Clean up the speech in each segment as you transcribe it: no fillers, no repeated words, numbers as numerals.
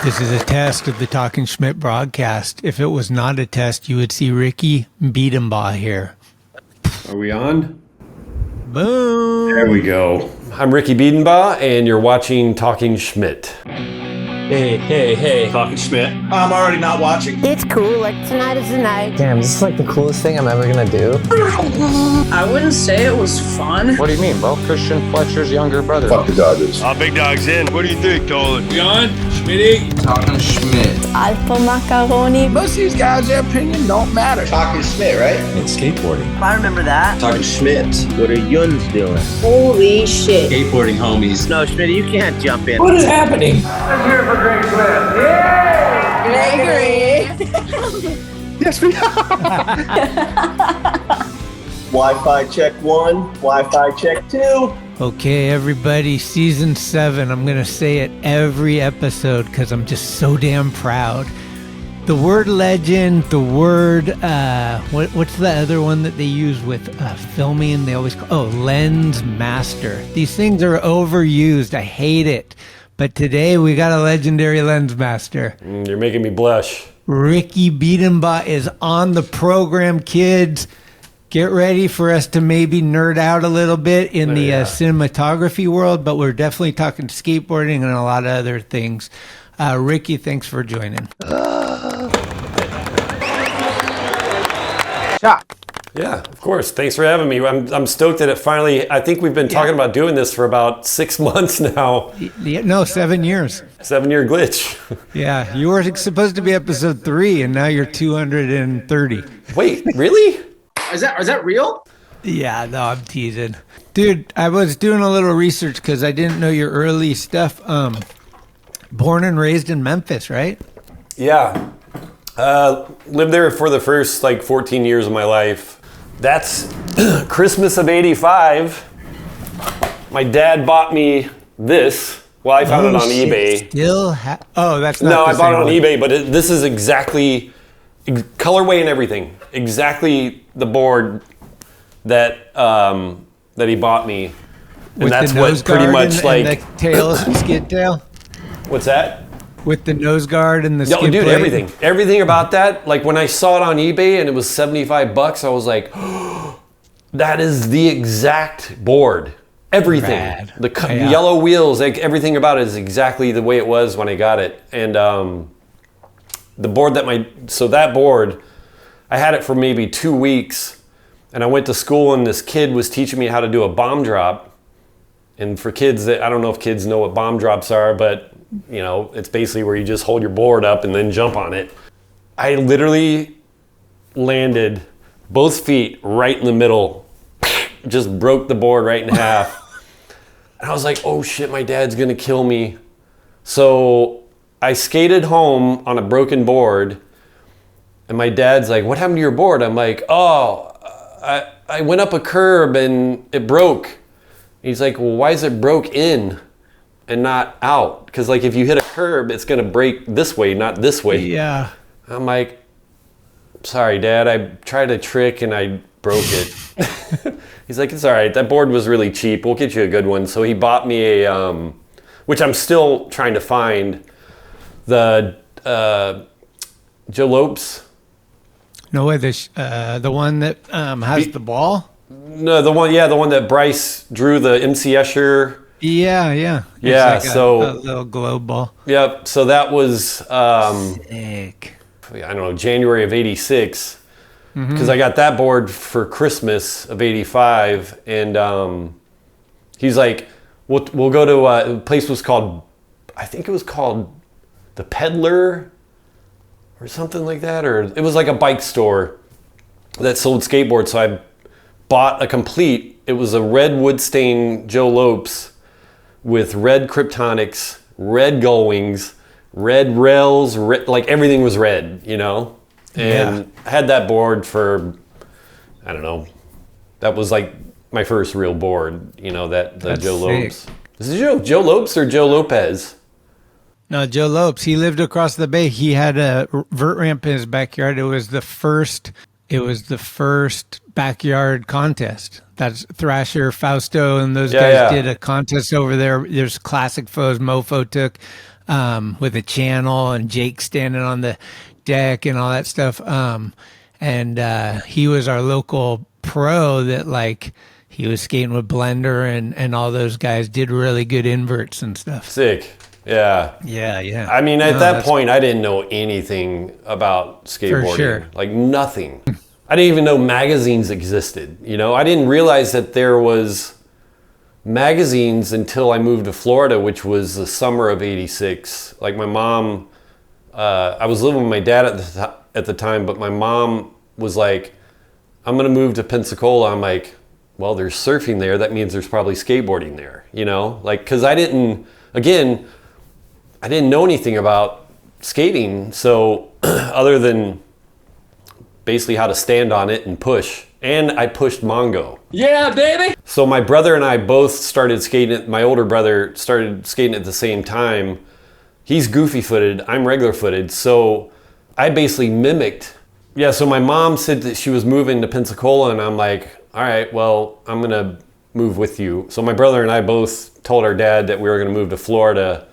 This is a test of the Talking Schmidt broadcast. If it was not a test, you would see Ricki Bedenbaugh here. Are we on? Boom. There we go. I'm Ricki Bedenbaugh, and you're watching Talking Schmidt. Hey. Talking Schmidt. I'm already not watching. It's cool, like tonight is the night. Damn, this is like the coolest thing I'm ever gonna do. I wouldn't say it was fun. What do you mean? Well, Christian Fletcher's younger brother. Fuck the Dodgers. Big Dog's in. What do you think, Dolan? We on? Schmitty? Talking Schmidt. Alpha macaroni. Most of these guys, their opinion don't matter. Talking Schmidt, right? And skateboarding. I remember that. Talking Schmidt. What are yuns doing? Holy shit. Skateboarding homies. No, Schmitty, you can't jump in. What is happening? Gregory. Yes, we are. Wi-Fi check 1, Wi-Fi check 2. Okay, everybody, season 7. I'm going to say it every episode because I'm just so damn proud. The word legend, the word, what's the other one that they use with filming? They always call, lens master. These things are overused. I hate it. But today we got a legendary lens master. You're making me blush. Ricki Bedenbaugh is on the program, kids. Get ready for us to maybe nerd out a little bit in the cinematography world, but we're definitely talking skateboarding and a lot of other things. Ricki, thanks for joining. Yeah, of course. Thanks for having me. I'm stoked that it finally, I think we've been talking about doing this for about 6 months now. No, 7 years. 7-year glitch. Yeah, you were supposed to be episode 3, and now you're 230. Wait, really? Is that real? Yeah, no, I'm teasing. Dude, I was doing a little research because I didn't know your early stuff. Born and raised in Memphis, right? Yeah. Lived there for the first 14 years of my life. That's Christmas of '85. My dad bought me this. Well, I found it on eBay. That's not No, the I bought it on same one. eBay, but this is exactly colorway and everything. Exactly the board that he bought me. And With that's the what nose pretty guard much and the tail, skid tail? What's that? With the nose guard and the skid Dude, plate? everything about that. Like when I saw it on eBay and it was $75, I was like, oh, that is the exact board. Everything, Rad. the yellow wheels, everything about it is exactly the way it was when I got it. And the board that board, I had it for maybe 2 weeks, and I went to school and this kid was teaching me how to do a bomb drop. And for kids I don't know if kids know what bomb drops are, but it's basically where you just hold your board up and then jump on it. I literally landed both feet right in the middle, just broke the board right in half. And I was like, oh shit, my dad's gonna kill me. So I skated home on a broken board, and my dad's like, what happened to your board? I'm like, I went up a curb and it broke. He's like, well, why is it broke in and not out? Because if you hit a curb, it's gonna break this way, not this way. Yeah. I'm like, sorry, Dad, I tried a trick and I broke it. He's like, it's all right. That board was really cheap. We'll get you a good one. So he bought me a, which I'm still trying to find, the Joe Lopes. No way, the one that has the ball? No, the one that Bryce drew, the MC Escher. Yeah. Yeah, It's like so a little globe ball. Yep. So that was Sick. I don't know, January of '86, because I got that board for Christmas of '85, and he's like, we'll go to a place was called, I think it was called the Peddler or something like that, or it was like a bike store that sold skateboards. So I bought a complete. It was a red wood stain Joe Lopes with red Kryptonics, red gull wings, red rails, everything was red, And I had that board for, I don't know, that was my first real board, the Joe Lopes. Is it Joe Lopes or Joe Lopez? No, Joe Lopes. He lived across the bay. He had a vert ramp in his backyard. It was the first it was the first backyard contest. That's Thrasher, Fausto, and those guys did a contest over there. There's Classic Foes Mofo took with a channel, and Jake standing on the deck and all that stuff. And he was our local pro that, like, he was skating with Blender and all those guys did really good inverts and stuff. Sick. Yeah. Yeah. I mean, at that point, I didn't know anything about skateboarding. For sure. Like, nothing. I didn't even know magazines existed. You know, I didn't realize that there was magazines until I moved to Florida, which was the summer of '86. Like, my mom, I was living with my dad at the time, but my mom was like, I'm going to move to Pensacola. I'm like, well, there's surfing there. That means there's probably skateboarding there, you know? Like, because I didn't know anything about skating. So other than basically how to stand on it and push. And I pushed Mongo. Yeah, baby! So my brother and I both started skating. My older brother started skating at the same time. He's goofy-footed. I'm regular-footed. So I basically mimicked. Yeah, so my mom said that she was moving to Pensacola, and I'm like, all right, well, I'm going to move with you. So my brother and I both told our dad that we were going to move to Florida.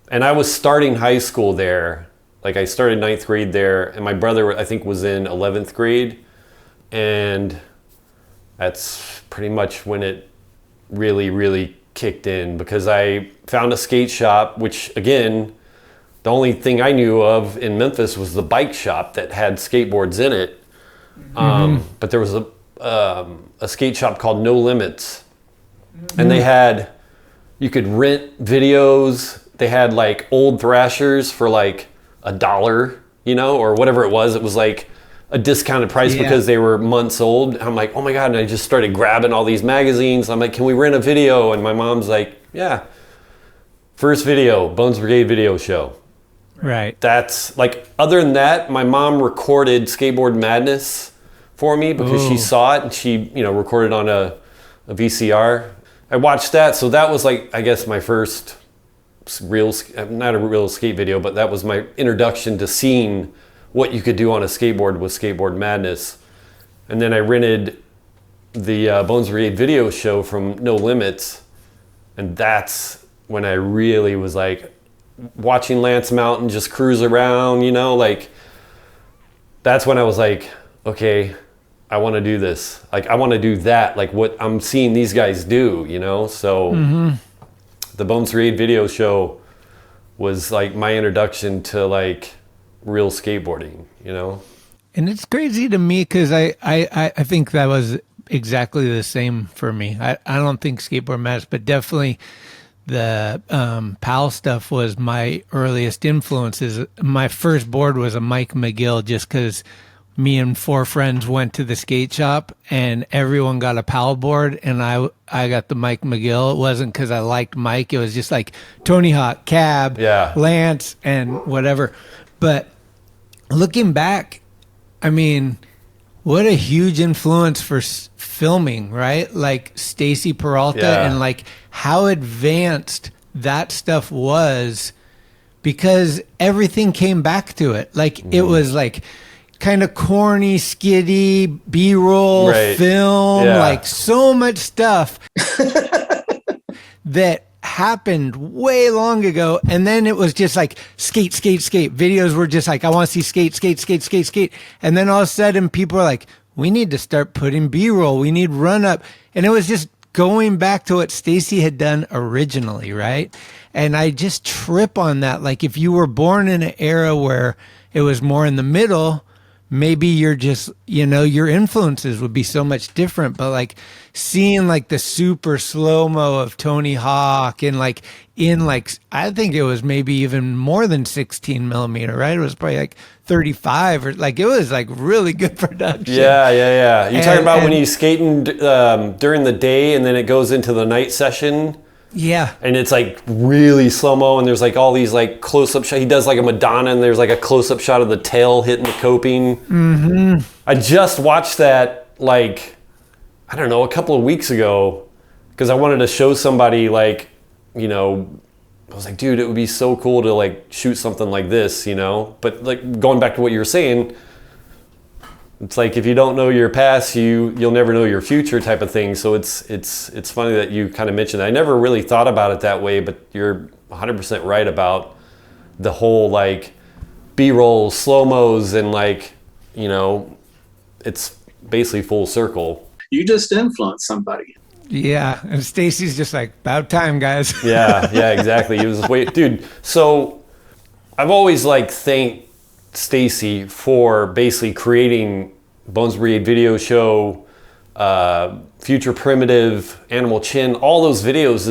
And I was starting high school there. Like, I started 9th grade there, and my brother, I think, was in 11th grade. And that's pretty much when it really, really kicked in, because I found a skate shop, which, again, the only thing I knew of in Memphis was the bike shop that had skateboards in it. But there was a skate shop called No Limits. And they had, you could rent videos. They had, like, old Thrashers for, like, $1, you know, or whatever it was. It was like a discounted price because they were months old. I'm like, oh my God. And I just started grabbing all these magazines. I'm like, can we rent a video? And my mom's like, yeah. First video, Bones Brigade video show. Right. That's like, other than that, my mom recorded Skateboard Madness for me because she saw it and she, you know, recorded on a VCR. I watched that. So that was, like, I guess my first not a real skate video, but that was my introduction to seeing what you could do on a skateboard with Skateboard Madness. And then I rented the Bones Brigade video show from No Limits, and that's when I really was like watching Lance Mountain just cruise around, you know, like that's when I was like, okay, I want to do this. Like, I want to do that, like what I'm seeing these guys do, you know? So the Bones Brigade video show was like my introduction to like real skateboarding, you know? And it's crazy to me because I think that was exactly the same for me. I don't think Skateboard Madness, but definitely the PAL stuff was my earliest influences. My first board was a Mike McGill just because me and 4 friends went to the skate shop and everyone got a PAL board and I got the Mike McGill. It wasn't because I liked Mike. It was just like Tony Hawk, Cab, Lance, and whatever. But looking back, I mean, what a huge influence for filming, right? Like Stacy Peralta and like how advanced that stuff was because everything came back to it. Like it was like kind of corny, skiddy, B-roll, film, like so much stuff that happened way long ago. And then it was just like skate. Videos were just like, I want to see skate. And then all of a sudden people are like, we need to start putting B-roll. We need run up. And it was just going back to what Stacy had done originally, right? And I just trip on that. Like if you were born in an era where it was more in the middle, maybe you're just, you know, your influences would be so much different. But like seeing like the super slow-mo of Tony Hawk and like in like, I think it was maybe even more than 16 millimeter, right? It was probably like 35 or like, it was like really good production. Yeah. You're talking about when he's skating during the day and then it goes into the night session. Yeah. And it's like really slow-mo and there's like all these like close-up shots. He does like a Madonna and there's like a close-up shot of the tail hitting the coping. I just watched that like, I don't know, a couple of weeks ago because I wanted to show somebody like, you know, I was like, dude, it would be so cool to like shoot something like this, you know? But like going back to what you were saying, it's like if you don't know your past, you'll never know your future type of thing. So it's funny that you kind of mentioned that. I never really thought about it that way, but you're 100% right about the whole like B-roll, slow-mos, and like, you know, it's basically full circle. You just influenced somebody. Yeah, and Stacy's just like, about time, guys. Yeah, exactly. He was dude. So I've always like thanked Stacy for basically creating Bones Brigade video show, Future Primitive, Animal Chin. All those videos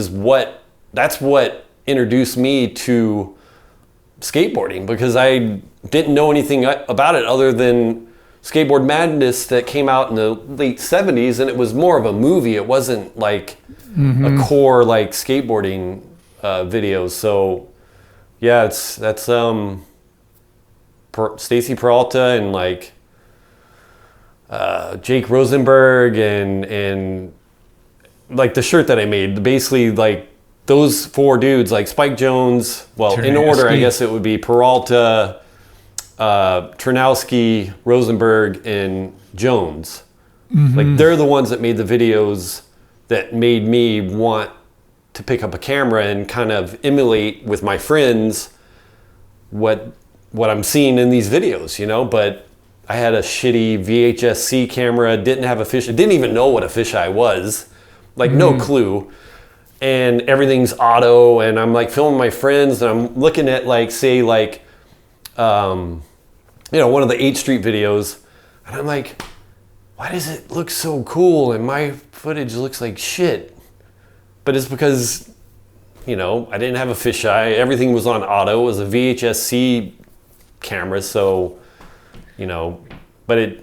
that's what introduced me to skateboarding, because I didn't know anything about it other than Skateboard Madness that came out in the late 70s, and it was more of a movie. It wasn't like a core like skateboarding videos. So yeah, that's Stacy Peralta and like Jake Rosenberg and like the shirt that I made, basically like those 4 dudes, like Spike Jones, well, in order, I guess it would be Peralta, Ternowski, Rosenberg, and Jones. Like they're the ones that made the videos that made me want to pick up a camera and kind of emulate with my friends what I'm seeing in these videos, you know. But I had a shitty VHS-C camera, didn't have a fisheye, didn't even know what a fisheye was, like no clue. And everything's auto, and I'm like filming my friends, and I'm looking at like, say like, you know, one of the 8th Street videos, and I'm like, why does it look so cool and my footage looks like shit? But it's because, you know, I didn't have a fisheye. Everything was on auto. It was a VHS-C camera, so, you know, but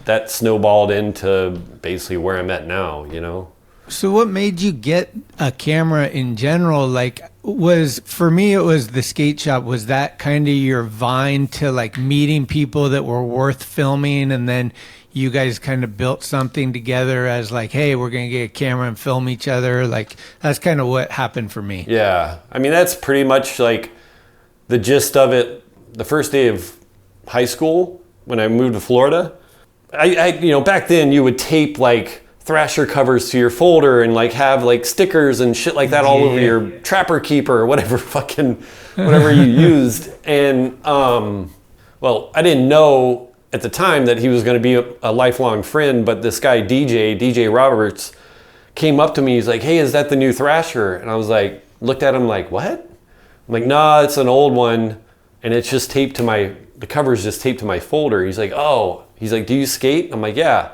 that snowballed into basically where I'm at now, you know. So what made you get a camera in general? Like, for me, it was the skate shop. Was that kind of your vine to like meeting people that were worth filming, and then you guys kind of built something together as like, hey, we're going to get a camera and film each other? Like, that's kind of what happened for me. Yeah. I mean, that's pretty much like the gist of it. The first day of high school, when I moved to Florida, I you know, back then you would tape like Thrasher covers to your folder and like have like stickers and shit like that all over your Trapper Keeper or whatever you used. And well, I didn't know at the time that he was going to be a lifelong friend, but this guy DJ Roberts came up to me. He's like, hey, is that the new Thrasher? And I was like, looked at him like, what? I'm like, nah, it's an old one, and it's just taped to the cover's just taped to my folder. He's like, oh. He's like, do you skate? I'm like, yeah.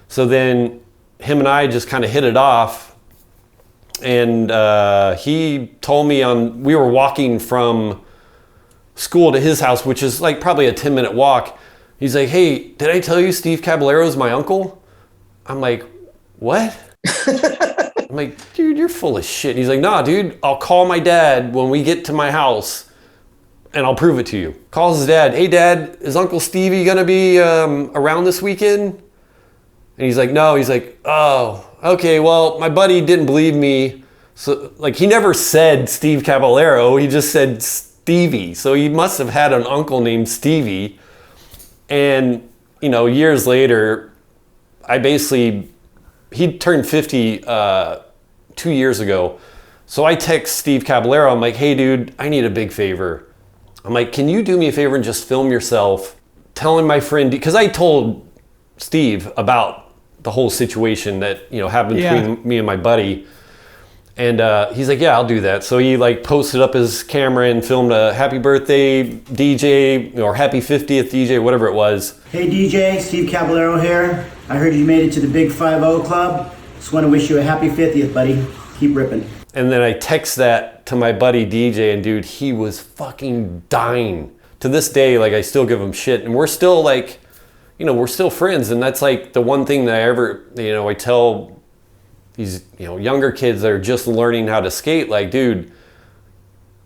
So then him and I just kind of hit it off, and he told me we were walking from school to his house, which is like probably a 10-minute walk. He's like, hey, did I tell you Steve Caballero's my uncle? I'm like, what? I'm like, dude, you're full of shit. He's like, nah, dude, I'll call my dad when we get to my house and I'll prove it to you. Calls his dad. Hey, Dad, is Uncle Stevie gonna be around this weekend? And he's like, no. He's like, oh, okay, well, my buddy didn't believe me. So, like, he never said Steve Caballero. He just said Stevie. So he must have had an uncle named Stevie. And, you know, years later, he turned 50 2 years ago. So I text Steve Caballero. I'm like, hey, dude, I need a big favor. I'm like, can you do me a favor and just film yourself telling my friend, because I told Steve about the whole situation that, you know, happened between me and my buddy. And he's like, yeah, I'll do that. So he like posted up his camera and filmed a happy birthday DJ or happy 50th DJ, whatever it was. Hey DJ, Steve Caballero here. I heard you made it to the Big 5-0 Club. Just want to wish you a happy 50th, buddy. Keep ripping. And then I text that to my buddy DJ, and dude, he was fucking dying. To this day, like, I still give him shit, and we're still like, you know, we're still friends. And that's like the one thing that I tell these, you know, younger kids that are just learning how to skate, like, dude,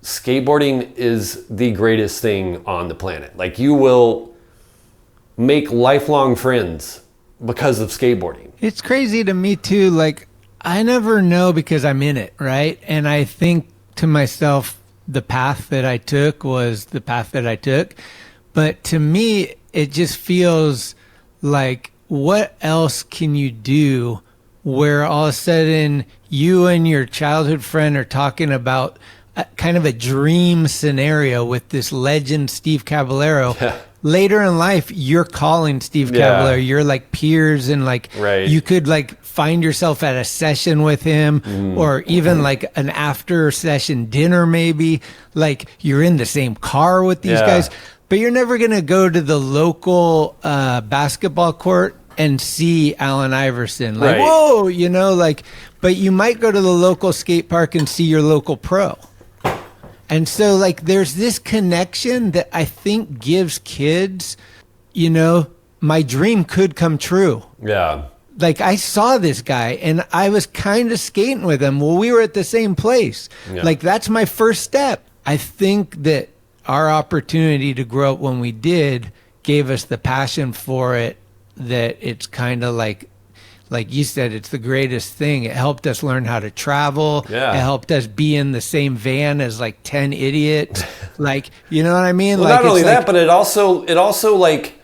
skateboarding is the greatest thing on the planet. Like, you will make lifelong friends because of skateboarding. It's crazy to me too. Like, I never know because I'm in it, right? And I think to myself, the path that I took was the path that I took. But to me, it just feels like, what else can you do where all of a sudden you and your childhood friend are talking about kind of a dream scenario with this legend, Steve Caballero. Yeah. Later in life, you're calling Steve Caballero. You're like peers, and like you could like find yourself at a session with him, or even like an after session dinner, maybe. Like you're in the same car with these guys, but you're never gonna go to the local basketball court and see Allen Iverson. Like, whoa, you know, like, but you might go to the local skate park and see your local pro. And so, like, there's this connection that I think gives kids, you know, my dream could come true. Yeah. Like, I saw this guy, and I was kind of skating with him. Well, we were at the same place. Yeah. Like, that's my first step. I think that our opportunity to grow up when we did gave us the passion for it, that it's kind of like you said, it's the greatest thing. It helped us learn how to travel. Yeah. It helped us be in the same van as like 10 idiots. Like, you know what I mean? Well, like, not only that, but it also like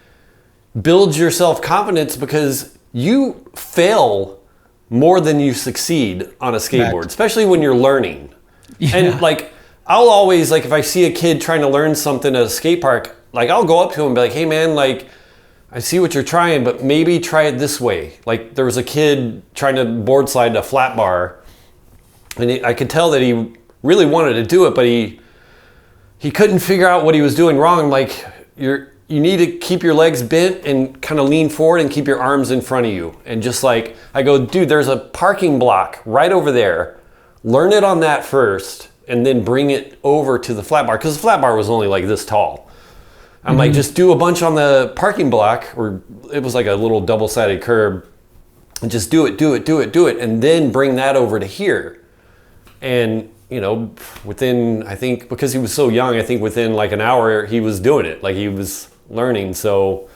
builds your self-confidence, because you fail more than you succeed on a skateboard, especially when you're learning. Yeah. And like, I'll always, like, if I see a kid trying to learn something at a skate park, like, I'll go up to him and be like, hey man, like, I see what you're trying, but maybe try it this way. Like, there was a kid trying to board slide a flat bar, and I could tell that he really wanted to do it, but he couldn't figure out what he was doing wrong. Like, you need to keep your legs bent and kind of lean forward and keep your arms in front of you. And just like, I go, dude, there's a parking block right over there. Learn it on that first, and then bring it over to the flat bar, because the flat bar was only like this tall. I'm like, just do a bunch on the parking block, or it was like a little double-sided curb, and just do it, and then bring that over to here. And, you know, within, I think, because he was so young, I think within like an hour, he was doing it. Like, he was learning. So,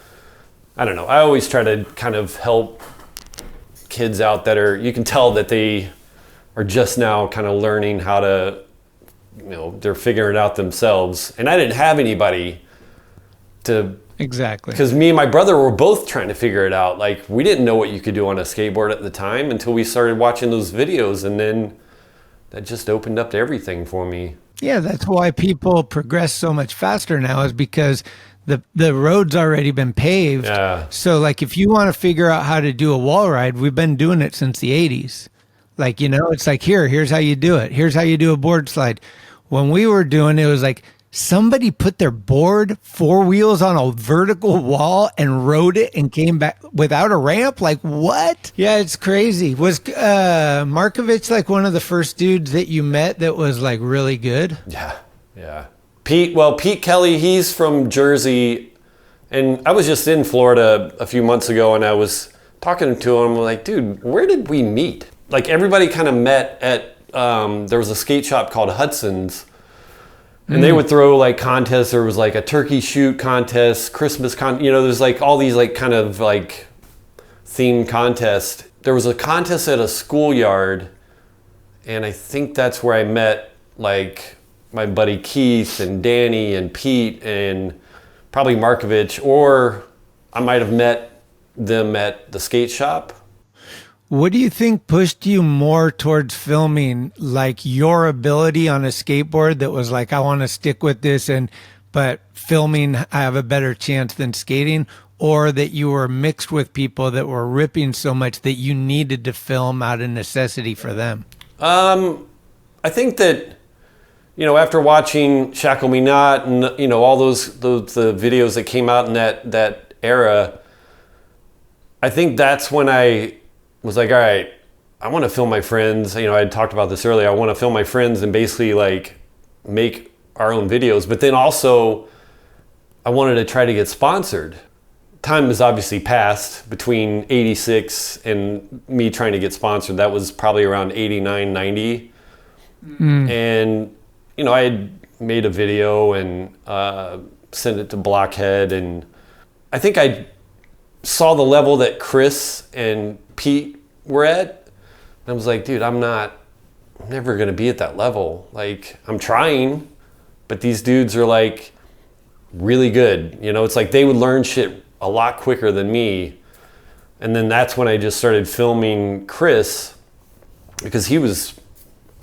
I don't know. I always try to kind of help kids out that are, you can tell that they are just now kind of learning how to, you know, they're figuring it out themselves. And I didn't have anybody exactly, because me and my brother were both trying to figure it out. Like, we didn't know what you could do on a skateboard at the time until we started watching those videos, and then that just opened up to everything for me. Yeah, that's why people progress so much faster now, is because the road's already been paved. Yeah. So like, if you want to figure out how to do a wall ride, we've been doing it since the 80s. Like, you know, it's like, here's how you do it. Here's how you do a board slide. When we were doing it, it was like, somebody put their board 4 wheels on a vertical wall and rode it and came back without a ramp. Like, what? Yeah, it's crazy. Was Markovich like one of the first dudes that you met that was like really good? Yeah. Pete Kelly, he's from Jersey, and I was just in Florida a few months ago, and I was talking to him, like, dude, where did we meet? Like, everybody kind of met at, there was a skate shop called Hudson's, and they would throw like contests. There was like a turkey shoot contest, Christmas you know, there's like all these like kind of like themed contests. There was a contest at a schoolyard, and I think that's where I met like my buddy Keith and Danny and Pete and probably Markovich, or I might have met them at the skate shop. What do you think pushed you more towards filming, like your ability on a skateboard that was like, I want to stick with this, but filming, I have a better chance than skating, or that you were mixed with people that were ripping so much that you needed to film out of necessity for them? I think that, you know, after watching Shackle Me Not and, you know, all those the videos that came out in that era, I think that's when I was like, all right, I want to film my friends. You know, I had talked about this earlier. I want to film my friends and basically like make our own videos. But then also I wanted to try to get sponsored. Time has obviously passed between 86 and me trying to get sponsored. That was probably around 89, 90. And, you know, I had made a video and sent it to Blockhead. And I think I saw the level that Chris and Pete were at, and I was like, dude, I'm never gonna be at that level. Like, I'm trying, but these dudes are like really good. You know, it's like they would learn shit a lot quicker than me. And then that's when I just started filming Chris, because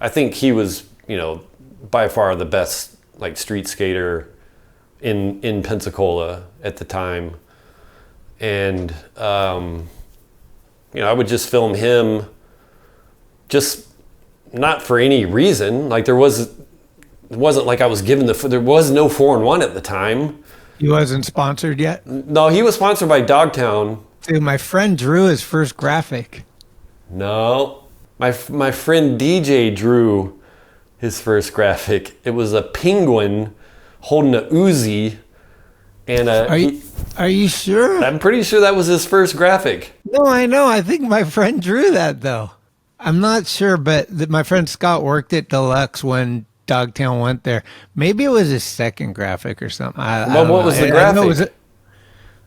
I think he was, you know, by far the best like street skater in Pensacola at the time. And, you know, I would just film him just not for any reason. Like it wasn't like I was given there was no 4-in-1 at the time. He wasn't sponsored yet? No, he was sponsored by Dogtown. Dude, my friend drew his first graphic. No, my friend DJ drew his first graphic. It was a penguin holding a Uzi, and Are you sure? I'm pretty sure that was his first graphic. No, I know. I think my friend drew that though. I'm not sure, but my friend Scott worked at Deluxe when Dogtown went there. Maybe it was his second graphic or something. What was the graphic?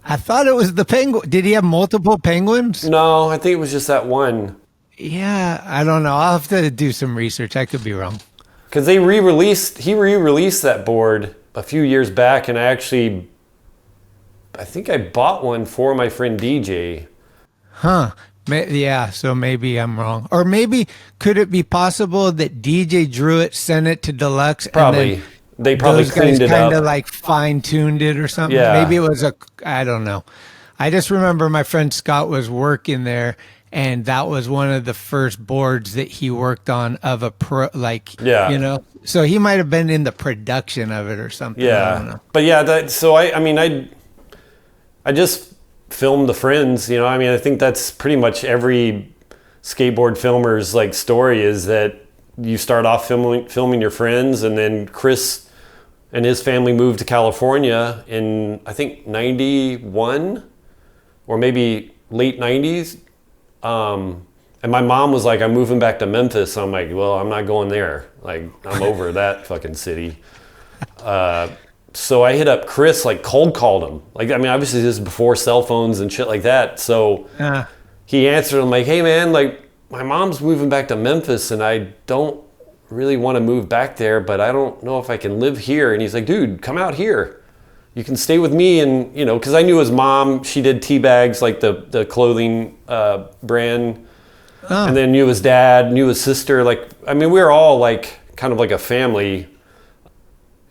I thought it was the penguin. Did he have multiple penguins? No, I think it was just that one. Yeah, I don't know. I'll have to do some research. I could be wrong. Because he re-released that board a few years back, and I think I bought one for my friend DJ. Huh. Yeah, so maybe I'm wrong. Or maybe, could it be possible that DJ drew it, sent it to Deluxe? Probably. And then they probably cleaned it up. kind of like fine-tuned it or something. Yeah. Maybe it was I don't know. I just remember my friend Scott was working there, and that was one of the first boards that he worked on of a pro, like, you know. So he might have been in the production of it or something. Yeah. I don't know. But yeah, so I just filmed the friends, you know. I mean, I think that's pretty much every skateboard filmer's like story, is that you start off filming your friends, and then Chris and his family moved to California in, I think, 91 or maybe late 90s. And my mom was like, I'm moving back to Memphis. I'm like, well, I'm not going there. Like, I'm over that fucking city. So I hit up Chris, like cold called him. Like, I mean, obviously this is before cell phones and shit like that. So he answered him like, hey man, like my mom's moving back to Memphis and I don't really want to move back there, but I don't know if I can live here. And he's like, dude, come out here. You can stay with me. And, you know, because I knew his mom, she did Teabags, like the clothing brand. And then knew his dad, knew his sister. Like, I mean, we were all like kind of like a family.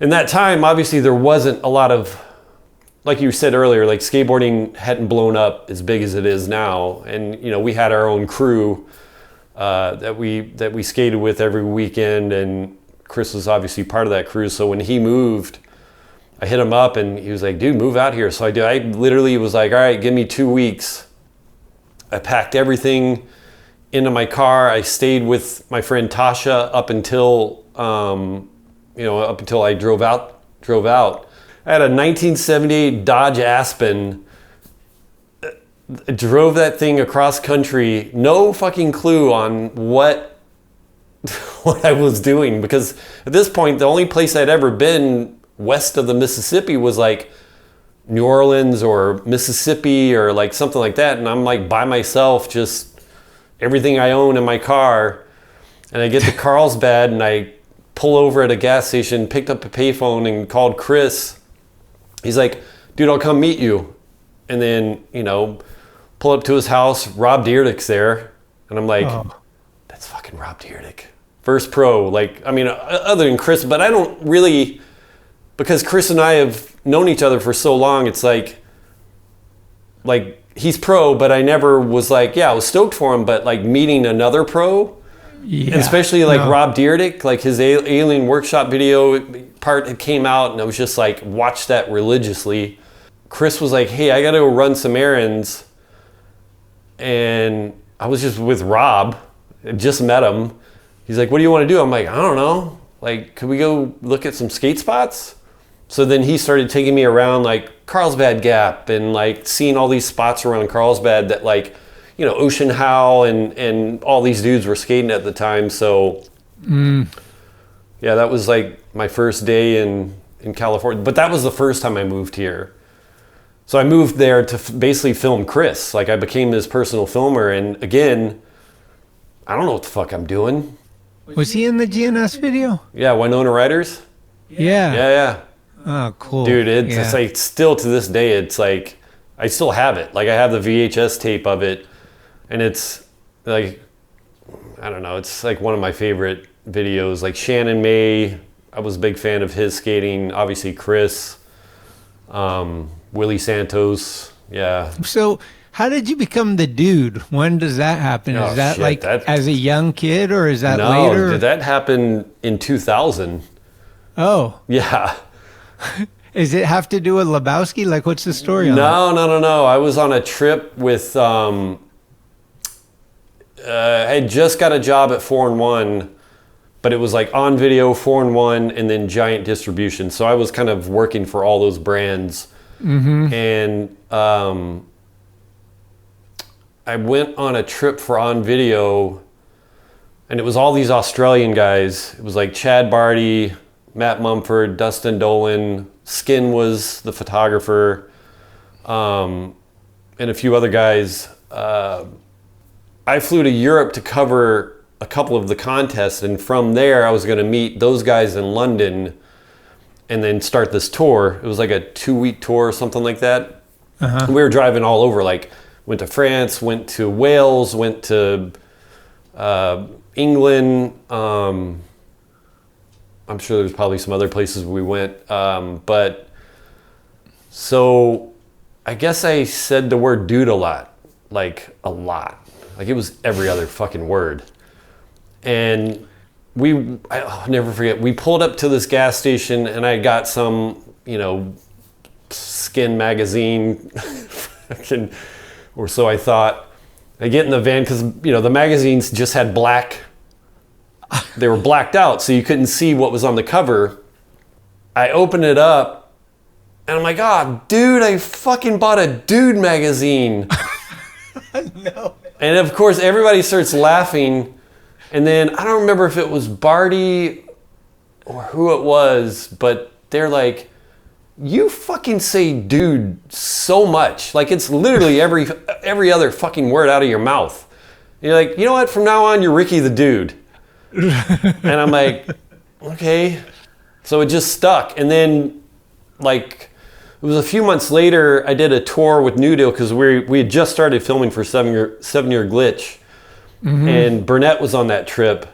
In that time, obviously, there wasn't a lot of, like you said earlier, like skateboarding hadn't blown up as big as it is now. And, you know, we had our own crew that we skated with every weekend, and Chris was obviously part of that crew. So when he moved, I hit him up and he was like, dude, move out here. So I literally was like, all right, give me 2 weeks. I packed everything into my car. I stayed with my friend Tasha up until I drove out. I had a 1978 Dodge Aspen. Drove that thing across country, no fucking clue on what I was doing, because at this point the only place I'd ever been west of the Mississippi was like New Orleans or Mississippi or like something like that, and I'm like by myself, just everything I own in my car, and I get to Carlsbad and I pull over at a gas station, picked up a payphone and called Chris. He's like, dude, I'll come meet you. And then, you know, pull up to his house, Rob Dyrdek's there. And I'm like, that's fucking Rob Dyrdek. First pro, like, I mean, other than Chris, but I don't really, because Chris and I have known each other for so long, it's like he's pro, but I never was like, yeah, I was stoked for him, but like meeting another pro, and especially like Rob Dyrdek, like his Alien Workshop video part came out, and I was just like, watched that religiously. Chris was like, hey, I gotta go run some errands. And I was just with Rob, I just met him. He's like, what do you want to do? I'm like, I don't know. Like, could we go look at some skate spots? So then he started taking me around like Carlsbad Gap and like seeing all these spots around Carlsbad that like, you know, Ocean Howl and all these dudes were skating at the time. So yeah, that was like my first day in California. But that was the first time I moved here. So I moved there to basically film Chris. Like I became his personal filmer. And again, I don't know what the fuck I'm doing. Was he in the GNS video? Yeah, Winona Riders? Yeah. Yeah. Oh, cool. Dude, it's like still to this day, it's like I still have it. Like I have the VHS tape of it, and it's like, I don't know, it's like one of my favorite videos. Like Shannon May, I was a big fan of his skating. Obviously Chris, Willie Santos, yeah. So how did you become the dude? When does that happen? Oh, Is that shit, like that- as a young kid, or is that No, later? did that happen in 2000? Oh, Yeah. does it have to do with Lebowski? Like, what's the story on that? No. I was on a trip with, I had just got a job at 4-in-1, but it was like on video, 4-in-1, and then giant distribution. So I was kind of working for all those brands. And I went on a trip for on video, and it was all these Australian guys. It was like Chad Barty, Matt Mumford, Dustin Dolan, Skin was the photographer, and a few other guys. I flew to Europe to cover a couple of the contests, and from there I was going to meet those guys in London and then start this tour. It was like a 2-week tour or something like that. We were driving all over, like went to France, went to Wales, went to England. I'm sure there's probably some other places we went. But so I guess I said the word dude a lot. Like it was every other fucking word. And I'll never forget, we pulled up to this gas station and I got some, Skin magazine, or so I thought. I get in the van because, the magazines just had they were blacked out, so you couldn't see what was on the cover. I open it up and I'm like, oh, dude, I fucking bought a dude magazine. No. And of course, everybody starts laughing. And then I don't remember if it was Barty or who it was, but they're like, you fucking say dude so much. Like it's literally every other fucking word out of your mouth. And you're like, you know what? From now on, you're Ricki the dude. And I'm like, okay. So it just stuck. And then like, it was a few months later, I did a tour with New Deal because we had just started filming for 7-Year Glitch. And Burnett was on that trip.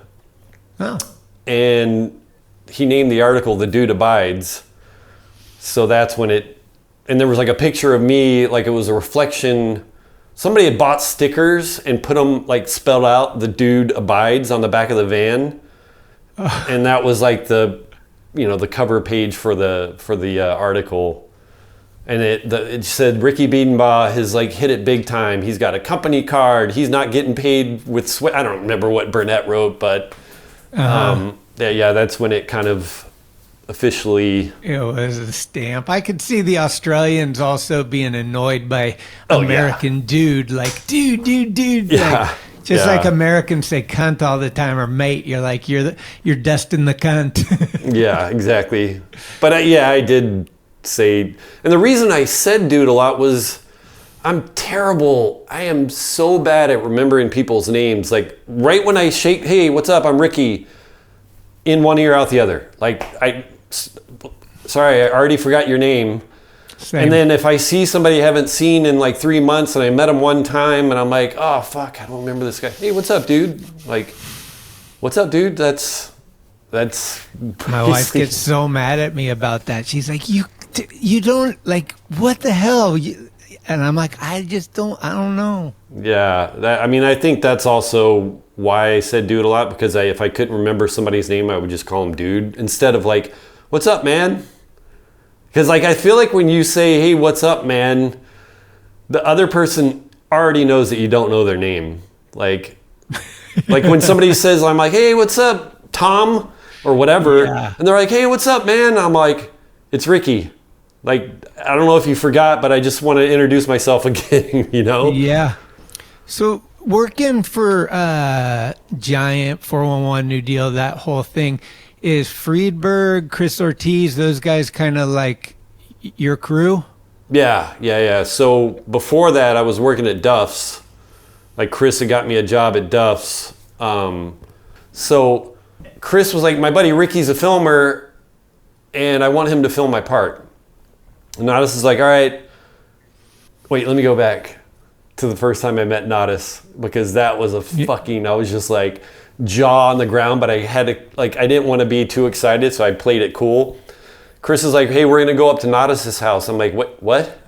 Oh. And he named the article The Dude Abides. So that's when and there was like a picture of me, like it was a reflection. Somebody had bought stickers and put them, like spelled out The Dude Abides on the back of the van. And that was like the cover page for the article. And it said Ricki Bedenbaugh has like hit it big time. He's got a company card. He's not getting paid with sweat. I don't remember what Burnett wrote, but that's when it kind of officially. It was a stamp. I could see the Australians also being annoyed by American dude, like dude. Yeah. Like, like Americans say cunt all the time, or mate. You're like you're Dustin the cunt. Yeah, exactly. But I did say, and the reason I said dude a lot was I'm terrible. I am so bad at remembering people's names. Like right when I shake, hey, what's up? I'm Ricki, in one ear, out the other. Like sorry, I already forgot your name. Same. And then if I see somebody I haven't seen in like 3 months and I met him one time and I'm like, oh fuck, I don't remember this guy. Hey, what's up, dude? Like, what's up, dude? That's my wife gets so mad at me about that. She's like, you don't, like, what the hell? And I'm like, I don't know. Yeah, I think that's also why I said dude a lot, because if I couldn't remember somebody's name, I would just call him dude instead of like, what's up, man? Because like, I feel like when you say, hey, what's up, man, the other person already knows that you don't know their name. Like when somebody says, I'm like, hey, what's up, Tom? Or whatever. Yeah. And they're like, hey, what's up, man? I'm like, it's Ricki. Like, I don't know if you forgot, but I just want to introduce myself again, Yeah. So working for Giant, 411, New Deal, that whole thing, is Friedberg, Chris Ortiz, those guys kind of like your crew? Yeah. So before that, I was working at Duff's. Like Chris had got me a job at Duff's. So Chris was like, my buddy Ricki's a filmer and I want him to film my part. And Nadas is like, all right, Wait, let me go back to the first time I met Nadas, because that was a fucking, I was just like jaw on the ground, but I had to, like, I didn't want to be too excited, so I played it cool. Chris is like, hey, we're going to go up to Nadas' house. I'm like, what?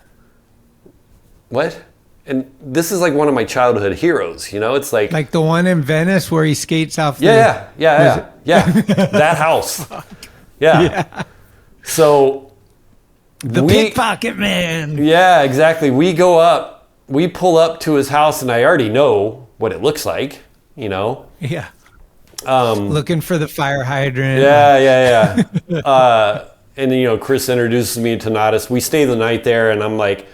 And this is like one of my childhood heroes, you know? It's like the one in Venice where he skates off the... Yeah. That house. Yeah. So... The pickpocket man. Yeah, exactly. We go up, we pull up to his house, and I already know what it looks like, you know? Yeah. Looking for the fire hydrant. Yeah. And, you know, Chris introduces me to Nadas. We stay the night there, and I'm like...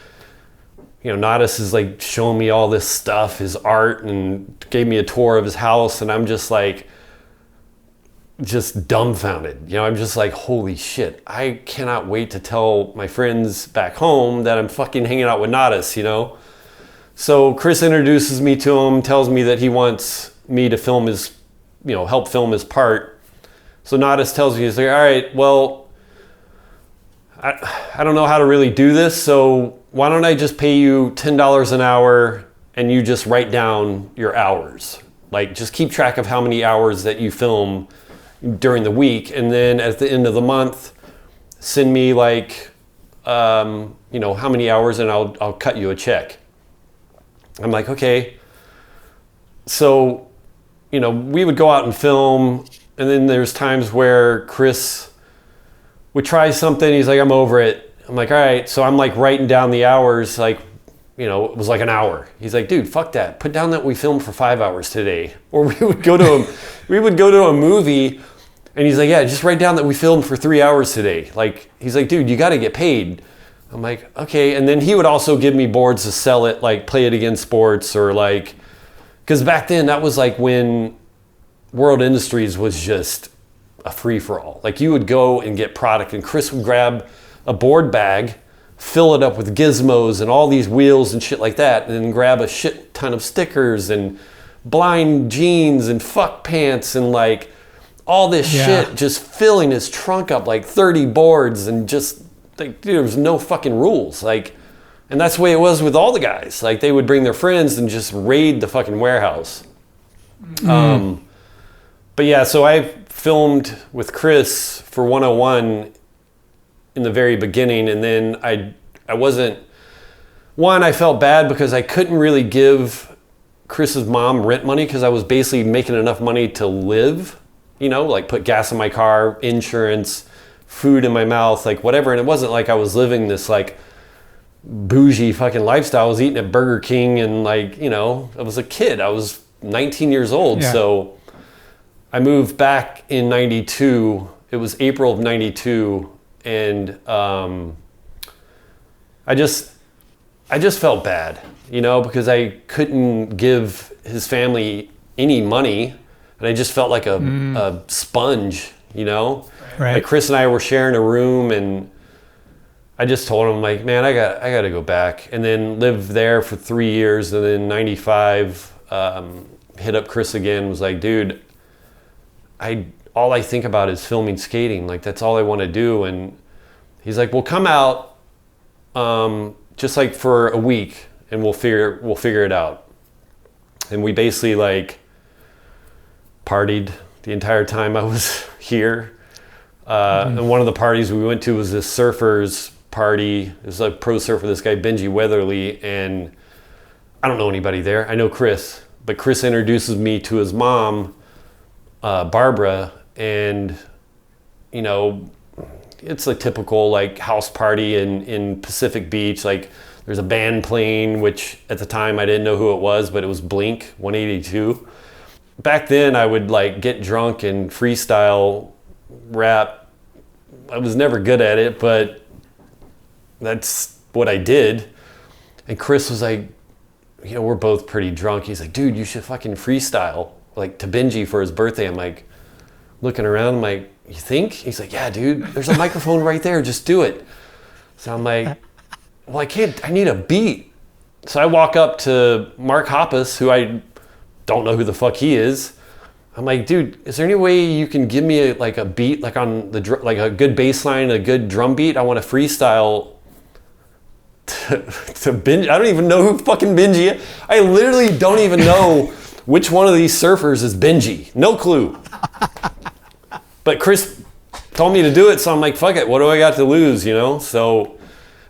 You know, Nadas is like showing me all this stuff, his art, and gave me a tour of his house, and I'm just like, just dumbfounded. You know, I'm just like, holy shit, I cannot wait to tell my friends back home that I'm fucking hanging out with Nadas, you know? So Chris introduces me to him, tells me that he wants me to film his, you know, help film his part. So Nadas tells me, he's like, all right, well, I don't know how to really do this, so why don't I just pay you $10 an hour and you just write down your hours? Like, just keep track of how many hours that you film during the week, and then at the end of the month, send me like, you know, how many hours, and I'll cut you a check. I'm like, okay. So, you know, we would go out and film, and then there's times where Chris would try something, he's like, I'm over it. I'm like, all right. So I'm like writing down the hours, like, you know, it was like an hour. He's like, dude, fuck that. Put down that we filmed for 5 hours today. Or we would go to a movie, and he's like, yeah, just write down that we filmed for 3 hours today. Like, he's like, dude, you got to get paid. I'm like, okay. And then he would also give me boards to sell it, like Play It Again Sports, or like, because back then that was like when World Industries was just a free-for-all. Like, you would go and get product, and Chris would grab a board bag, fill it up with gizmos and all these wheels and shit like that, and then grab a shit ton of stickers and blind jeans and fuck pants and like all this shit, just filling his trunk up, like 30 boards, and just like, dude, there was no fucking rules. Like, and that's the way it was with all the guys. Like, they would bring their friends and just raid the fucking warehouse. But yeah, so I filmed with Chris for 101 in the very beginning, and then I wasn't, one, I felt bad because I couldn't really give Chris's mom rent money because I was basically making enough money to live, you know, like put gas in my car, insurance, food in my mouth, like whatever. And it wasn't like I was living this like bougie fucking lifestyle. I was eating at Burger King, and like, you know, I was a kid. I was 19 years old. So I moved back in 92. It was April of 92. And I just felt bad, you know, because I couldn't give his family any money, and I just felt like a sponge, you know. Right. Like, Chris and I were sharing a room, and I just told him, like, man, I got to go back, and then lived there for 3 years, and then 95 hit up Chris again, was like, dude, all I think about is filming skating. Like, that's all I want to do. And he's like, well, come out just like for a week, and we'll figure it out. And we basically like partied the entire time I was here. And one of the parties we went to was this surfers party. It was like pro surfer, this guy Benji Weatherly, and I don't know anybody there. I know Chris, but Chris introduces me to his mom, Barbara, and you know, it's a typical like house party in Pacific Beach. Like, there's a band playing, which at the time I didn't know who it was, but it was Blink 182. Back then I would like get drunk and freestyle rap. I was never good at it, but that's what I did. And Chris was like, you know, we're both pretty drunk. He's like, dude, you should fucking freestyle like to Benji for his birthday. I'm like, looking around, I'm like, you think? He's like, yeah, dude, there's a microphone right there, just do it. So I'm like, well, I can't, I need a beat. So I walk up to Mark Hoppus, who I don't know who the fuck he is. I'm like, dude, is there any way you can give me a beat, like on the like a good bass line, a good drum beat? I want to freestyle to binge. I don't even know who fucking Benji is. I literally don't even know which one of these surfers is Benji. No clue. But Chris told me to do it, so I'm like, fuck it. What do I got to lose, you know? So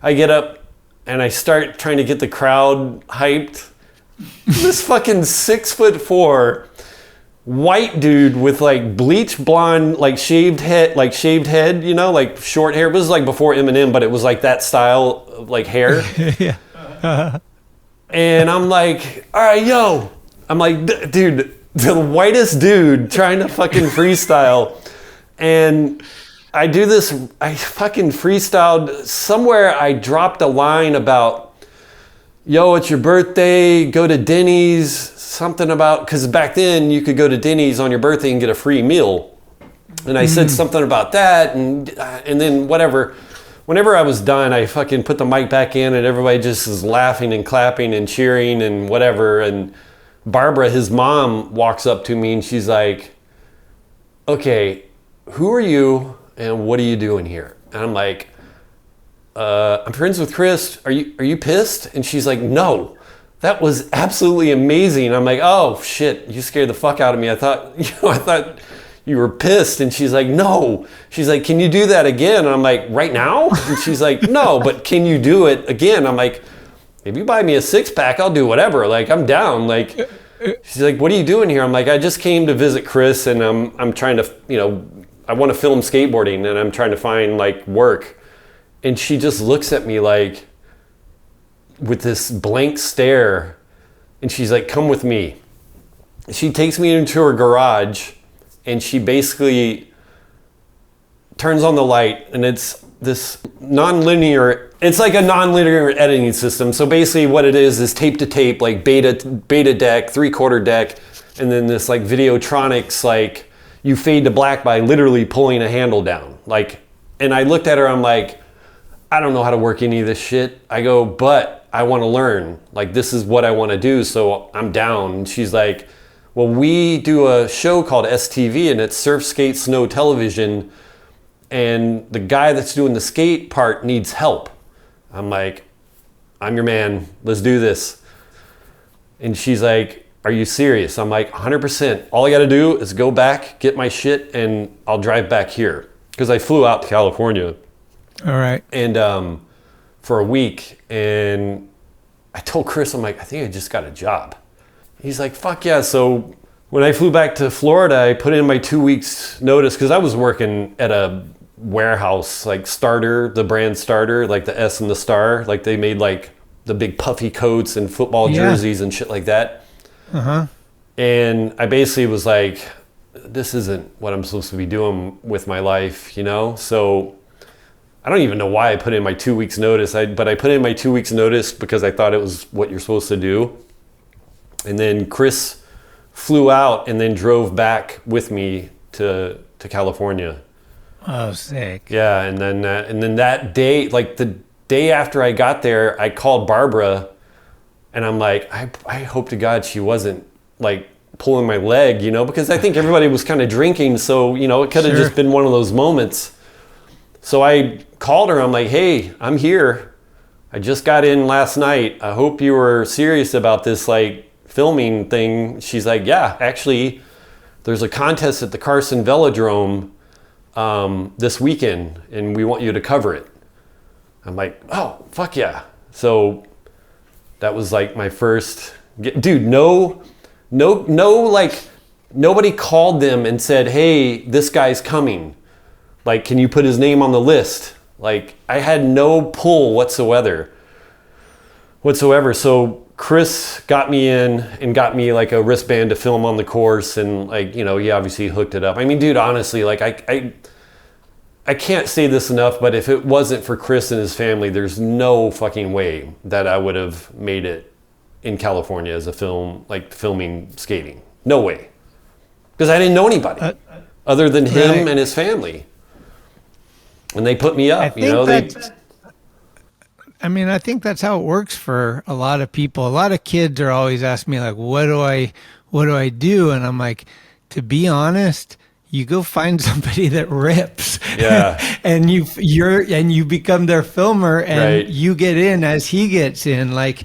I get up and I start trying to get the crowd hyped. This fucking 6'4" white dude with like bleach blonde, like shaved head, you know, like short hair. It was like before Eminem, but it was like that style of like hair. Yeah. And I'm like, all right, yo. I'm like, dude, the whitest dude trying to fucking freestyle. And I do this, I fucking freestyled. Somewhere I dropped a line about, yo, it's your birthday, go to Denny's, something about, because back then you could go to Denny's on your birthday and get a free meal. And I said something about that, and then whatever. Whenever I was done, I fucking put the mic back in and everybody just is laughing and clapping and cheering and whatever. And Barbara, his mom, walks up to me and she's like, okay, who are you and what are you doing here? And I'm like, I'm friends with Chris. Are you pissed? And she's like, no, that was absolutely amazing. I'm like, oh shit, you scared the fuck out of me. I thought you were pissed. And she's like, no. She's like, can you do that again? And I'm like, right now? And she's like, no, but can you do it again? I'm like, if you buy me a 6-pack, I'll do whatever. Like, I'm down. Like, she's like, what are you doing here? I'm like, I just came to visit Chris and I'm trying to, you know, I want to film skateboarding and I'm trying to find like work. And she just looks at me like with this blank stare and she's like, come with me. She takes me into her garage and she basically turns on the light and it's this non-linear, it's like a non-linear editing system. So basically what it is tape to tape, like beta deck, 3/4 deck, and then this like Videotronics, like you fade to black by literally pulling a handle down. Like, and I looked at her, I'm like, I don't know how to work any of this shit. I go, but I want to learn. Like, this is what I want to do, so I'm down. And she's like, well, we do a show called STV, and it's Surf, Skate, Snow Television, and the guy that's doing the skate part needs help. I'm like, I'm your man. Let's do this. And she's like, are you serious? I'm like, 100%. All I got to do is go back, get my shit, and I'll drive back here. Because I flew out to California. All right. And for a week, and I told Chris, I'm like, I think I just got a job. He's like, fuck yeah. So when I flew back to Florida, I put in my 2 weeks notice because I was working at a warehouse, like Starter, the brand Starter, like the S and the star. Like they made like the big puffy coats and football jerseys and shit like that. Uh-huh. And I basically was like, this isn't what I'm supposed to be doing with my life, you know? So I don't even know why I put in my 2 weeks notice, but I put in my 2 weeks notice because I thought it was what you're supposed to do. And then Chris flew out and then drove back with me to California. Oh, sick. Yeah, and then that day, like the day after I got there, I called Barbara and I'm like, I hope to God she wasn't like pulling my leg, you know, because I think everybody was kind of drinking. So, you know, it could have just been one of those moments. So I called her. I'm like, hey, I'm here. I just got in last night. I hope you were serious about this, like, filming thing. She's like, yeah, actually, there's a contest at the Carson Velodrome this weekend, and we want you to cover it. I'm like, oh, fuck yeah. So that was like my first, dude, no, like, nobody called them and said, hey, this guy's coming. Like, can you put his name on the list? Like, I had no pull whatsoever. So Chris got me in and got me like a wristband to film on the course, and like, you know, he obviously hooked it up. I mean, dude, honestly, like I can't say this enough, but if it wasn't for Chris and his family, there's no fucking way that I would have made it in California as a filming skating. No way. Because I didn't know anybody other than him and his family. And they put me up, you know. I think that's how it works for a lot of people. A lot of kids are always asking me like, what do I do? And I'm like, to be honest, you go find somebody that rips Yeah. And you become their filmer, and Right. you get in as he gets in. Like,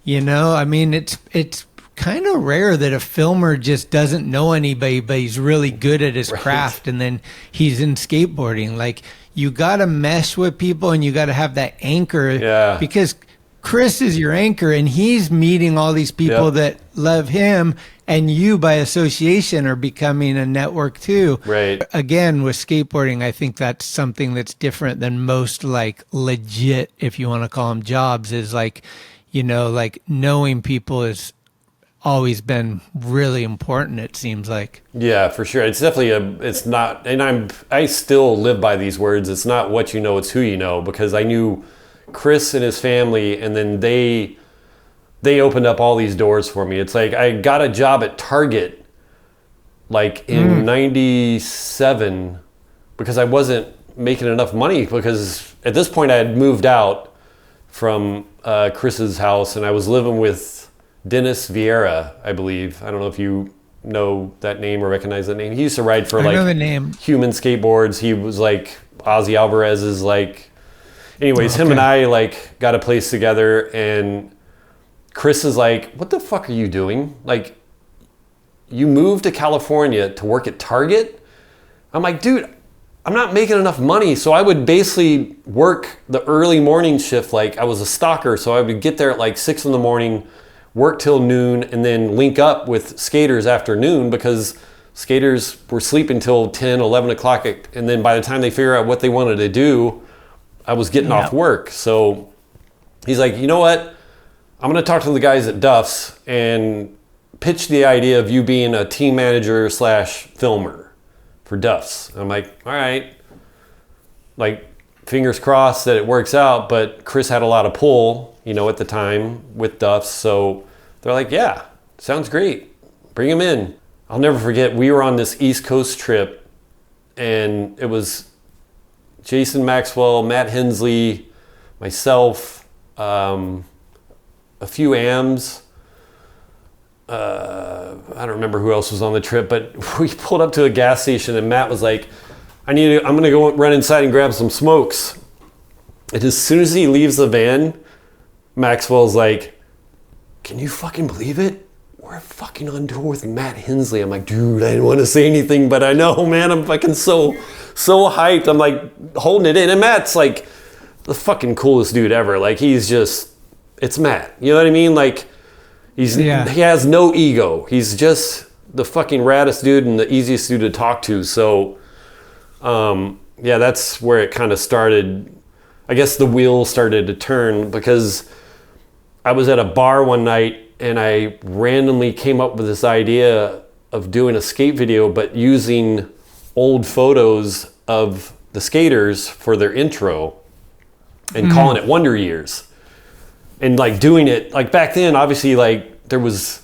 I mean, it's kind of rare that a filmer just doesn't know anybody, but he's really good at his craft, and then he's in skateboarding. Like, you got to mesh with people, and you got to have that anchor. Yeah. Because Chris is your anchor, and he's meeting all these people that love him, and you by association are becoming a network too. Right. Again, with skateboarding, I think that's something that's different than most like legit, if you want to call them jobs, is like, like knowing people has always been really important, it seems like. Yeah, for sure. It's definitely it's not, and I still live by these words. It's not what you know, it's who you know, because I knew Chris and his family, and then they opened up all these doors for me. It's like I got a job at Target like in 97 because I wasn't making enough money, because at this point I had moved out from Chris's house, and I was living with Dennis Vieira, I believe. I don't know if you know that name or recognize that name. He used to ride for I know the name. Human Skateboards. He was like Ozzy Alvarez's like. Anyways, him and I like got a place together, and Chris is like, "What the fuck are you doing? Like, you moved to California to work at Target?" I'm like, "Dude, I'm not making enough money." So I would basically work the early morning shift. Like, I was a stalker, so I would get there at like 6 a.m, work till noon, and then link up with skaters after noon, because skaters were sleeping till 10, 11 o'clock. And then by the time they figure out what they wanted to do, I was getting off work. So he's like, "You know what? I'm going to talk to the guys at Duff's and pitch the idea of you being a team manager / filmer for Duff's." I'm like, "All right." Like, fingers crossed that it works out. But Chris had a lot of pull, at the time with Duff's. So they're like, "Yeah, sounds great. Bring him in." I'll never forget, we were on this East Coast trip, and it was Jason Maxwell, Matt Hensley, myself, a few AMs. I don't remember who else was on the trip, but we pulled up to a gas station, and Matt was like, I'm going to go run inside and grab some smokes. And as soon as he leaves the van, Maxwell's like, "Can you fucking believe it? We're fucking on tour with Matt Hensley." I'm like, "Dude, I didn't want to say anything, but I know, man, I'm fucking so hyped." I'm like holding it in. And Matt's like the fucking coolest dude ever. Like, it's Matt. You know what I mean? Like, he has no ego. He's just the fucking raddest dude and the easiest dude to talk to. So, that's where it kind of started. I guess the wheel started to turn, because I was at a bar one night, and I randomly came up with this idea of doing a skate video, but using old photos of the skaters for their intro and calling it Wonder Years. And like doing it, like back then, obviously, like it was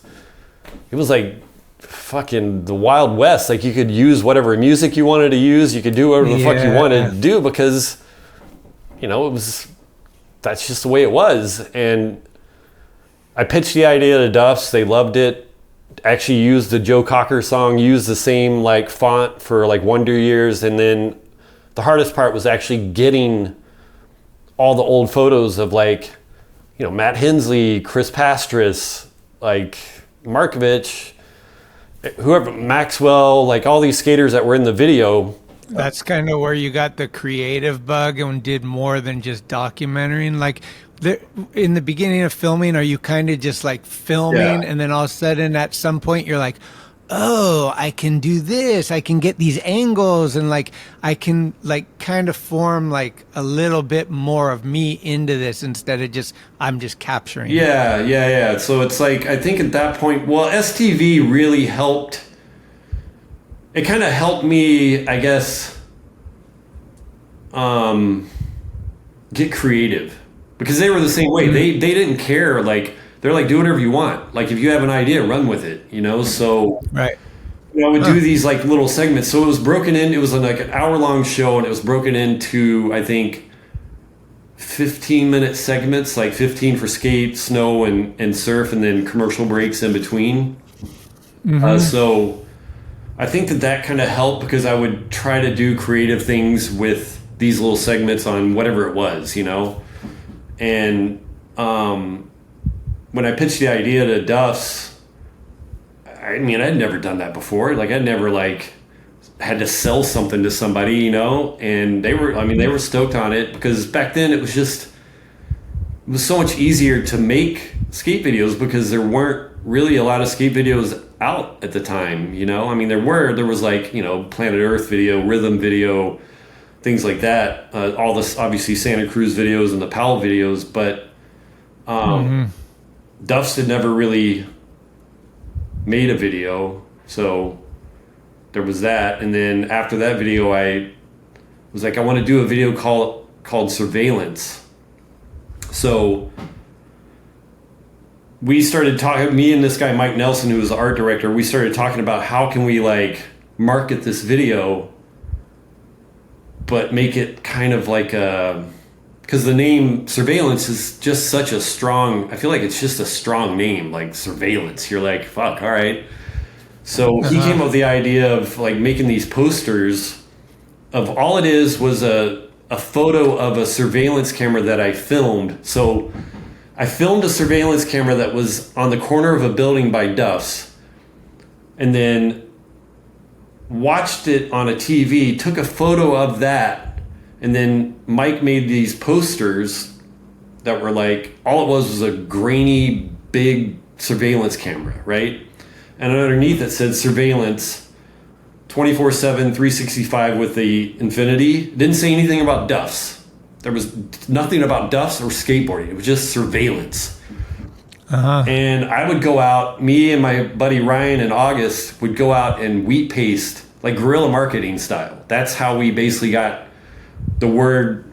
like fucking the Wild West. Like, you could use whatever music you wanted to use. You could do whatever the fuck you wanted to do, because, that's just the way it was. And I pitched the idea to Duff's. They loved it. Actually used the Joe Cocker song, used the same like font for like Wonder Years. And then the hardest part was actually getting all the old photos of like, Matt Hensley, Chris Pastris, like Markovich, whoever, Maxwell, like all these skaters that were in the video. That's kind of where you got the creative bug and did more than just documenting. Like, in the beginning of filming, are you kind of just like filming, and then all of a sudden at some point you're like, "Oh, I can do this. I can get these angles, and like I can like kind of form like a little bit more of me into this instead of just I'm just capturing." Yeah. So it's like, I think at that point, well, STV really helped. It kind of helped me, I guess, get creative, because they were the same way. They didn't care. Like, they're like, "Do whatever you want. Like, if you have an idea, run with it." So right. I would do these like little segments. So it was broken in. It was like an hour-long show, and it was broken into, I think, 15-minute segments, like 15 for skate, snow, and surf, and then commercial breaks in between. So I think that kind of helped because I would try to do creative things with these little segments on whatever it was, you know? And when I pitched the idea to Duff's, I mean, I'd never done that before. Like, I'd never, like, had to sell something to somebody, you know? And they were stoked on it because back then it was so much easier to make skate videos because there weren't really a lot of skate videos out at the time, you know? I mean, there was like, you know, Planet Earth video, Rhythm video, things like that. All this, obviously, Santa Cruz videos and the Powell videos, but Duff's had never really made a video, so there was that. And then after that video, I was like, I want to do a video called Surveillance. So we started talking, me and this guy Mike Nelson, who was the art director, we started talking about how can we like market this video but make it kind of like a, because the name Surveillance is just such a strong, I feel like it's just a strong name, like Surveillance. You're like, fuck, all right. So he came up with the idea of like making these posters of all it was a photo of a surveillance camera that I filmed. So I filmed a surveillance camera that was on the corner of a building by Duff's and then watched it on a TV, took a photo of that, and then Mike made these posters that were like, all it was a grainy, big surveillance camera, right? And underneath it said Surveillance 24/7, 365 with the infinity. It didn't say anything about Duff's. There was nothing about Duff's or skateboarding. It was just Surveillance. And I would go out, me and my buddy Ryan and August would go out and wheat paste, like guerrilla marketing style. That's how we basically got, the word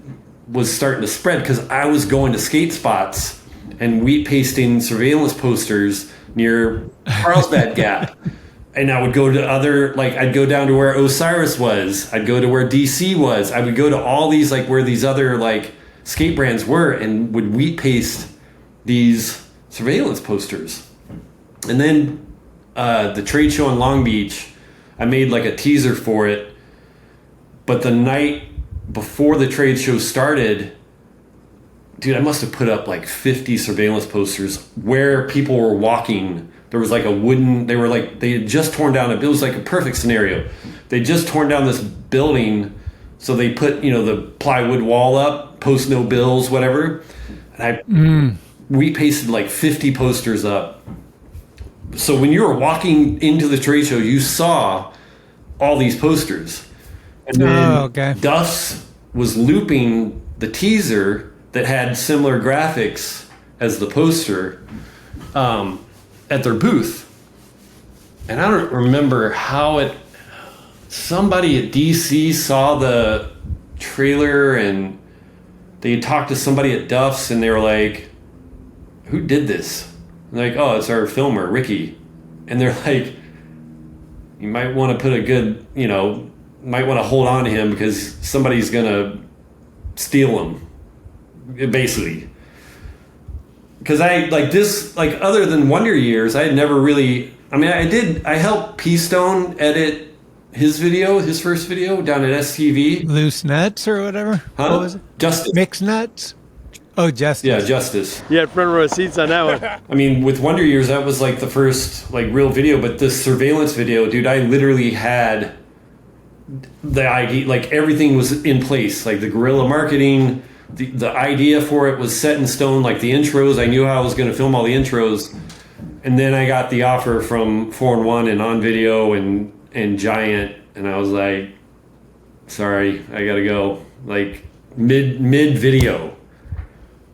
was starting to spread because I was going to skate spots and wheat pasting surveillance posters near Carlsbad Gap. And I would go to other, like I'd go down to where Osiris was. I'd go to where DC was. I would go to all these, like where these other like skate brands were and would wheat paste these surveillance posters. And then the trade show in Long Beach, I made like a teaser for it. But the night before the trade show started, dude, I must have put up like 50 surveillance posters where people were walking. There was like a wooden, they had just torn down it was like a perfect scenario. They just torn down this building, so they put, you know, the plywood wall up, post no bills, whatever. And we pasted like 50 posters up. So when you were walking into the trade show, you saw all these posters. And then Duff's was looping the teaser that had similar graphics as the poster at their booth. And I don't remember how somebody at DC saw the trailer and they talked to somebody at Duff's and they were like, who did this? And they're like, oh, it's our filmer, Ricki. And they're like, you might want to put a good, you know, might want to hold on to him because somebody's going to steal him, basically. Because I, like this, like other than Wonder Years, I had never really, I mean, I helped P-Stone edit his first video down at STV. Loose Nuts or whatever? Huh? What was it? Justice. Mixed Nuts? Oh, Justice. Yeah, Justice. You had front row seats on that one. I mean, with Wonder Years, that was like the first like real video, but this surveillance video, dude, I literally had the idea, like everything was in place, like the guerrilla marketing, the idea for it was set in stone, like the intros, I knew how I was going to film all the intros. And then I got the offer from 4-in-1 and On Video and Giant, and I was like, sorry, I gotta go. Like mid video,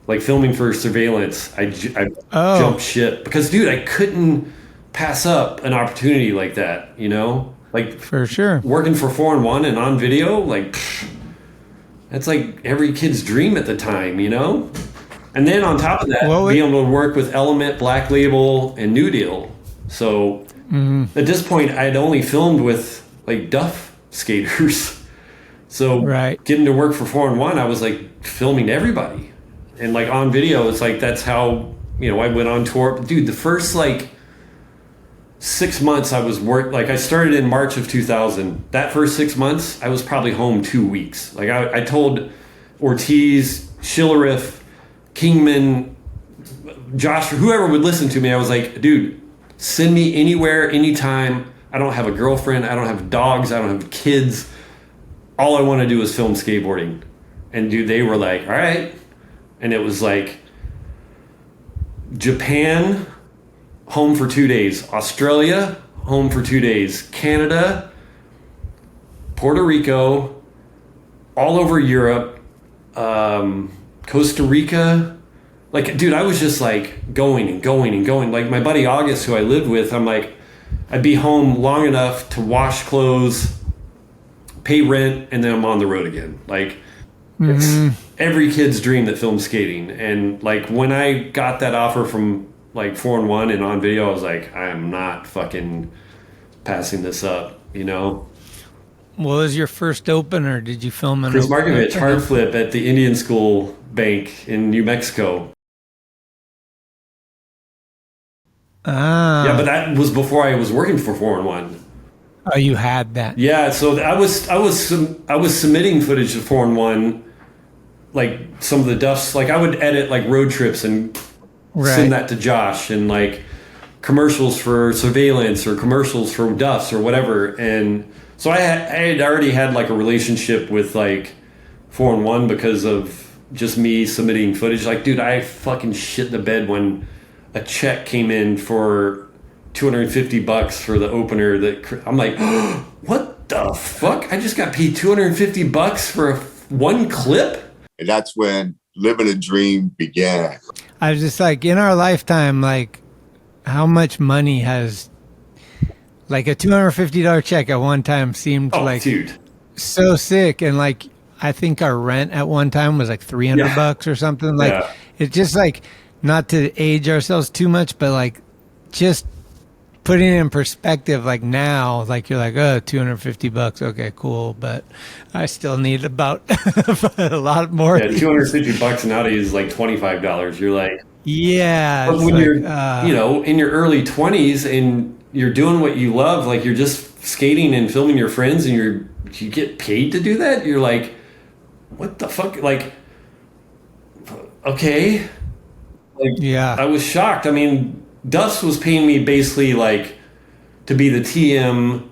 like filming for Surveillance, I jumped ship because, dude, I couldn't pass up an opportunity like that, you know? Like, for sure, working for 4-in-1 and On Video, like, that's like every kid's dream at the time, you know? And then on top of that, being able to work with Element, Black Label, and New Deal. So at this point, I had only filmed with like Duff skaters. So getting to work for 4-in-1, I was like filming everybody. And like On Video, it's like that's how, you know, I went on tour. Dude, the first like 6 months I was like I started in March of 2000. That first 6 months, I was probably home 2 weeks. Like I told Ortiz, Schillerith, Kingman, Josh, whoever would listen to me, I was like, dude, send me anywhere, anytime. I don't have a girlfriend. I don't have dogs. I don't have kids. All I want to do is film skateboarding. And dude, they were like, all right. And it was like Japan, home for 2 days. Australia, home for 2 days. Canada, Puerto Rico, all over Europe, Costa Rica. Like, dude, I was just like going and going and going. Like my buddy August, who I lived with, I'm like, I'd be home long enough to wash clothes, pay rent, and then I'm on the road again. Like, it's every kid's dream that films skating. And like when I got that offer from like 4-in-1 and on video, I was like, I am not fucking passing this up, you know? What was your first opener? Did you film an Chris Markovich hard flip at the Indian School Bank in New Mexico. Yeah, but that was before I was working for 4-in-1. Oh, you had that. Yeah, so I was submitting footage to 4-in-1, like some of the duffs. Like I would edit like road trips and send that to Josh, and like commercials for surveillance or commercials for duffs or whatever. And so I had already had like a relationship with like 4-in-1 because of just me submitting footage. Like, dude, I fucking shit the bed when a check came in for $250 for the opener. That I'm like, oh, what the fuck? I just got paid $250 for one clip. And that's when living a dream began. I was just like, in our lifetime, like, how much money has, like, a $250 check at one time seemed dude, so sick. And like, I think our rent at one time was like $300 or something. Like, it's just like, not to age ourselves too much, but like, just putting it in perspective, like now, like you're like, oh, $250, okay, cool, but I still need about a lot more. Yeah, $250 nowadays is like $25. You're like, yeah. But when like, you're, you know, in your early 20s and you're doing what you love, like you're just skating and filming your friends, and you get paid to do that. You're like, what the fuck? Like, okay. Like, yeah, I was shocked. I mean, Duff's was paying me basically like to be the TM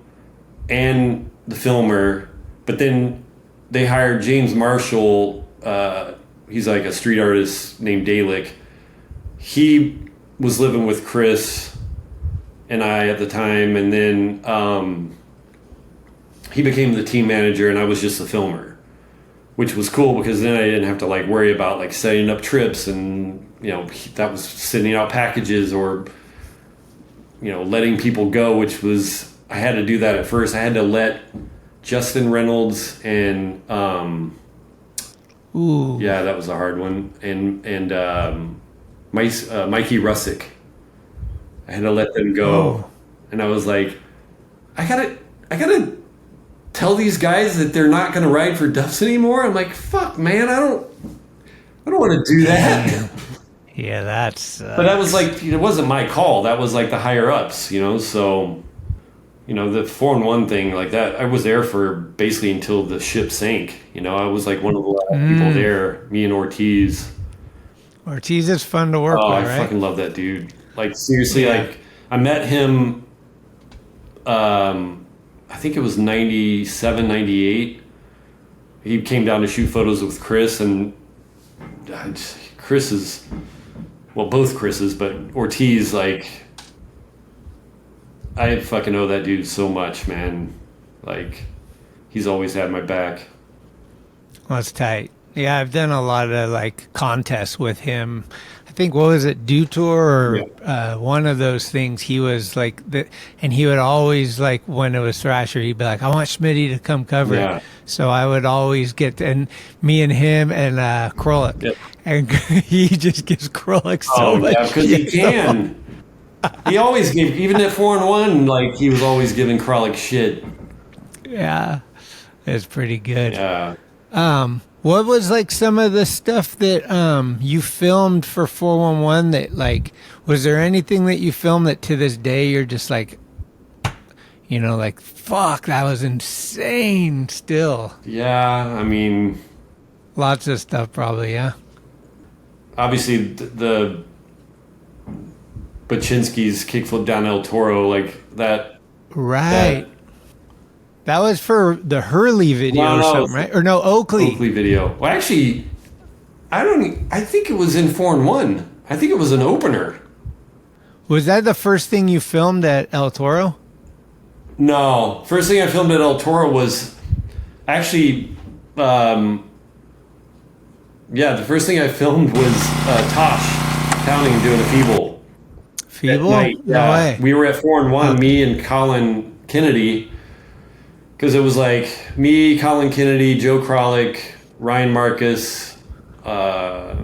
and the filmer, but then they hired James Marshall. He's like a street artist named Dalek. He was living with Chris and I at the time, and then he became the team manager, and I was just the filmer, which was cool because then I didn't have to like worry about like setting up trips, and you know, that was sending out packages or, you know, letting people go, which was, I had to do that at first. I had to let Justin Reynolds and yeah, that was a hard one, and Mikey Russick. I had to let them go, and I was like, I gotta tell these guys that they're not gonna ride for Duffs anymore. I'm like, fuck, man, I don't want to do that. Yeah, that's. But that was like, it wasn't my call. That was like the higher ups, you know. So, you know, the 4-in-1 thing like that, I was there for basically until the ship sank. You know, I was like one of the last people there. Me and Ortiz. Ortiz is fun to work with, right? I fucking love that dude. Like seriously, like I met him. I think it was 97, 98. He came down to shoot photos with Chris, and Chris is. Well, both Chris's, but Ortiz, like, I fucking owe that dude so much, man. Like, he's always had my back. Well, that's tight. Yeah, I've done a lot of, like, contests with him. I think, what was it, Dew Tour or one of those things. He was, like, and he would always, like, when it was Thrasher, he'd be like, I want Schmitty to come cover it. So I would always get, and me and him and Krolik. Yep. And he just gives Krolik so much. Yeah, because he can. He always gave, even at 4-in-1, like, he was always giving Krolik shit. Yeah, it's pretty good. Yeah. What was like some of the stuff that you filmed for 411 that like, was there anything that you filmed that to this day you're just like, you know, like, fuck, that was insane still? Yeah, I mean, lots of stuff probably, yeah. Obviously the Bachinsky's kickflip down El Toro, like that. Right. That was for the Hurley video or something, right? Or no, Oakley. Oakley video. Well, actually, I think it was in 4-1. I think it was an opener. Was that the first thing you filmed at El Toro? No. First thing I filmed at El Toro was actually, the first thing I filmed was Tosh counting and doing a feeble. Feeble? No way. We were at 4-1, me and Colin Kennedy. Because it was like me, Colin Kennedy, Joe Kralik, Ryan Marcus. I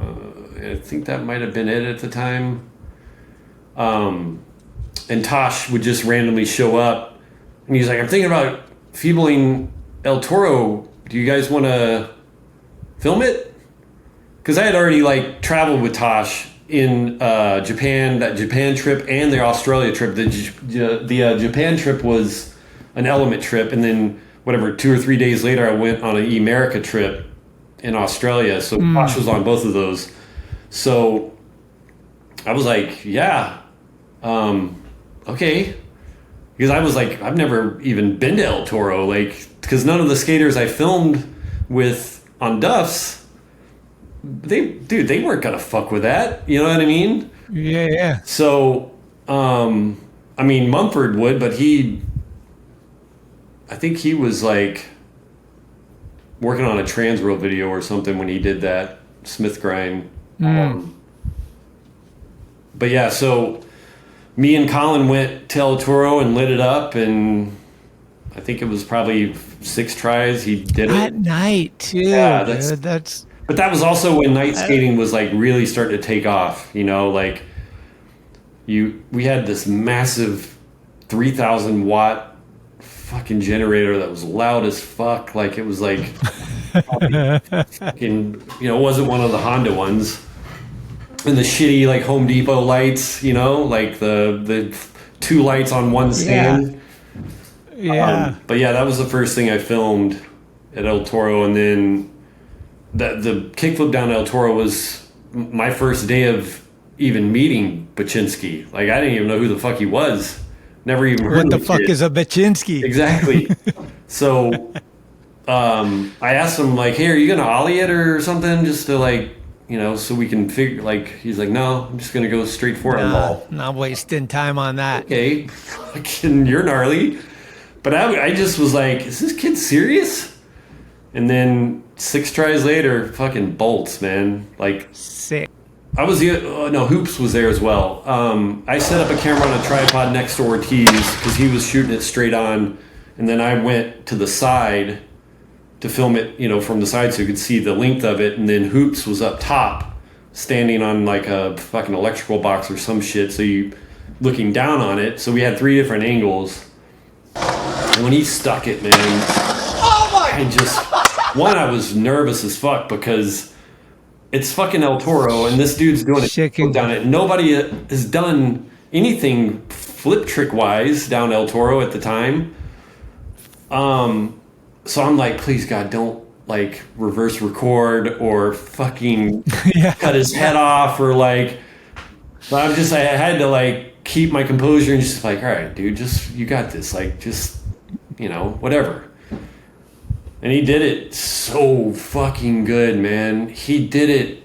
think that might have been it at the time. And Tosh would just randomly show up. And he's like, I'm thinking about feebling El Toro. Do you guys want to film it? Because I had already like traveled with Tosh in Japan, that Japan trip and the Australia trip. The Japan trip was an element trip, and then whatever 2 or 3 days later I went on an America trip in Australia, so Tosh was on both of those. So I was like, yeah, okay, because I was like, I've never even been to El Toro, like, because none of the skaters I filmed with on Duff's, they weren't gonna fuck with that, you know what I mean? Yeah. So I mean, Mumford would, but I think he was like working on a Transworld video or something when he did that Smith grind. But yeah, so me and Colin went to El Toro and lit it up, and I think it was probably 6 tries. He did it at night too. Yeah, dude, but that was also when night skating was like really starting to take off. You know, like we had this massive 3,000 watt fucking generator that was loud as fuck. Like it was like fucking, you know, it wasn't one of the Honda ones. And the shitty like Home Depot lights, you know, like the 2 lights on one stand. Yeah. But yeah, that was the first thing I filmed at El Toro, and then the kickflip down El Toro was my first day of even meeting Bachinsky. Like I didn't even know who the fuck he was. Never even heard what of the fuck kid. is a Bachinsky? Exactly. So I asked him like, hey, are you gonna ollie it or something, just to like, you know, so we can figure, like, he's like, no, I'm just gonna go straight for it. Not wasting time on that. Okay, fucking, you're gnarly. But I just was like, is this kid serious? And then 6 tries later, fucking bolts, man. Like, sick. I was Hoops was there as well. I set up a camera on a tripod next to Ortiz because he was shooting it straight on, and then I went to the side to film it, you know, from the side so you could see the length of it, and then Hoops was up top, standing on like a fucking electrical box or some shit, so you looking down on it. So we had 3 different angles, and when he stuck it, man, I was nervous as fuck because it's fucking El Toro, and this dude's doing it down it. Nobody has done anything flip trick wise down El Toro at the time. So I'm like, please God, don't like reverse record or fucking cut his head off or like. But I had to like keep my composure and just like, all right, dude, you got this. Like, just, you know, whatever. And he did it so fucking good, man. He did it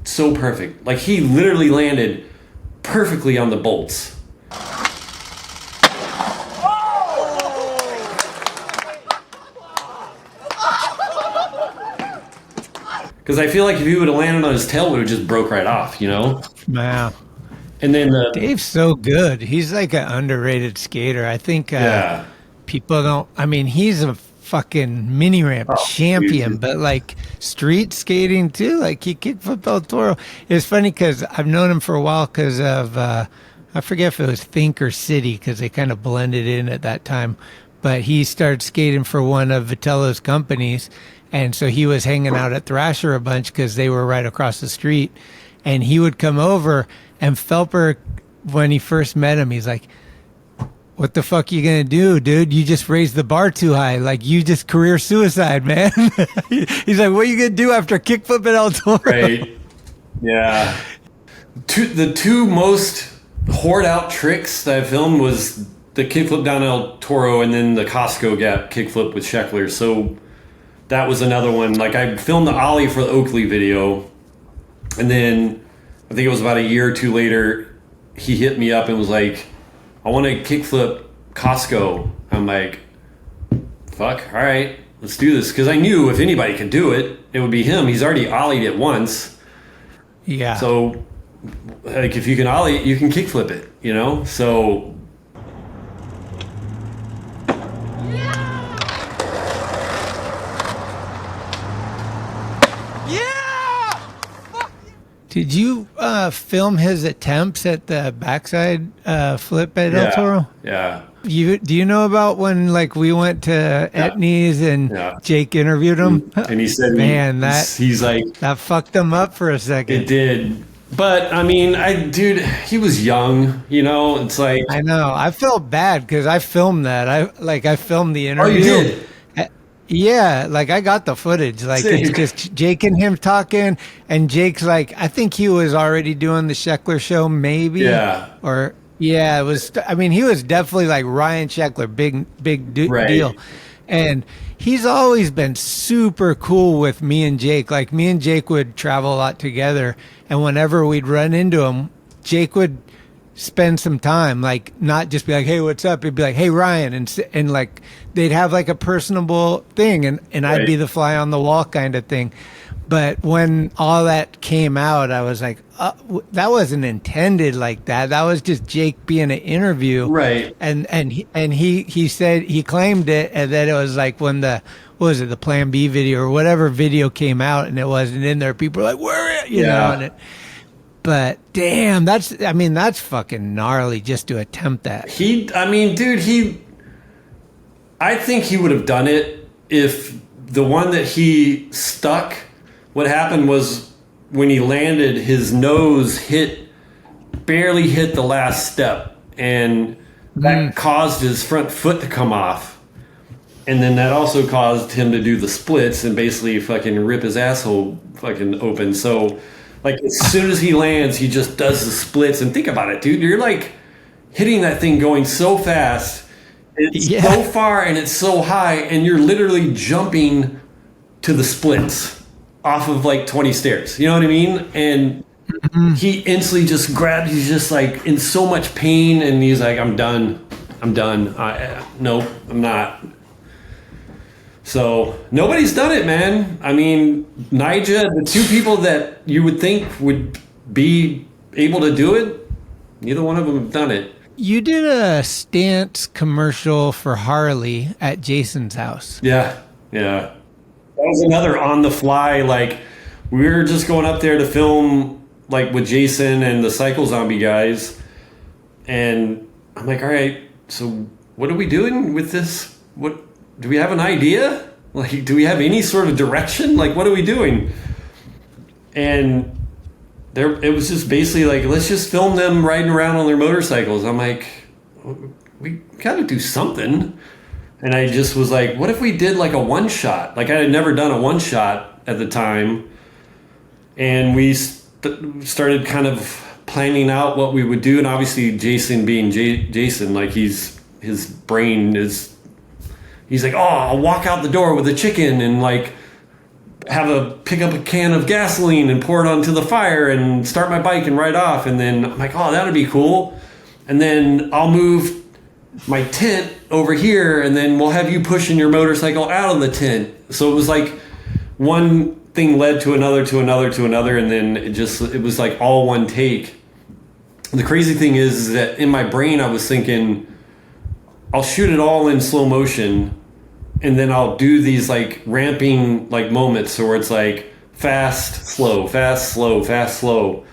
so perfect. Like, he literally landed perfectly on the bolts. Because I feel like if he would have landed on his tail, it would have just broke right off, you know? Wow. And then Dave's so good. He's like an underrated skater. I think people don't... I mean, he's a fucking mini ramp champion, but like street skating too, like he kickflipped El Toro. It's funny because I've known him for a while because of I forget if it was Think or City, because they kind of blended in at that time, but he started skating for one of Vitello's companies, And so he was hanging out at Thrasher a bunch because they were right across the street. And he would come over, and Felper, when he first met him, he's like, what the fuck you gonna do, dude? You just raised the bar too high. Like, you just career suicide, man. He's like, what are you gonna do after kickflip at El Toro? Right. Yeah. The two most hoard out tricks that I filmed was the kickflip down El Toro and then the Costco gap kickflip with Sheckler. So that was another one. Like, I filmed the Ollie for the Oakley video, and then I think it was about a year or two later, he hit me up and was like, I want to kickflip Costco. I'm like, fuck, all right, let's do this. Because I knew if anybody could do it, it would be him. He's already ollied it once. Yeah. So, like, if you can ollie it, you can kickflip it, you know? So... Did you film his attempts at the backside flip at El Toro? Yeah. Do you know about when, like, we went to Etnies and Jake interviewed him? And he said, man, he's like, that fucked him up for a second. It did. But I mean, dude, he was young, you know. It's like, I know. I felt bad because I filmed that. I filmed the interview. Oh, you did? Yeah, like, I got the footage. Like, it's just Jake and him talking, and Jake's like, I think he was already doing the Sheckler show, maybe. Yeah. Or yeah, it was. I mean, he was definitely like Ryan Sheckler, big deal. And he's always been super cool with me and Jake. Like, me and Jake would travel a lot together, and whenever we'd run into him, Jake would spend some time, like, not just be like, hey, what's up? He'd be like, hey, Ryan, and like, they'd have like a personable thing, and I'd be the fly on the wall kind of thing. But when all that came out, I was like, that wasn't intended like that. That was just Jake being an interview. Right. And he said, he claimed it, and that it was like when the Plan B video or whatever video came out and it wasn't in there, people were like, where, you know, and but damn, that's fucking gnarly just to attempt that. I think he would have done it if the one that he stuck, what happened was when he landed, his nose barely hit the last step, and that caused his front foot to come off. And then that also caused him to do the splits and basically fucking rip his asshole fucking open. So, like, as soon as he lands, he just does the splits. And think about it, dude. You're, like, hitting that thing going so fast. It's so far and it's so high. And you're literally jumping to the splits off of, like, 20 stairs. You know what I mean? And he instantly just grabbed. He's just, like, in so much pain. And he's like, I'm done. Nope, I'm not. So nobody's done it, man. I mean, Nija, the two people that you would think would be able to do it, neither one of them have done it. You did a stance commercial for Harley at Jason's house. Yeah. That was another on the fly. Like, we were just going up there to film, like, with Jason and the Cycle Zombie guys. And I'm like, all right, so what are we doing with this? Do we have an idea? Like, do we have any sort of direction? Like, what are we doing? And it was just basically like, let's just film them riding around on their motorcycles. I'm like, we got to do something. And I just was like, what if we did like a one shot? Like, I had never done a one shot at the time. And we started kind of planning out what we would do. And obviously Jason being Jason, like, his brain is... He's like, oh, I'll walk out the door with a chicken and, like, pick up a can of gasoline and pour it onto the fire and start my bike and ride off. And then I'm like, oh, that'd be cool. And then I'll move my tent over here, and then we'll have you pushing your motorcycle out of the tent. So it was like one thing led to another, and then it was like all one take. The crazy thing is that in my brain I was thinking, I'll shoot it all in slow motion, and then I'll do these, like, ramping, like, moments where it's like fast, slow, fast, slow, fast, slow.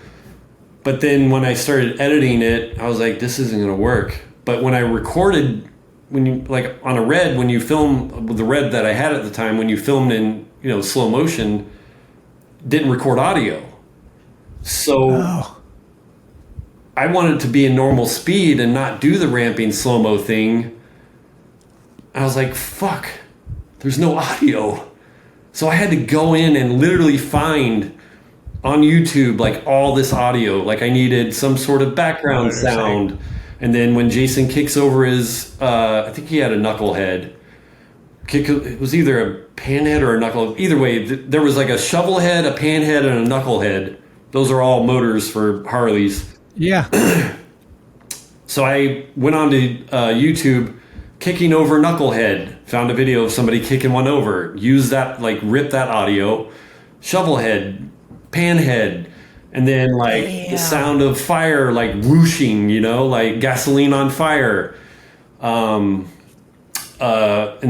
But then when I started editing it, I was like, this isn't going to work. But when I recorded, when you, like, on a red, when you film the red that I had at the time, when you filmed in slow motion, didn't record audio. So I wanted to be in normal speed and not do the ramping slow-mo thing. I was like, fuck, there's no audio. So I had to go in and literally find on YouTube like all this audio. Like I needed some sort of background sound. And then when Jason kicks over his, I think he had a knucklehead. It was either a panhead or a knuckle. Either way, there was like a shovel head, a panhead, and a knucklehead. Those are all motors for Harleys. Yeah. So I went on to YouTube, kicking over knucklehead. Found a video of somebody kicking one over. Used that, like rip that audio. Shovelhead, panhead. And then like the sound of fire, like whooshing, like gasoline on fire. And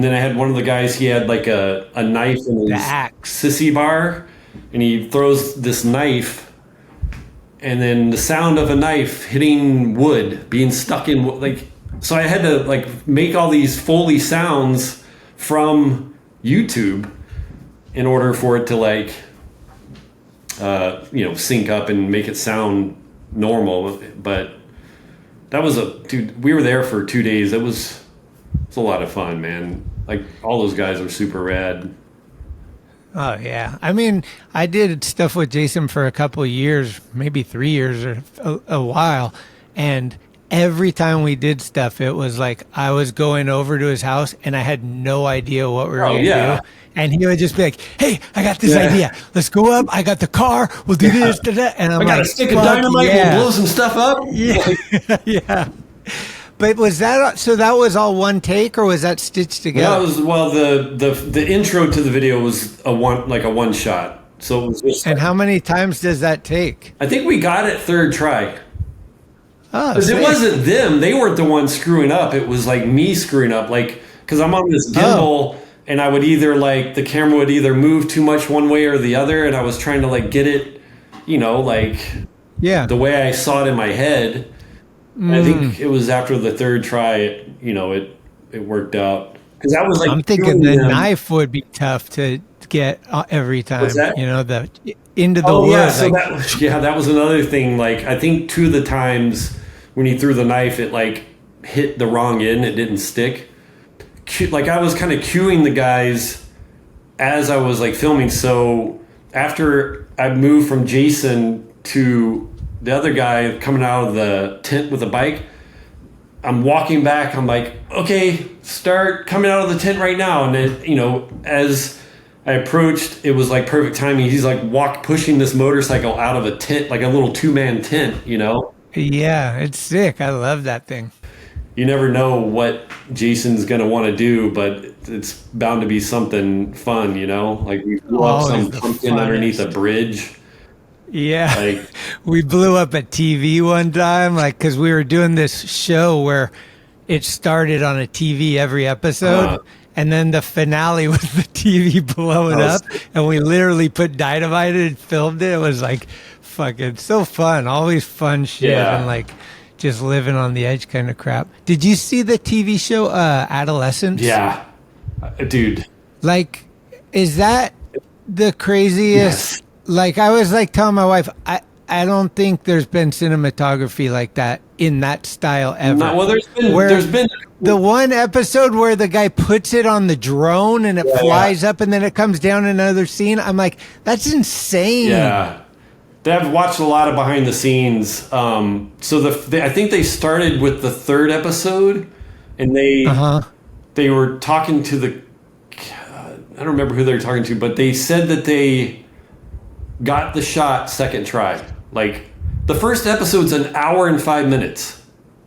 then I had one of the guys, he had like a knife in his sissy bar, and he throws this knife, and then the sound of a knife hitting wood, being stuck in wood. Like, so I had to like make all these Foley sounds from YouTube in order for it to like, sync up and make it sound normal. But that was we were there for 2 days. It's a lot of fun, man. Like all those guys are super rad. Oh yeah. I mean, I did stuff with Jason for a couple of years, maybe 3 years or a while. And every time we did stuff, it was like I was going over to his house and I had no idea what we were going to do. And he would just be like, hey, I got this idea. Let's go up. I got the car. We'll do this, da, da. And I'm I got a stick of dynamite. We'll blow some stuff up. Yeah. Yeah. But was that, so that was all one take, or was that stitched together? The intro to the video was a one shot. So it was just and how many times does that take? I think we got it third try. Oh, because it wasn't them. They weren't the ones screwing up. It was like me screwing up. Like, because I'm on this gimbal and I would either like, the camera would either move too much one way or the other. And I was trying to like get it, the way I saw it in my head. I think it was after the third try, it worked out. Because that was like, I'm thinking the knife would be tough to get every time. What's that? Into the wood. Yeah, so that was another thing. Like, I think 2 of the times when he threw the knife, it like hit the wrong end. It didn't stick. Like I was kind of cueing the guys as I was like filming. So after I moved from Jason to the other guy coming out of the tent with a bike, I'm walking back. I'm like, okay, start coming out of the tent right now. And then, as I approached, it was like perfect timing. He's like pushing this motorcycle out of a tent, like a little 2-man tent, Yeah, it's sick. I love that thing. You never know what Jason's going to want to do, but it's bound to be something fun, Like we blew up some pumpkin underneath a bridge. Yeah. Like, we blew up a TV one time, because we were doing this show where it started on a TV every episode. And then the finale was the TV blowing up. And we literally put dynamite in and filmed it. It was like fucking so fun. Always fun shit. And like just living on the edge kind of crap. Did you see the TV show Adolescence? Yeah. Dude. Like, is that the craziest? Yes. Like, I was like telling my wife, I don't think there's been cinematography like that in that style ever. No, well, there's been the one episode where the guy puts it on the drone and it flies up and then it comes down in another scene. I'm like, that's insane. Yeah. I've watched a lot of behind the scenes. So I think they started with the third episode, and they were talking to I don't remember who they were talking to, but they said that they got the shot second try. Like, the first episode's an hour and 5 minutes.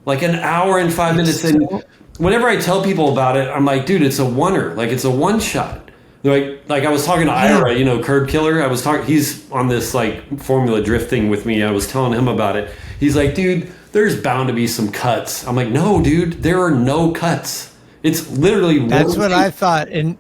Like, an hour and 5 minutes. And whenever I tell people about it, I'm like, dude, it's a oneer. Like, it's a one shot. They're like I was talking to Ira, Curb Killer. He's on this like Formula Drift thing with me. I was telling him about it. He's like, dude, there's bound to be some cuts. I'm like, no, dude, there are no cuts. It's literally that's what I thought. And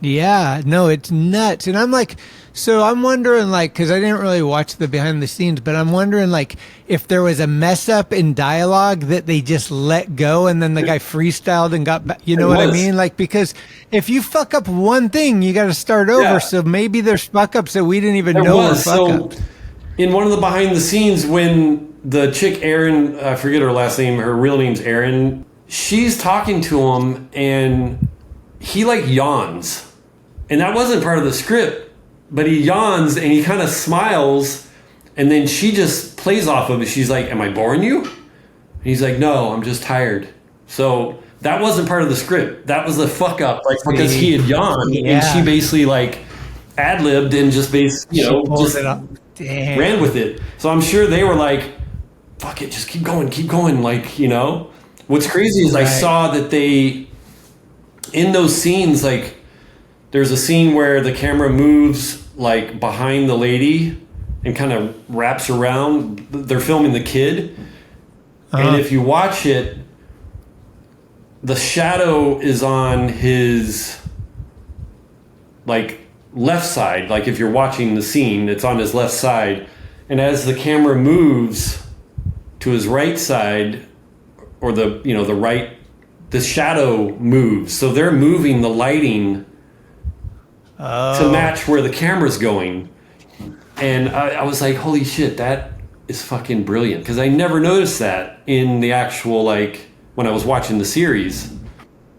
Yeah, no, it's nuts. And I'm like, so I'm wondering, like, because I didn't really watch the behind the scenes, but I'm wondering, like, if there was a mess up in dialogue that they just let go and then the guy freestyled and got back. You know what I mean? Like, because if you fuck up one thing, you got to start over. Yeah. So maybe there's fuck ups that we didn't even know were fuck ups. In one of the behind the scenes, when the chick, Erin, I forget her last name, her real name's Erin, she's talking to him and he like yawns. And that wasn't part of the script, but he yawns and he kind of smiles, and then she just plays off of it. She's like, "Am I boring you?" And he's like, "No, I'm just tired." So that wasn't part of the script. That was the fuck up, like, because he had yawned and she basically like ad-libbed and just basically, just ran with it. So I'm sure they were like, "Fuck it, just keep going," like, What's crazy is I saw that they, in those scenes, like, there's a scene where the camera moves like behind the lady and kind of wraps around. They're filming the kid. And if you watch it, the shadow is on his like left side. Like if you're watching the scene, it's on his left side. And as the camera moves to his right side, or the shadow moves. So they're moving the lighting to match where the camera's going. And I was like, holy shit, that is fucking brilliant. Because I never noticed that in the actual, like, when I was watching the series.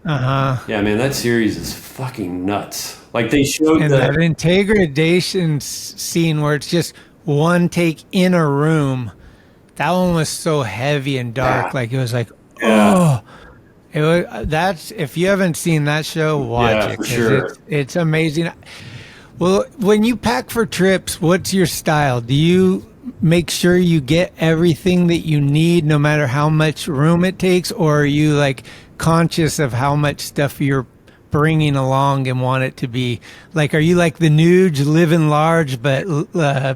Yeah, man, that series is fucking nuts. Like, they showed that integration scene where it's just one take in a room. That one was so heavy and dark. Like, it was like, That's, if you haven't seen that show, watch it. For sure. It's amazing. Well, when you pack for trips, what's your style? Do you make sure you get everything that you need, no matter how much room it takes, or are you like conscious of how much stuff you're bringing along and want it to be? Like, are you like the Nuge, living large but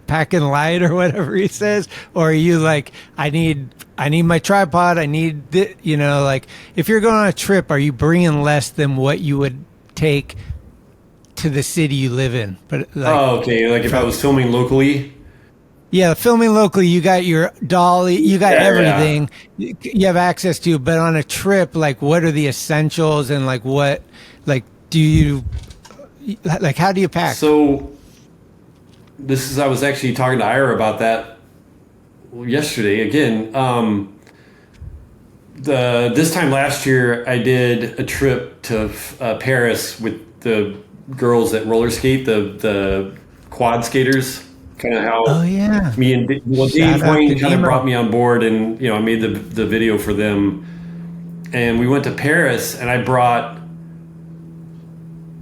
packing light, or whatever he says? Or are you like, I need my tripod, I need like, if you're going on a trip, are you bringing less than what you would take to the city you live in? But like, like if I was filming locally? Yeah, filming locally, you got your dolly, you got everything you have access to. But on a trip, like, what are the essentials, and like, what, like, do you, like, how do you pack? So I was actually talking to Ira about that yesterday again. This time last year, I did a trip to Paris with the girls that roller skate, the quad skaters. Kind of how me and Dave Wayne kind of brought me on board, and I made the video for them, and we went to Paris, and I brought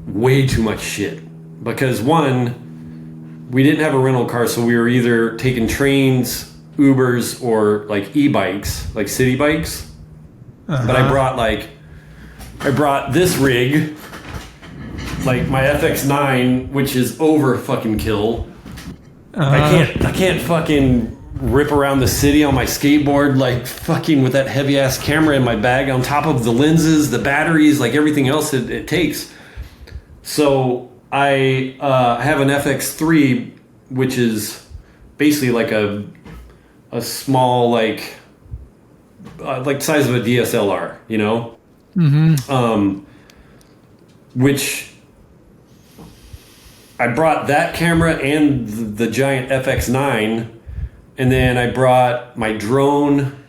way too much shit because, one, we didn't have a rental car, so we were either taking trains, Ubers, or like e-bikes, like city bikes. But I brought this rig, like my FX9, which is over fucking kill. I can't fucking rip around the city on my skateboard, like, fucking with that heavy ass camera in my bag, on top of the lenses, the batteries, like everything else it takes. So I have an FX3, which is basically like a small, like size of a DSLR, which I brought that camera and the giant FX9, and then I brought my drone,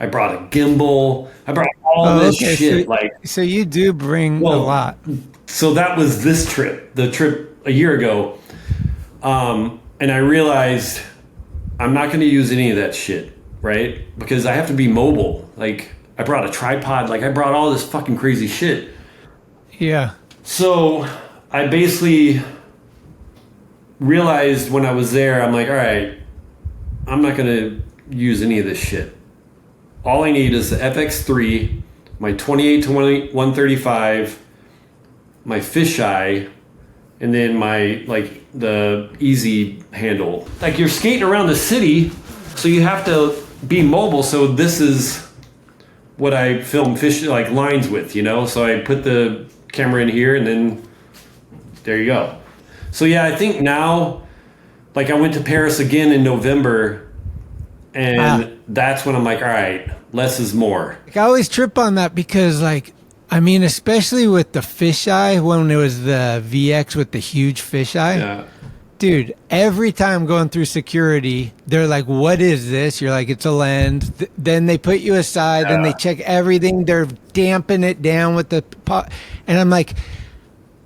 I brought a gimbal, I brought all this shit. So you do bring a lot. So that was this trip, the trip a year ago, and I realized I'm not going to use any of that shit, right? Because I have to be mobile. Like, I brought a tripod, like, I brought all this fucking crazy shit. Yeah. So I basically realized when I was there, I'm like, all right, I'm not going to use any of this shit. All I need is the FX3, my 28-135, my fisheye, and then my, like, the easy handle. Like, you're skating around the city, so you have to be mobile. So this is what I film lines with, So I put the camera in here, and then there you go. So yeah, I think now, like I went to Paris again in November, and that's when I'm like, all right, less is more. Like, I always trip on that because, like, I mean, especially with the fisheye, when it was the VX with the huge fisheye. Yeah. Dude, every time going through security, they're like, what is this? You're like, it's a lens. Then they put you aside, then they check everything. They're damping it down with the pot. And I'm like,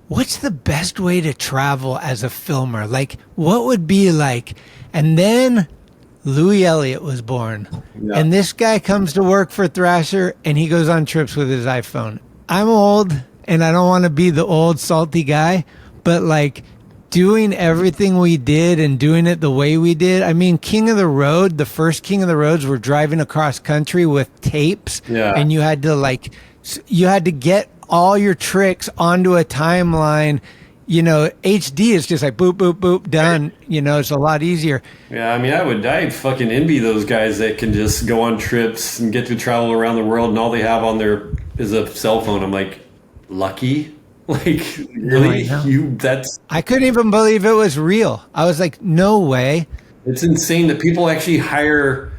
what's the best way to travel as a filmer? Like, what would be like? And then Louis Elliott was born. Yeah. And this guy comes to work for Thrasher, and he goes on trips with his iPhone. I'm old, and I don't want to be the old salty guy, but like, doing everything we did and doing it the way we did. I mean, King of the Road, the first King of the Roads, were driving across country with tapes. Yeah. And you had to get all your tricks onto a timeline. You know, HD is just like boop, boop, boop, done. You know, it's a lot easier. Yeah, I mean, I fucking envy those guys that can just go on trips and get to travel around the world and all they have on there is a cell phone. I'm like, lucky? Like, really? I couldn't even believe it was real. I was like, no way. It's insane that people actually hire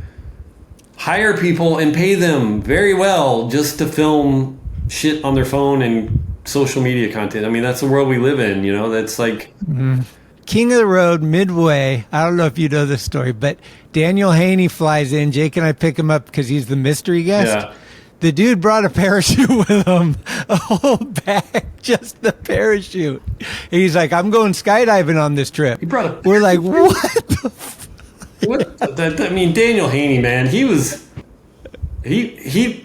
people and pay them very well just to film shit on their phone and social media content. I mean, that's the world we live in, you know? That's like... Mm-hmm. King of the Road, midway, I don't know if you know this story, but Daniel Haney flies in. Jake and I pick him up because he's the mystery guest. Yeah. The dude brought a parachute with him, a whole bag, just the parachute. And he's like, I'm going skydiving on this trip. He brought a We're like, what the fuck? What? I mean, Daniel Haney, man, he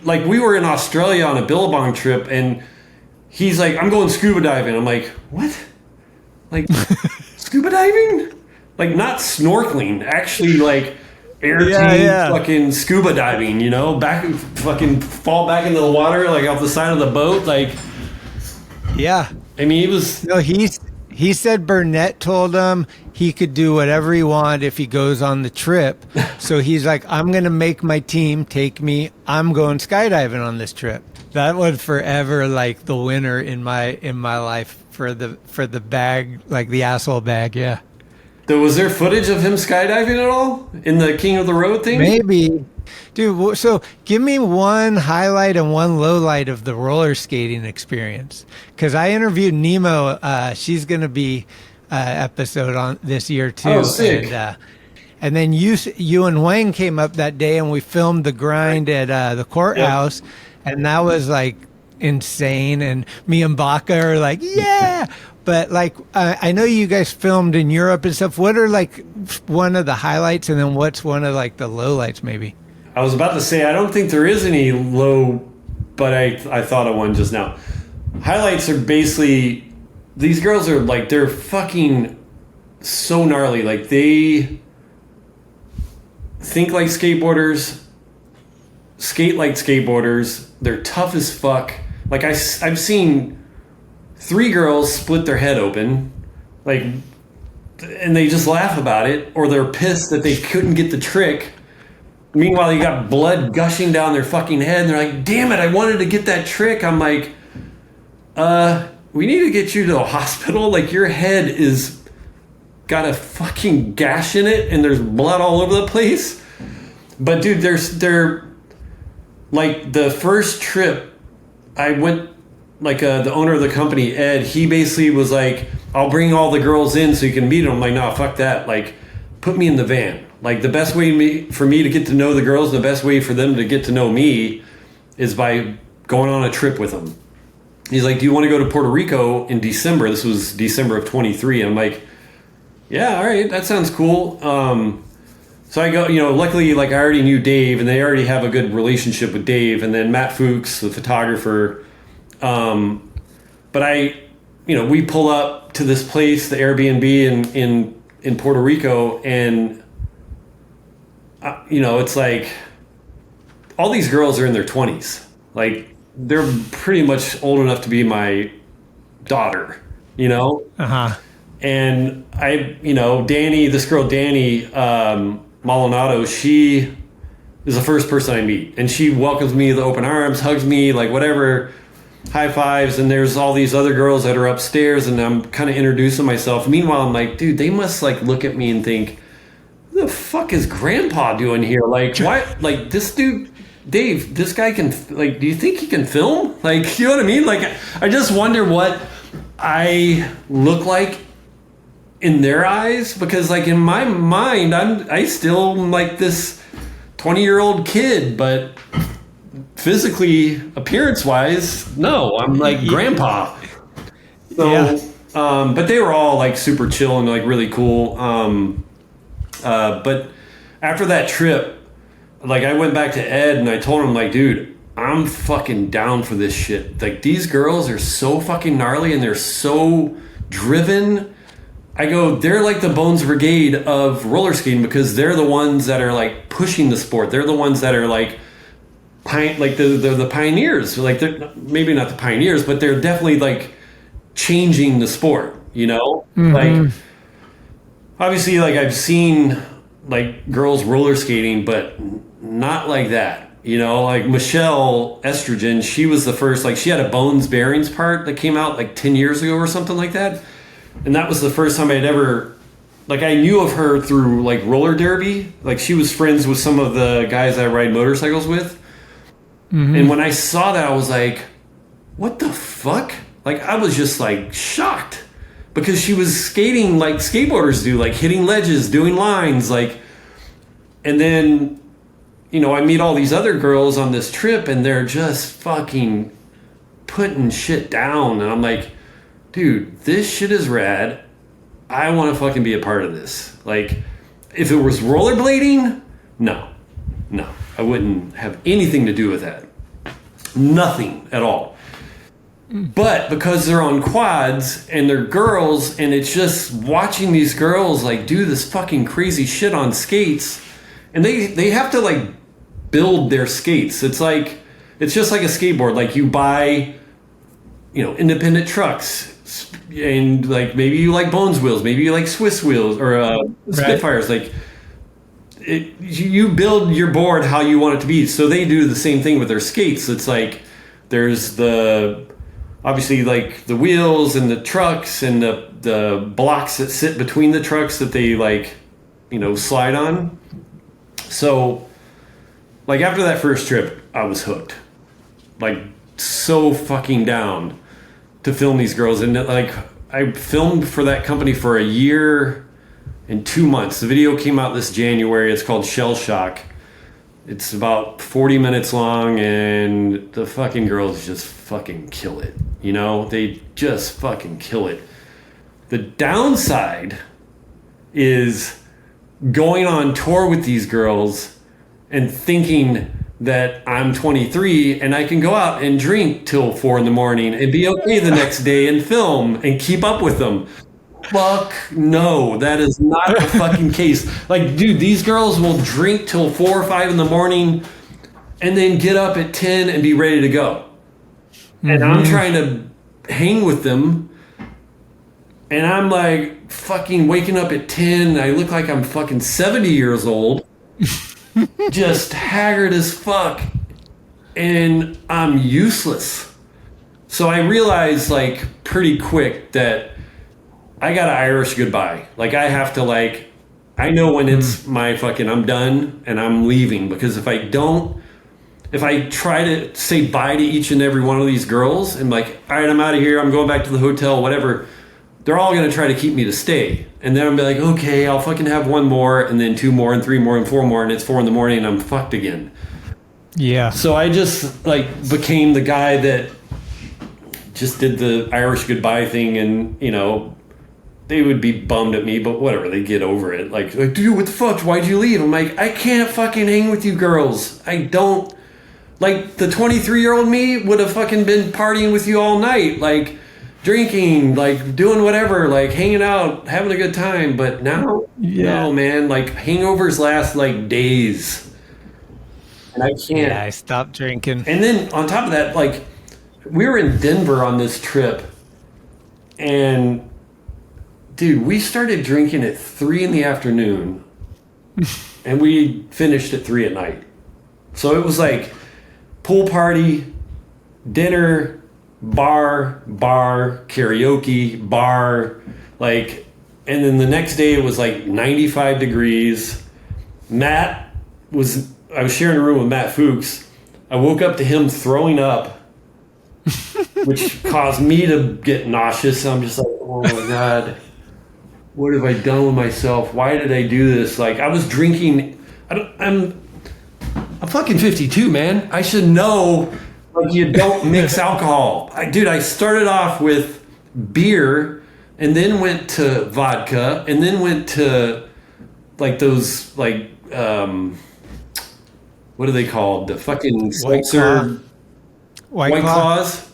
like, we were in Australia on a Billabong trip, and he's like, I'm going scuba diving. I'm like, what? Like, scuba diving? Like, not snorkeling, actually, like... fucking scuba diving, you know, fucking fall back into the water, like off the side of the boat, like. Yeah, I mean, he said Burnett told him he could do whatever he wanted if he goes on the trip. So he's like, I'm gonna make my team take me. I'm going skydiving on this trip. That was forever like the winner in my life for the bag, like the asshole bag. Yeah. Was there footage of him skydiving at all in the King of the Road thing? Maybe. Dude, so give me one highlight and one low light of the roller skating experience. Because I interviewed Nemo. She's going to be episode on this year, too. Oh, sick. And then you and Wayne came up that day, and we filmed the grind at the courthouse. Yep. And that was, like, insane. And me and Baca are like, yeah! But, like, I know you guys filmed in Europe and stuff. What are, like, one of the highlights, and then what's one of, like, the lowlights, maybe? I was about to say, I don't think there is any low, but I thought of one just now. Highlights are basically, these girls are, like, they're fucking so gnarly. Like, they think like skateboarders, skate like skateboarders. They're tough as fuck. Like, I've seen... 3 girls split their head open, like, and they just laugh about it, or they're pissed that they couldn't get the trick. Meanwhile, you got blood gushing down their fucking head, and they're like, damn it, I wanted to get that trick. I'm like, we need to get you to a hospital. Like, your head is got a fucking gash in it, and there's blood all over the place. But, dude, they're like, the first trip I went... Like the owner of the company, Ed, he basically was like, I'll bring all the girls in so you can meet them. I'm like, no, fuck that. Like, put me in the van. Like, the best way for me to get to know the girls, the best way for them to get to know me is by going on a trip with them. He's like, do you want to go to Puerto Rico in December? This was December of 23. I'm like, yeah, all right, that sounds cool. So I go, you know, luckily, like, I already knew Dave, and they already have a good relationship with Dave. And then Matt Fuchs, the photographer. But we pull up to this place, the Airbnb in Puerto Rico, and, it's like all these girls are in their 20s. Like, they're pretty much old enough to be my daughter, you know? Uh-huh. And Danny, this girl, Danny, Maldonado, she is the first person I meet. And she welcomes me with open arms, hugs me, like, whatever. high fives, and there's all these other girls that are upstairs, and I'm kind of introducing myself. Meanwhile, I'm like, dude, they must like look at me and think, what the fuck is Grandpa doing here? Like, why? Like, this dude, Dave, this guy can, like, do you think he can film? Like, you know what I mean? Like, I just wonder what I look like in their eyes, because like in my mind, I still am like this 20-year-old kid, but physically, appearance-wise, no, I'm like Grandpa. So, but they were all like super chill and like really cool. But after that trip, like I went back to Ed and I told him like, dude, I'm fucking down for this shit. Like these girls are so fucking gnarly and they're so driven. I go, they're like the Bones Brigade of roller skating, because they're the ones that are like pushing the sport. They're the ones that are like, they're the pioneers. Like they're maybe not the pioneers, but they're definitely like changing the sport, you know? Mm-hmm. Like obviously like I've seen like girls roller skating, but not like that, you know? Like Michelle Estrogen, she was the first, like she had a Bones Bearings part that came out like 10 years ago or something like that. And that was the first time I'd ever, like I knew of her through like roller derby. Like she was friends with some of the guys I ride motorcycles with. Mm-hmm. And when I saw that, I was like, what the fuck? Like I was just like shocked, because she was skating like skateboarders do, like hitting ledges, doing lines, like, and then, you know, I meet all these other girls on this trip and they're just fucking putting shit down. And I'm like, dude, this shit is rad. I want to fucking be a part of this. Like, if it was rollerblading, no, I wouldn't have anything to do with that. Nothing at all. But because they're on quads and they're girls, and it's just watching these girls like do this fucking crazy shit on skates, and they have to like build their skates. It's just like a skateboard. Like you buy, you know, independent trucks. And like maybe you like Bones wheels, maybe you like Swiss wheels or Spitfires. Like you build your board how you want it to be. So they do the same thing with their skates. It's like there's obviously like the wheels and the trucks and the blocks that sit between the trucks that they like, you know, slide on. So like after that first trip, I was hooked. Like so fucking down to film these girls. And like I filmed for that company for a year and 2 months. The video came out this January. It's called Shell Shock. It's about 40 minutes long, and the fucking girls just fucking kill it. You know, they just fucking kill it. The downside is going on tour with these girls and thinking that I'm 23 and I can go out and drink till 4 a.m. and be okay the next day and film and keep up with them. Fuck no, that is not the fucking case. Like, dude, these girls will drink till 4 or 5 in the morning and then get up at 10 and be ready to go. Mm-hmm. And I'm trying to hang with them, and I'm like fucking waking up at 10 and I look like I'm fucking 70 years old. Just haggard as fuck, and I'm useless. So I realized like pretty quick that I got an Irish goodbye. Like I have to like, I know when it's my fucking, I'm done and I'm leaving, because if I try to say bye to each and every one of these girls and like, all right, I'm out of here, I'm going back to the hotel, whatever, they're all going to try to keep me to stay. And then I'll be like, okay, I'll fucking have 1 more, and then 2 more and 3 more and 4 more, and it's 4 a.m. and I'm fucked again. Yeah. So I just like became the guy that just did the Irish goodbye thing, and you know, they would be bummed at me, but whatever, they get over it. Like, dude, what the fuck? Why'd you leave? I'm like, I can't fucking hang with you girls. I don't. Like, the 23-year-old me would have fucking been partying with you all night. Like, drinking, like doing whatever, like hanging out, having a good time. But now, no, man, like hangovers last like days. And I can't. Yeah, I stopped drinking. And then on top of that, like we were in Denver on this trip, and dude, we started drinking at 3 p.m. and we finished at 3 p.m. So it was like pool party, dinner, bar, karaoke, bar, like, and then the next day it was like 95 degrees. I was sharing a room with Matt Fuchs. I woke up to him throwing up, which caused me to get nauseous. I'm just like, oh my God, what have I done with myself? Why did I do this? Like, I was drinking. I'm fucking 52, man. I should know, like, you don't mix alcohol. I started off with beer and then went to vodka and then went to, like, those, like, what are they called? The fucking seltzer White Claws.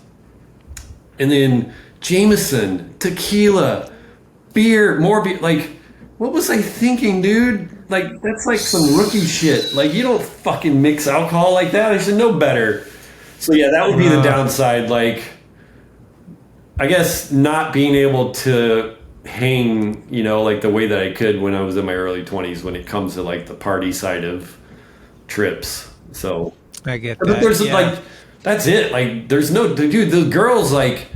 And then Jameson, tequila, beer, more beer. Like, what was I thinking, dude? Like, that's like some rookie shit. Like, you don't fucking mix alcohol like that. I should know better. So yeah, that would be the downside. Like, I guess not being able to hang, you know, like the way that I could when I was in my early 20s when it comes to like the party side of trips. So I get but that. There's like, that's it. Like, there's no, dude, the girls, like,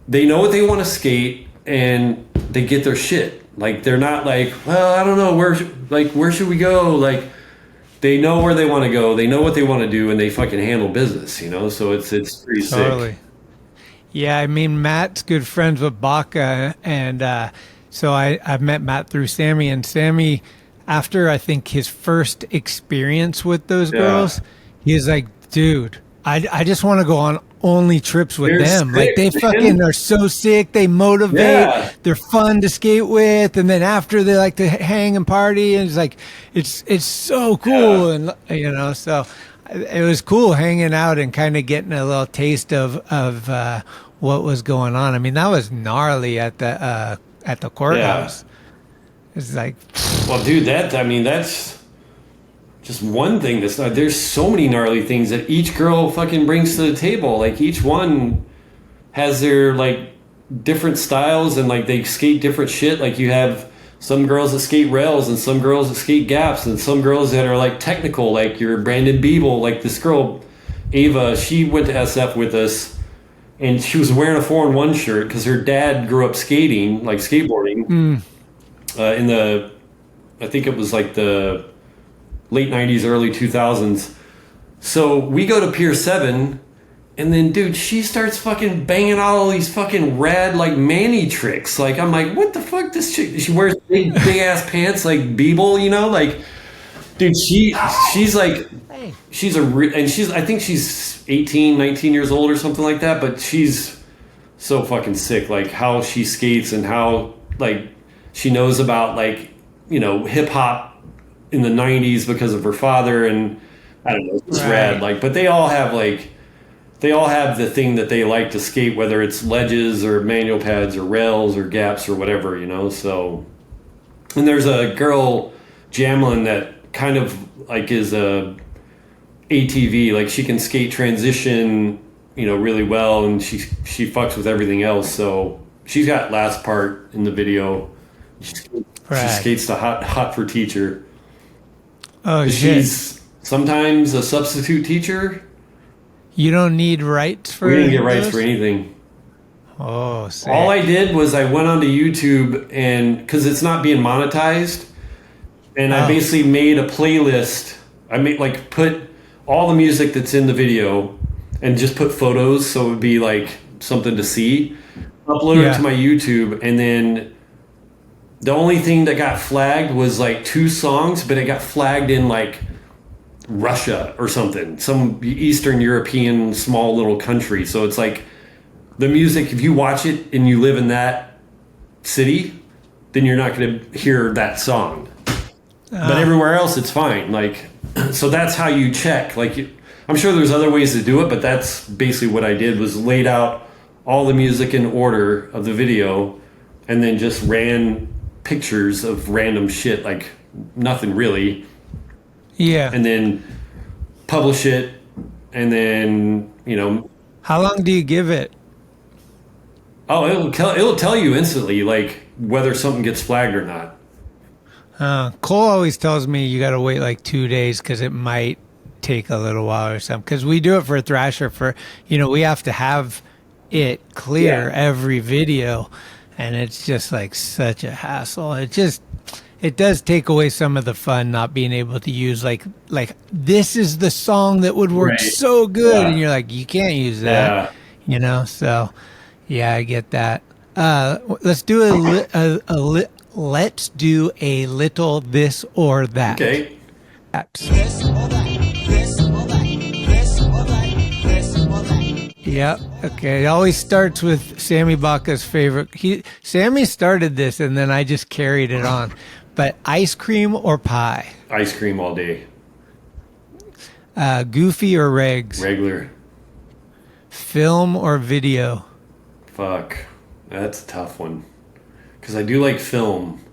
they know what they want to skate and they get their shit. Like, they're not like, well, I don't know, where should we go? Like, they know where they want to go. They know what they want to do, and they fucking handle business, you know? So it's pretty sick. Yeah, I mean, Matt's good friends with Baca, and so I've met Matt through Sammy, and Sammy, after I think his first experience with those girls, he's like, dude, I just want to go on only trips with them. Sick, like, they fucking are so sick. They motivate. Yeah. They're fun to skate with. And then after, they like to hang and party. And it's like, it's so cool. Yeah. And, you know, so it was cool hanging out and kind of getting a little taste of what was going on. I mean, that was gnarly at the courthouse. Yeah. It's like, well, dude, that's just one thing. There's so many gnarly things that each girl fucking brings to the table. Like, each one has their, like, different styles, and like they skate different shit. Like, you have some girls that skate rails and some girls that skate gaps and some girls that are like technical, like your Brandon Beeble. Like, this girl Ava, she went to SF with us and she was wearing a 4-in-1 shirt because her dad grew up skating, like skateboarding, in the, I think it was like the late 90s, early 2000s. So we go to Pier 7, and then, dude, she starts fucking banging all these fucking rad, like, Manny tricks. Like, I'm like, what the fuck? This chick, she wears big ass pants like Beeble, you know? Like, dude, she's like, I think she's 18, 19 years old or something like that, but she's so fucking sick. Like, how she skates and how, like, she knows about, like, you know, hip hop in the 90s because of her father, and I don't know, it's rad. Like, but they all have the thing that they like to skate, whether it's ledges or manual pads or rails or gaps or whatever, you know. So, and there's a girl, Jamlin, that kind of like is a ATV, like she can skate transition, you know, really well, and she fucks with everything else. So she's got last part in the video. She skates to hot for teacher. Oh, she's sometimes a substitute teacher. You don't need rights for We didn't get rights for anything. Oh, sick. All I did was I went onto YouTube, and because it's not being monetized, and I basically made a playlist. I made, like, put all the music that's in the video and just put photos so it would be like something to see. Upload it to my YouTube, and then the only thing that got flagged was like 2 songs, but it got flagged in like Russia or something, some Eastern European small little country. So it's like the music, if you watch it and you live in that city, then you're not going to hear that song. But everywhere else, it's fine. Like, so that's how you check. Like, I'm sure there's other ways to do it, but that's basically what I did, was laid out all the music in order of the video and then just ran pictures of random shit, like nothing really. Yeah. And then publish it, and then, you know. How long do you give it? Oh, it'll tell you instantly, like, whether something gets flagged or not. Cole always tells me you got to wait like 2 days because it might take a little while or something. Because we do it for Thrasher, for, you know, we have to have it clear every video, and it's just like such a hassle. It does take away some of the fun not being able to use like this is the song that would work so good, and you're like, you can't use that, you know. So yeah, I get that. Let's do let's do a little this or that. Okay. Yep. Okay. It always starts with Sammy Baca's favorite. Sammy started this, and then I just carried it on. But ice cream or pie? Ice cream all day. Goofy or regs? Regular. Film or video? Fuck. That's a tough one. Because I do like film.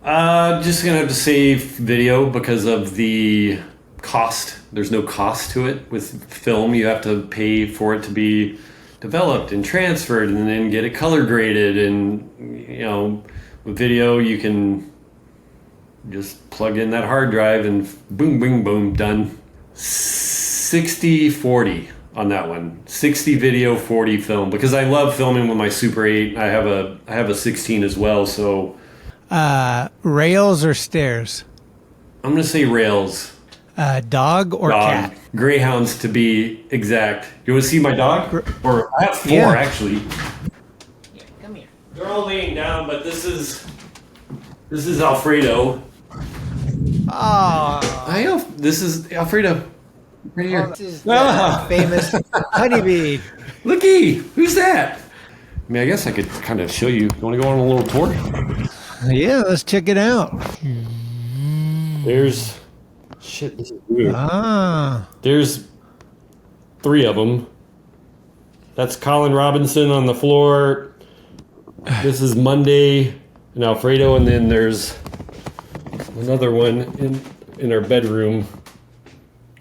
Just gonna have to say video because of the cost. There's no cost to it. With film, you have to pay for it to be developed and transferred and then get it color graded. And, you know, with video, you can just plug in that hard drive and boom, boom, boom, done. 60-40 on that one. 60 video, 40 film. Because I love filming with my Super 8. I have a 16 as well, so... rails or stairs? I'm going to say rails. Dog or cat? Greyhounds, to be exact. You want to see my dog? Or I have 4 actually. Yeah, come here. They're all laying down, but this is Alfredo. Oh, This is Alfredo. Right here. This is the famous honeybee. Looky, who's that? I mean, I guess I could kind of show you. You want to go on a little tour? Yeah, let's check it out. There's... Shit, this is weird. Ah. There's 3 of them. That's Colin Robinson on the floor. This is Monday and Alfredo, and then there's another one in our bedroom.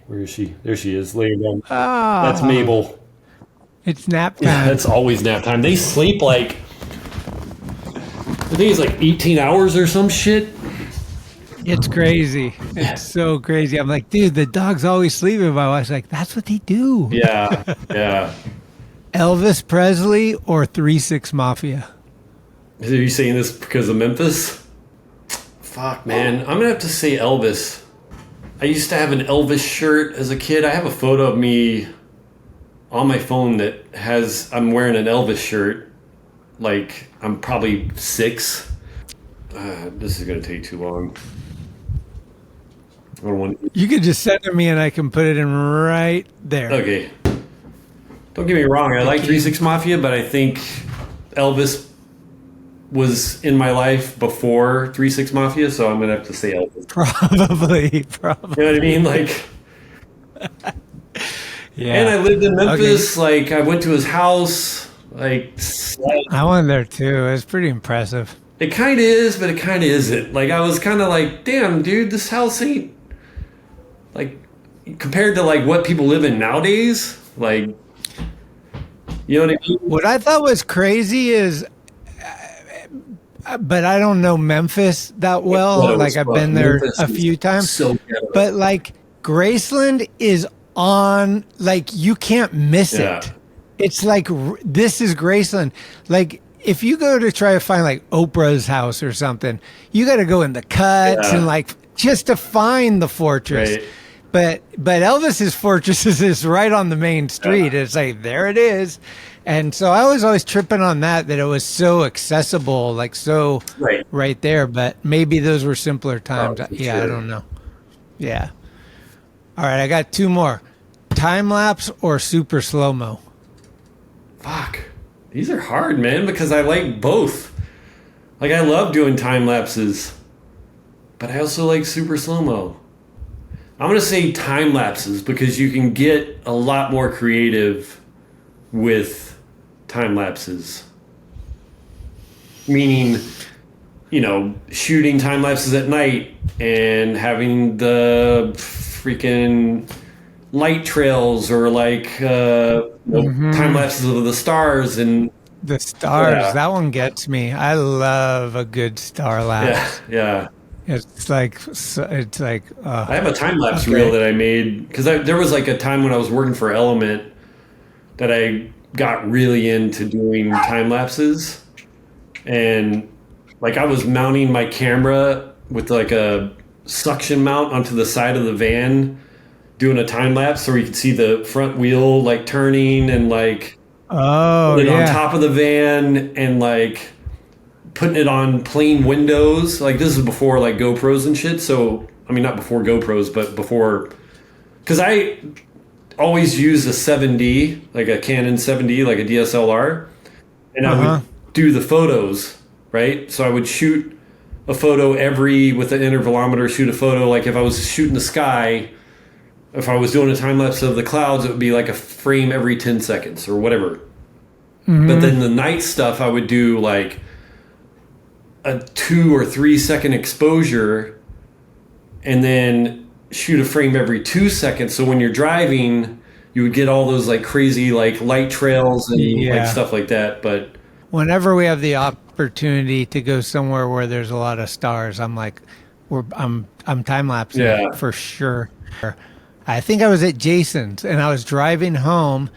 Where is she? There she is, laying down. Ah. That's Mabel. It's nap time. Yeah, it's always nap time. They sleep like, I think it's like 18 hours or some shit. It's crazy. It's so crazy. I'm like, dude, the dog's always sleeping. My wife's like, that's what they do. Yeah, yeah. Elvis Presley or 3 6 Mafia? Are you saying this because of Memphis? Fuck, man. I'm going to have to say Elvis. I used to have an Elvis shirt as a kid. I have a photo of me on my phone that has, I'm wearing an Elvis shirt. Like, I'm probably 6. This is going to take too long. I don't want... You could just send it to me and I can put it in right there. Okay. Don't get me wrong. I like 3 6 Mafia, but I think Elvis was in my life before 3 6 Mafia, so I'm going to have to say Elvis. Probably. You know what I mean? Like... Yeah. And I lived in Memphis. Okay. Like, I went to his house. Like... I went there too. It's pretty impressive. It kind of is, but it kind of isn't. Like, I was kind of like, damn, dude, this house ain't... Like, compared to, like, what people live in nowadays, like... You know what I mean? What I thought was crazy is... But I don't know Memphis that well. Like, I've been there a few times. So but, like, Graceland is on... Like, you can't miss it. It's like, this is Graceland. Like... If you go to try to find like Oprah's house or something, you got to go in the cuts and like just to find the fortress. Right. But Elvis's fortress is right on the main street. It's like, there it is. And so I was always tripping on that it was so accessible, like so right there. But maybe those were simpler times. Yeah, sure. I don't know. Yeah. All right, I got 2 more. Time lapse or super slow-mo? Fuck. These are hard, man, because I like both. Like, I love doing time lapses, but I also like super slow-mo. I'm going to say time lapses because you can get a lot more creative with time lapses. Meaning, you know, shooting time lapses at night and having the freaking light trails or like time lapses of the stars and the stars. That one gets me. I love a good star lapse. Yeah. It's like I have a time lapse reel that I made because there was like a time when I was working for Element that I got really into doing time lapses, and like I was mounting my camera with like a suction mount onto the side of the van, doing a time lapse so you could see the front wheel like turning and like Oh, on yeah. top of the van and like putting it on plain windows. Like this is before like GoPros and shit. So I mean, not before GoPros, but before, because I always use a 7D, like a Canon 7D, like a DSLR, and I would do the photos, right? So I would shoot a photo with an intervalometer, shoot a photo. Like if I was shooting the sky, if I was doing a time lapse of the clouds, it would be like a frame every 10 seconds or whatever. But then the night stuff, I would do like a 2 or 3 second exposure and then shoot a frame every 2 seconds. So when you're driving, you would get all those like crazy like light trails and like stuff like that. But whenever we have the opportunity to go somewhere where there's a lot of stars, I'm like, I'm time lapsing for sure. I think I was at Jason's and I was driving home,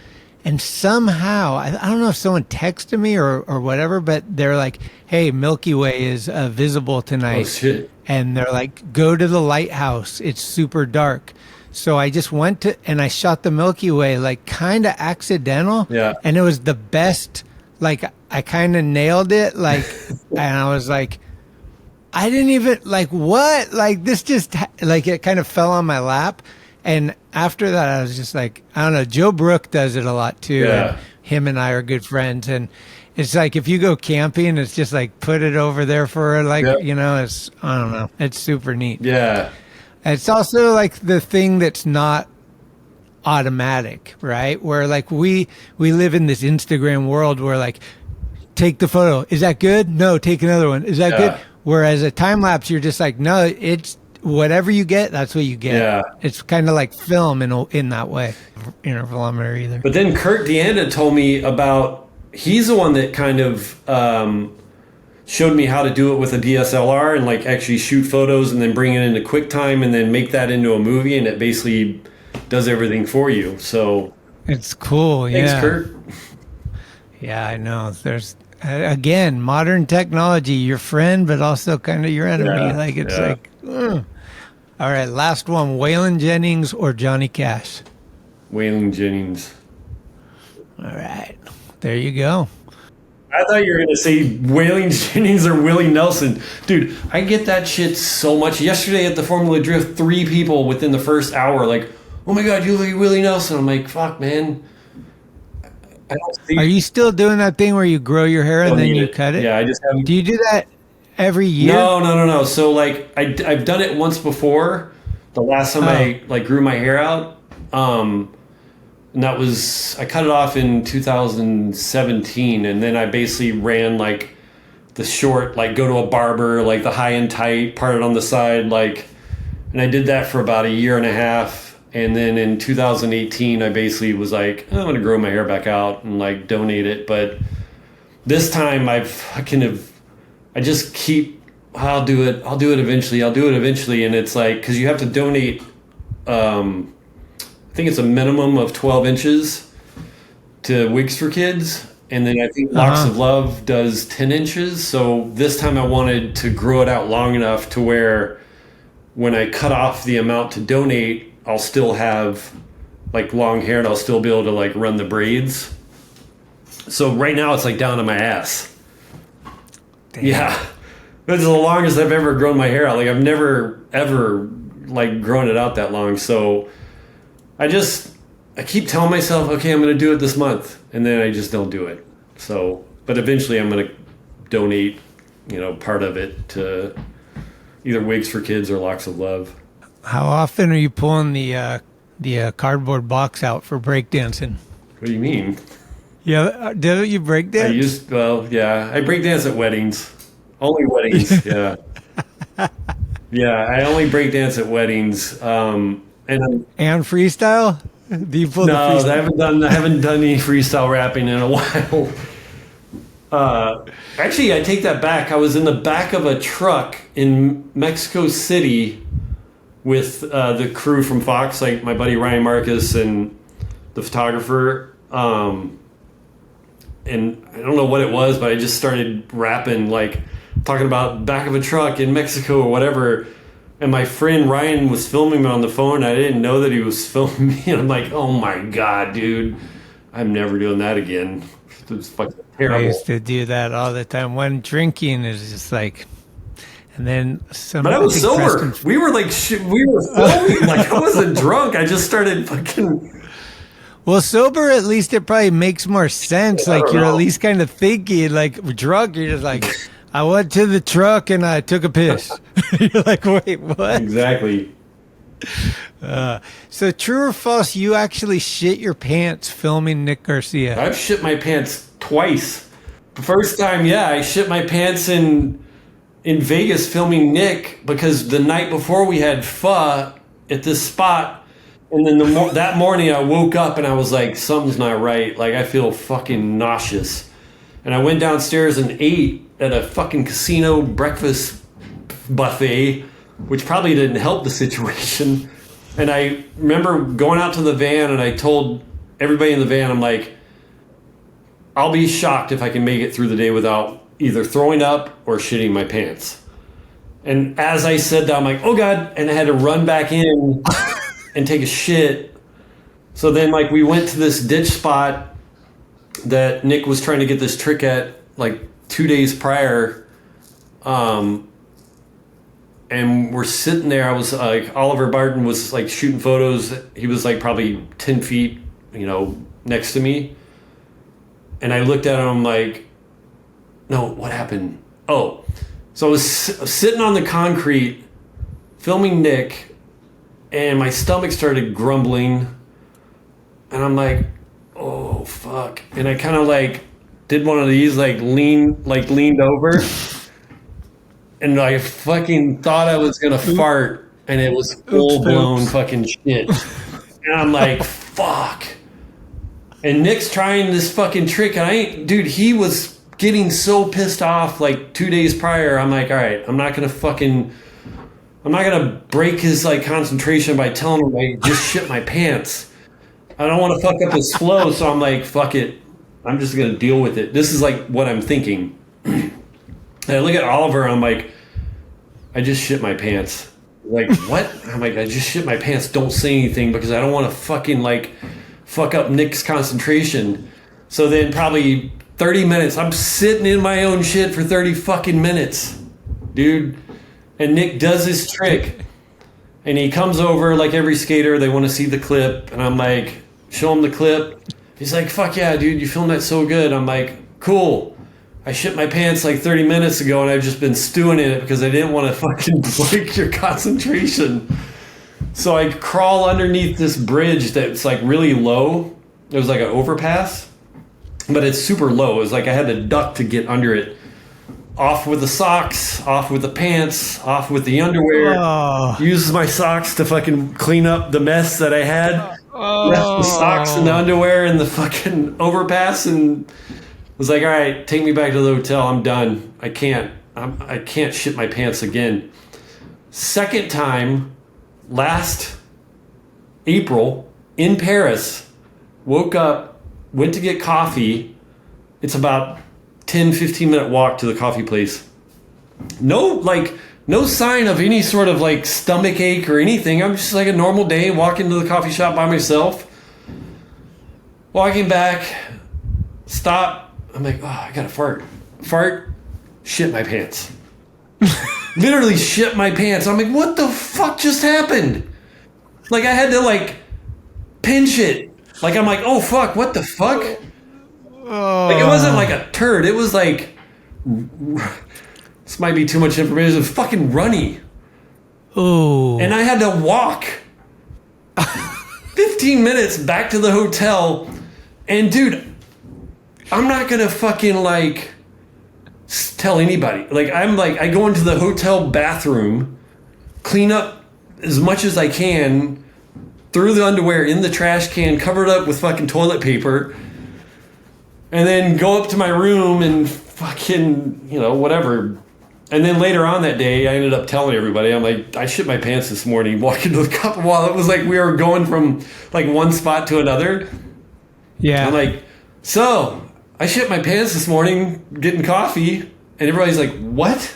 and somehow I don't know if someone texted me or whatever, but they're like, "Hey, Milky Way is visible tonight." Oh shit! And they're like, "Go to the lighthouse. It's super dark." So I just went to and I shot the Milky Way, like kind of accidental. Yeah. And it was the best. Like I kind of nailed it. Like, and I was like, I didn't even like what? Like this just like it kind of fell on my lap. And after that, I was just like, I don't know. Joe Brook does it a lot too. Yeah. And him and I are good friends. And it's like if you go camping, it's just like put it over there for like, you know, it's, I don't know. It's super neat. Yeah. It's also like the thing that's not automatic, right? Where like we live in this Instagram world where like, take the photo. Is that good? No, take another one. Is that good? Whereas a time lapse, you're just like, no, it's whatever you get, that's what you get. Yeah. It's kind of like film in that way. Intervalometer either. But then Kurt Deanda told me about, he's the one that kind of showed me how to do it with a DSLR and like actually shoot photos and then bring it into QuickTime and then make that into a movie, and it basically does everything for you. So it's cool. Thanks, Kurt. Yeah, I know. There's again, modern technology, your friend, but also kind of your enemy. Yeah, like it's like, all right, last one: Waylon Jennings or Johnny Cash? Waylon Jennings. All right, there you go. I thought you were gonna say Waylon Jennings or Willie Nelson, dude. I get that shit so much. Yesterday at the Formula Drift, 3 people within the first hour, like, "Oh my god, you look like Willie Nelson." I'm like, "Fuck, man." Are you still doing that thing where you grow your hair and then you cut it? Yeah, I just haven't. Do you do that every year? No. So like I've done it once before. The last time I like grew my hair out, and that was, I cut it off in 2017, and then I basically ran like the short, like go to a barber, like the high and tight, parted on the side, like, and I did that for about a year and a half. And then in 2018, I basically was like, I'm going to grow my hair back out and like donate it. But this time I just keep, I'll do it eventually. And it's like, because you have to donate, I think it's a minimum of 12 inches to Wigs for Kids. And then I think Locks of Love does 10 inches. So this time I wanted to grow it out long enough to where when I cut off the amount to donate, I'll still have like long hair and I'll still be able to like run the braids. So right now it's like down to my ass. Damn. Yeah. It's the longest I've ever grown my hair out. Like I've never ever like grown it out that long. So I keep telling myself, okay, I'm going to do it this month. And then I just don't do it. So, but eventually I'm going to donate, part of it to either Wigs for Kids or Locks of Love. How often are you pulling the cardboard box out for breakdancing? What do you mean? Yeah, do you breakdance? I breakdance at weddings. Only weddings, yeah. Yeah, I only breakdance at weddings. And freestyle? Do you pull the freestyle? I haven't done any freestyle rapping in a while. Actually, I take that back. I was in the back of a truck in Mexico City with the crew from Fox, like my buddy Ryan Marcus and the photographer. and I don't know what it was, but I just started rapping, like talking about back of a truck in Mexico or whatever. And my friend Ryan was filming me on the phone. I didn't know that he was filming me. And I'm like, oh my God, dude, I'm never doing that again. It was fucking terrible. I used to do that all the time. When drinking is just like, and then some. But I was sober. We were like, we were filming. Like I wasn't drunk. I just started fucking. Well, sober, at least it probably makes more sense. Like you're at least kind of thinking. Like drunk, you're just like, I went to the truck and I took a piss. You're like, wait, what? Exactly. So true or false, you actually shit your pants filming Nick Garcia? I've shit my pants twice. The first time, yeah, I shit my pants in Vegas filming Nick because the night before we had pho at this spot. And then that morning I woke up and I was like, something's not right. Like I feel fucking nauseous. And I went downstairs and ate at a fucking casino breakfast buffet, which probably didn't help the situation. And I remember going out to the van and I told everybody in the van, I'm like, I'll be shocked if I can make it through the day without either throwing up or shitting my pants. And as I said that, I'm like, oh God. And I had to run back in and take a shit. So then like we went to this ditch spot that Nick was trying to get this trick at like 2 days prior. And we're sitting there. I was like, Oliver Barton was like shooting photos. He was like probably 10 feet, next to me. And I looked at him, I'm like, no, what happened? Oh, so I was sitting on the concrete filming Nick and my stomach started grumbling. And I'm like, oh, fuck. And I kind of like did one of these, leaned over. And I fucking thought I was going to fart. And it was full-blown fucking shit. And I'm like, fuck. And Nick's trying this fucking trick. And he was getting so pissed off like 2 days prior. I'm like, all right, I'm not going to break his like concentration by telling him I just shit my pants. I don't want to fuck up his flow, so I'm like, fuck it. I'm just going to deal with it. This is like what I'm thinking. And I look at Oliver and I'm like, I just shit my pants. Like, what? I'm like, I just shit my pants. Don't say anything because I don't want to fucking like fuck up Nick's concentration. So then probably 30 minutes, I'm sitting in my own shit for 30 fucking minutes, dude. And Nick does his trick. And he comes over like every skater. They want to see the clip. And I'm like, show him the clip. He's like, fuck yeah, dude, you filmed that so good. I'm like, cool. I shit my pants like 30 minutes ago and I've just been stewing in it because I didn't want to fucking break your concentration. So I crawl underneath this bridge that's like really low. It was like an overpass, but it's super low. It was like I had to duck to get under it. Off with the socks, off with the pants, off with the underwear. Oh. Used my socks to fucking clean up the mess that I had. Left the socks and the underwear and the fucking overpass and was like, all right, take me back to the hotel. I'm done. I can't shit my pants again. Second time, last April in Paris, woke up, went to get coffee. It's about 10-15 minute walk to the coffee place. No sign of any sort of like stomach ache or anything. I'm just like a normal day walking to the coffee shop by myself. Walking back, stop. I'm like, oh, I gotta fart, shit my pants. Literally shit my pants. I'm like, what the fuck just happened? Like I had to like pinch it. Like I'm like, oh fuck, what the fuck? Like it wasn't like a turd. It was like, this might be too much information. It was fucking runny. Oh. And I had to walk 15 minutes back to the hotel. And dude, I'm not gonna fucking like tell anybody. Like I go into the hotel bathroom, clean up as much as I can, threw the underwear in the trash can, covered up with fucking toilet paper. And then go up to my room and fucking, whatever. And then later on that day, I ended up telling everybody, I'm like, I shit my pants this morning walking to the cup while it was like we were going from like one spot to another. Yeah. I'm like, so I shit my pants this morning getting coffee. And everybody's like, what?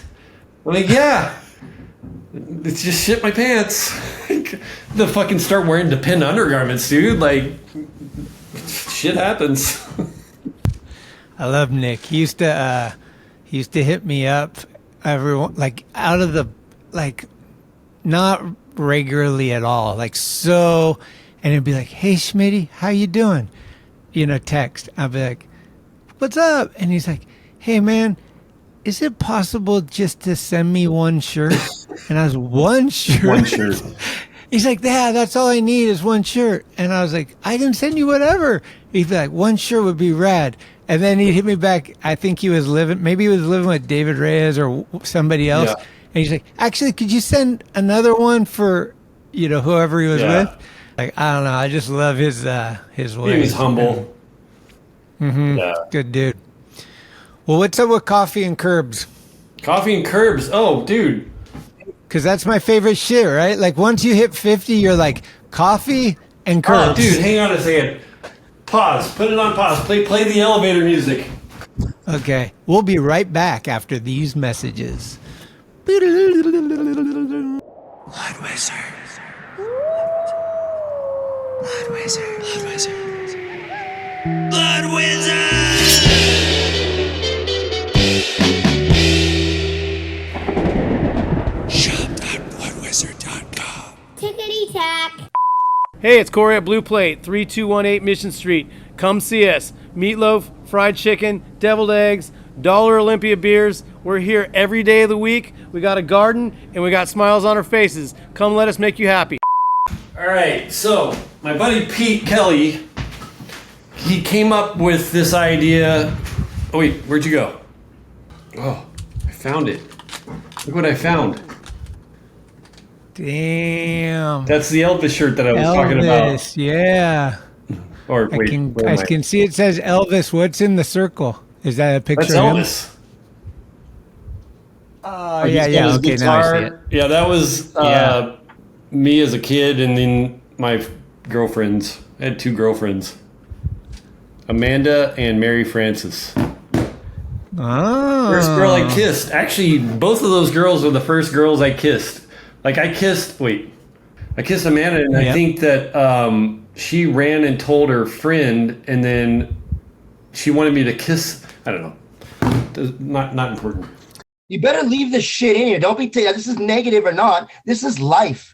I'm like, yeah. It's just shit my pants. The fucking start wearing depend undergarments, dude. Like, shit happens. I love Nick. He used to hit me up everyone like out of the like not regularly at all. Like so, and he'd be like, "Hey Schmitty, how you doing?" You know, text. I'd be like, "What's up?" And he's like, "Hey man, is it possible just to send me one shirt?" And I was, "One shirt?" One shirt. He's like, "Yeah, that's all I need is one shirt." And I was like, "I can send you whatever." He'd be like, "One shirt would be rad." And then he'd hit me back. I think he was living with David Reyes or somebody else. Yeah. And he's like, "Actually, could you send another one for, you know, whoever he was with?" Like, I don't know. I just love his way. He was humble. Mm-hmm. Yeah. Good dude. Well, what's up with coffee and curbs? Coffee and curbs. Oh, dude. Because that's my favorite shit, right? Like, once you hit 50, you're like, coffee and curbs. Oh, dude, hang on a second. Pause. Put it on pause. Play the elevator music. Okay. We'll be right back after these messages. Blood Wizard. Blood Wizard. Blood Wizard. Blood Wizard! Shop.bloodwizard.com. Tickety-tack. Hey, it's Corey at Blue Plate, 3218 Mission Street. Come see us. Meatloaf, fried chicken, deviled eggs, Dollar Olympia beers. We're here every day of the week. We got a garden and we got smiles on our faces. Come let us make you happy. All right, so my buddy Pete Kelly, he came up with this idea. Oh wait, where'd you go? Oh, I found it. Look what I found. Damn. That's the Elvis shirt that I was talking about. Yeah. Or wait, I can see it says Elvis. What's in the circle? Is that a picture That's of him? Elvis. Oh, yeah. Okay, now I see it. Yeah, that was me as a kid, and then my girlfriends. I had two girlfriends, Amanda and Mary Frances. Oh. First girl I kissed. Actually, both of those girls were the first girls I kissed. Like I kissed Amanda, and I think that she ran and told her friend, and then she wanted me to kiss. I don't know. Not important. You better leave this shit in here. Don't be this is negative or not. This is life.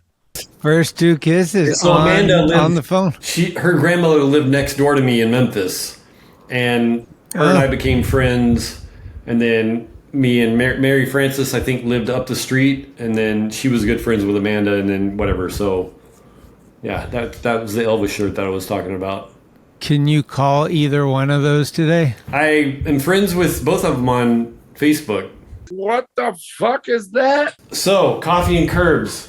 First two kisses So Amanda lived on the phone. Her grandmother lived next door to me in Memphis, and her and I became friends. And then me and Mary Frances, I think, lived up the street, and then she was good friends with Amanda, and then whatever. So, yeah, that was the Elvis shirt that I was talking about. Can you call either one of those today? I am friends with both of them on Facebook. What the fuck is that? So, coffee and curbs.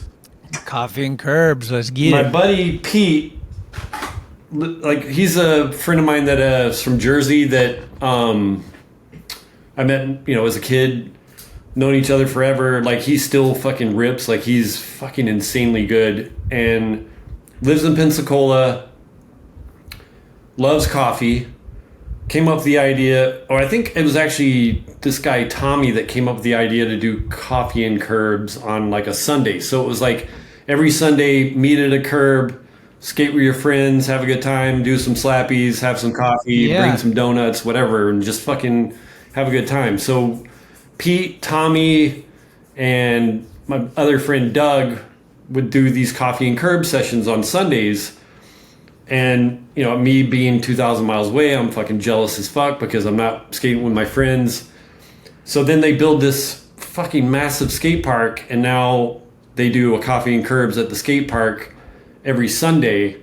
Coffee and curbs. Let's get My it. buddy Pete, like he's a friend of mine that is from Jersey that I met, as a kid, known each other forever. Like he still fucking rips. Like he's fucking insanely good and lives in Pensacola. Loves coffee. Came up with the idea, or I think it was actually this guy Tommy that came up with the idea to do coffee and curbs on like a Sunday. So it was like every Sunday, meet at a curb, skate with your friends, have a good time, do some slappies, have some coffee, bring some donuts, whatever, and just fucking have a good time. So Pete, Tommy, and my other friend Doug would do these coffee and curb sessions on Sundays. And, me being 2,000 miles away, I'm fucking jealous as fuck because I'm not skating with my friends. So then they build this fucking massive skate park, and now they do a coffee and curbs at the skate park every Sunday.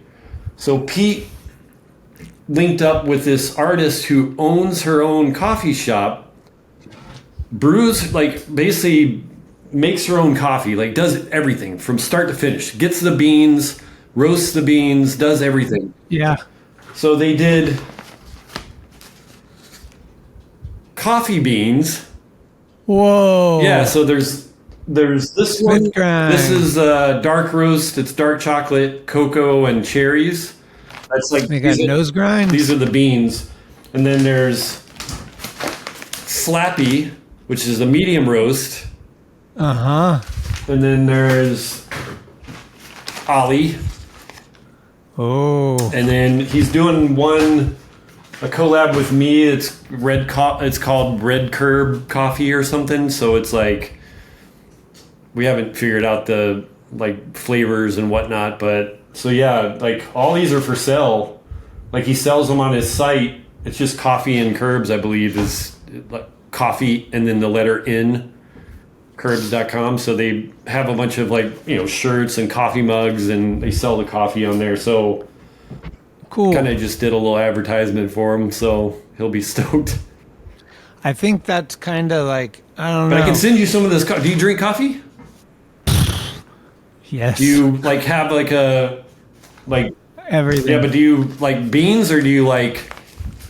So Pete linked up with this artist who owns her own coffee shop, brews, like basically makes her own coffee, like does everything from start to finish, gets the beans, roasts the beans, does everything. Yeah. So they did coffee beans. Whoa. Yeah, so there's this one. This is dark roast. It's dark chocolate, cocoa, and cherries. That's like they got nose grind. These are the beans. And then there's Slappy, which is a medium roast. Uh-huh. And then there's Ollie. Oh. And then he's doing a collab with me. It's it's called Red Curb Coffee or something. So it's like, we haven't figured out the like flavors and whatnot, but so yeah, like all these are for sale. Like he sells them on his site. It's just Coffee and Curbs, I believe, is like coffee and then the letter N, curbs.com. So they have a bunch of like, shirts and coffee mugs, and they sell the coffee on there. So cool. Kind of just did a little advertisement for him, so he'll be stoked. I think that's kind of like, I don't know. But I can send you some of this. Do you drink coffee? Yes. Do you like have like everything? Yeah, but do you like beans or do you like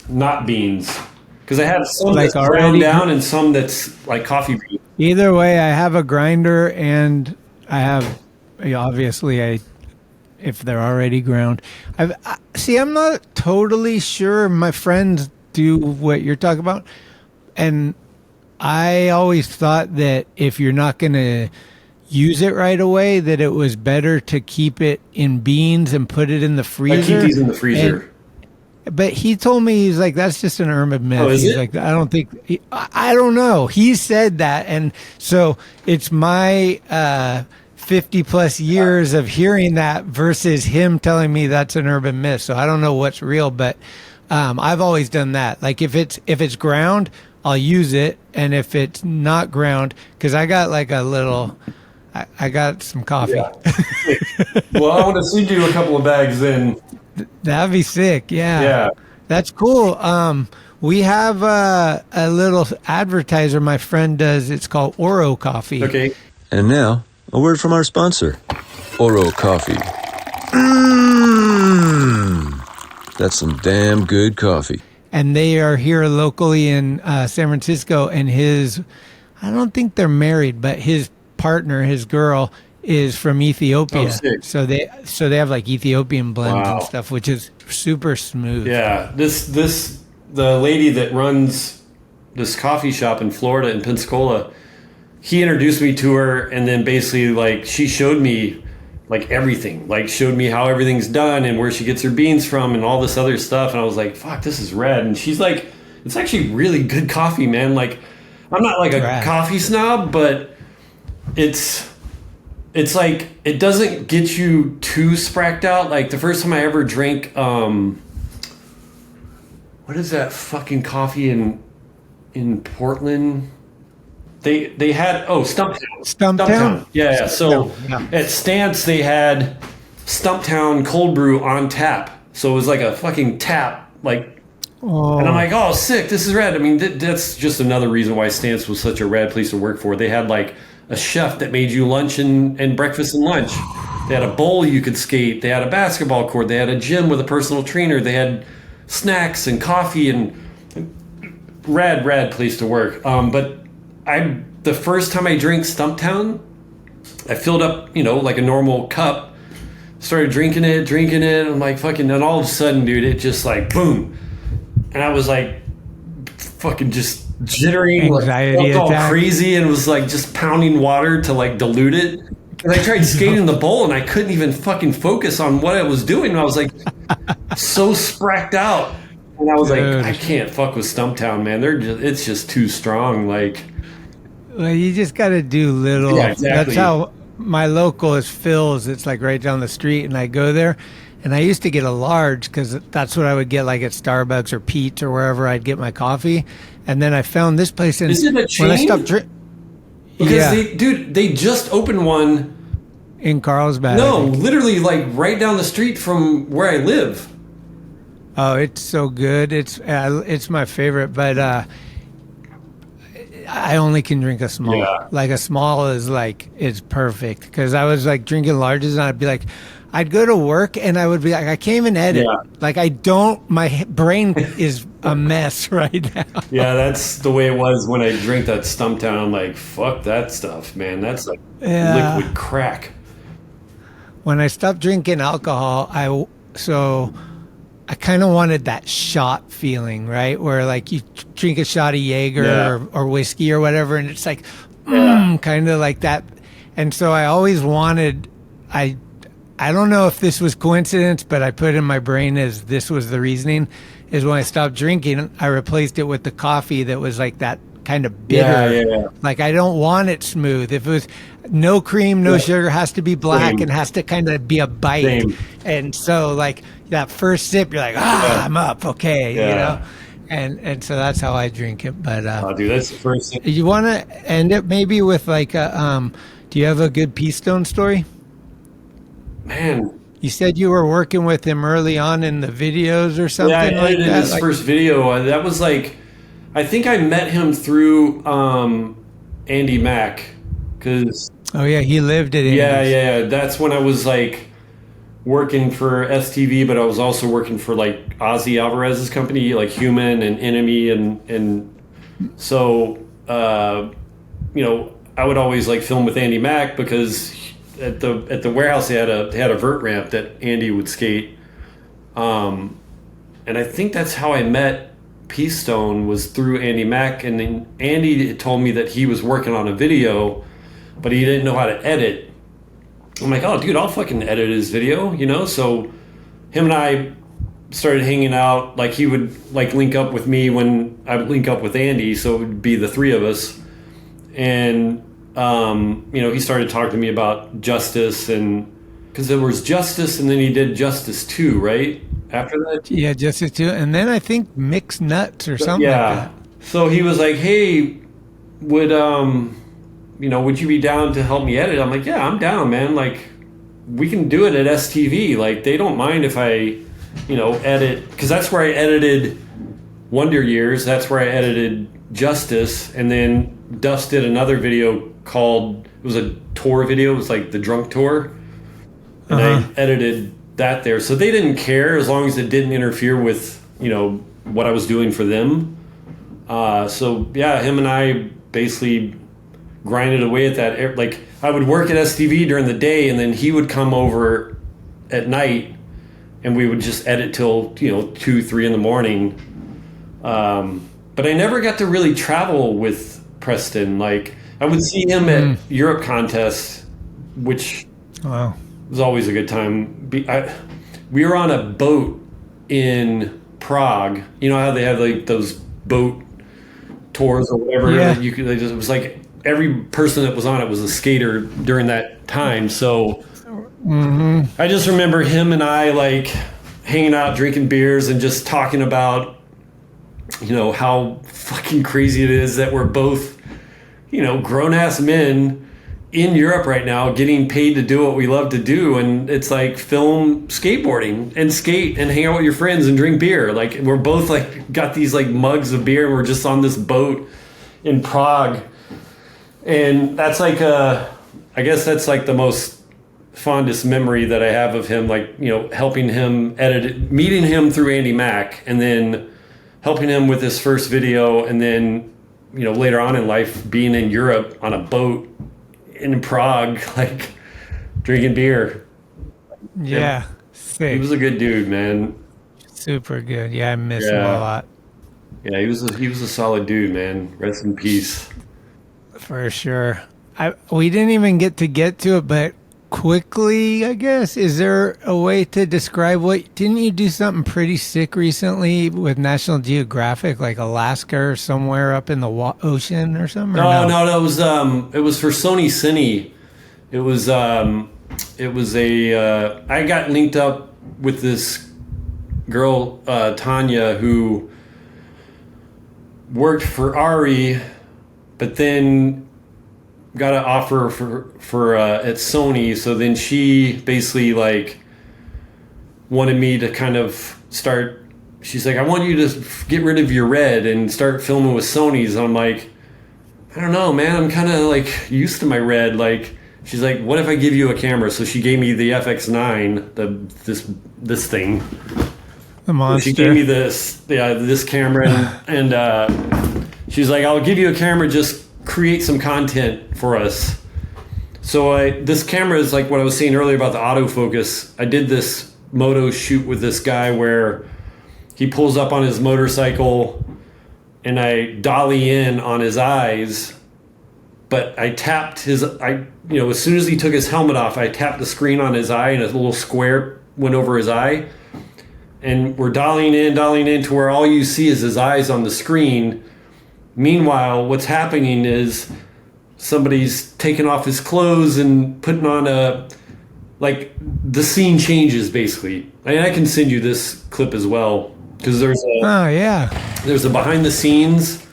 not beans? Because I have some like that's ground down and some that's like coffee beans. Either way, I have a grinder and I have, obviously, if they're already ground. I'm not totally sure. My friends do what you're talking about. And I always thought that if you're not going to use it right away, that it was better to keep it in beans and put it in the freezer. I keep these in the freezer. But he told me, he's like, that's just an urban myth. Oh, is he's it? like, I don't think, I don't know. He said that. And so it's my 50 plus years of hearing that versus him telling me that's an urban myth. So I don't know what's real, but I've always done that. Like if it's ground, I'll use it. And if it's not ground, because I got like a little, I got some coffee. Yeah. Well, I want to send you a couple of bags then. That'd be sick. Yeah. Yeah. That's cool. We have a little advertiser my friend does. It's called Oro Coffee. Okay. And now, a word from our sponsor, Oro Coffee. That's some damn good coffee. And they are here locally in San Francisco. And I don't think they're married, but his partner, his girl, is from Ethiopia. Oh, sick. So they have like Ethiopian blends Wow. and stuff, which is super smooth. Yeah, the lady that runs this coffee shop in Florida in Pensacola, he introduced me to her, and then basically like she showed me like everything, like showed me how everything's done and where she gets her beans from and all this other stuff, and I was like, fuck, this is rad. And she's like, it's actually really good coffee, man. Like, I'm not like a coffee snob, but it's like, it doesn't get you too spracked out. Like the first time I ever drank, what is that fucking coffee in Portland? They had, Stumptown. Yeah. So at Stance, they had Stumptown cold brew on tap. So it was like a fucking tap, like, and I'm like, oh, sick, this is rad. I mean, that's just another reason why Stance was such a rad place to work for. They had like a chef that made you lunch and breakfast and lunch. They had a bowl you could skate. They had a basketball court. They had a gym with a personal trainer. They had snacks and coffee and rad place to work. But the first time I drank Stumptown, I filled up, like a normal cup, started drinking it. I'm like, fucking, and all of a sudden, dude, it just like, boom. And I was like, fucking just jittering, Anxiety felt all attack. crazy, and was like just pounding water to like dilute it. And I tried skating the bowl, and I couldn't even fucking focus on what I was doing. I was like so spracked out, and I was like, I can't fuck with Stumptown, man. It's just too strong. Like, well, you just got to do little. Yeah, exactly. That's how my local is Phil's. It's like right down the street, and I go there. And I used to get a large because that's what I would get like at Starbucks or Pete's or wherever I'd get my coffee. And then I found this place. And is it a chain? When I stopped drinking. Because they just opened one in Carlsbad. No, literally like right down the street from where I live. Oh, it's so good. It's my favorite, but I only can drink a small. Yeah. Like a small is perfect because I was like drinking larges and I'd be like, I'd go to work and I would be like, I can't even edit. Yeah. Like my brain is a mess right now. Yeah, that's the way it was when I drank that Stumptown. I'm like, fuck that stuff, man. That's like liquid crack. When I stopped drinking alcohol, I kind of wanted that shot feeling, right? Where like you drink a shot of Jaeger or whiskey or whatever, and it's like, kind of like that. And so I always wanted, I don't know if this was coincidence, but I put in my brain as this was the reasoning, is when I stopped drinking, I replaced it with the coffee that was like that kind of bitter. Like I don't want it smooth. If it was no cream, no sugar, has to be black and has to kind of be a bite. And so like that first sip, you're like, I'm up, okay, you know? And so that's how I drink it. But dude, that's the first thing. You want to end it maybe with like a, do you have a good Pea Stone story? Man, you said you were working with him early on in the videos or something like that. Yeah, I edited his first video. That was like, I think I met him through Andy Mack, because he lived at Andy's. Yeah. That's when I was like working for STV, but I was also working for like Ozzy Alvarez's company, like Human and Enemy, and so you know, I would always like film with Andy Mack because at the warehouse they had a vert ramp that Andy would skate, and I think that's how I met Pea Stone, was through Andy Mack. And then Andy told me that he was working on a video, but he didn't know how to edit. I'm like, oh dude, I'll fucking edit his video, you know? So him and I started hanging out. Like he would like link up with me when I would link up with Andy, so it would be the three of us. And you know, he started talking to me about Justice, and because there was Justice and then he did Justice 2, right? After that? Yeah, Justice 2. And then I think Mixed Nuts or something like that. So he was like, hey, would you be down to help me edit? I'm like, yeah, I'm down, man. Like, we can do it at STV. Like, they don't mind if I, edit. Because that's where I edited Wonder Years. That's where I edited Justice. And then Duff's did another video called, it was a tour video. It was like the drunk tour. And I edited that there. So they didn't care as long as it didn't interfere with, what I was doing for them. So yeah, him and I basically grinded away at that. Like, I would work at STV during the day, and then he would come over at night, and we would just edit till 2-3 in the morning. But I never got to really travel with Preston. Like, I would see him at Europe contests, which was always a good time. We were on a boat in Prague. You know how they have like those boat tours or whatever? Yeah. It was like every person that was on it was a skater during that time. So I just remember him and I like hanging out, drinking beers, and just talking about, how fucking crazy it is that we're both, grown-ass men in Europe right now getting paid to do what we love to do. And it's like film skateboarding and skate and hang out with your friends and drink beer. Like, we're both like got these like mugs of beer, and we're just on this boat in Prague. And that's like I guess that's like the most fondest memory that I have of him, like, helping him edit it, meeting him through Andy Mack, and then helping him with his first video, and then, later on in life being in Europe on a boat in Prague, like drinking beer. Yeah, sick. He was a good dude, man. Super good. Yeah, I miss him a lot. Yeah, he was a solid dude, man. Rest in peace. For sure. We didn't even get to it, but quickly, I guess, is there a way to describe didn't you do something pretty sick recently with National Geographic, like Alaska or somewhere up in the ocean or something? No, it was for Sony Cine. It was I got linked up with this girl, Tanya, who worked for Ari, but then got an offer for at Sony. So then she basically like wanted me to kind of start. She's like, I want you to get rid of your red and start filming with Sony's. And I'm like, I don't know, man. I'm kind of like used to my red. Like, she's like, what if I give you a camera? So she gave me the FX9, this thing. The monster. So she gave me this camera, and she's like, I'll give you a camera, just create some content for us. So this camera is like what I was saying earlier about the autofocus. I did this moto shoot with this guy where he pulls up on his motorcycle and I dolly in on his eyes, but I tapped his, as soon as he took his helmet off, I tapped the screen on his eye and a little square went over his eye. And we're dollying in to where all you see is his eyes on the screen. Meanwhile, what's happening is somebody's taking off his clothes and putting on the scene changes basically. And I can send you this clip as well because there's a behind the scenes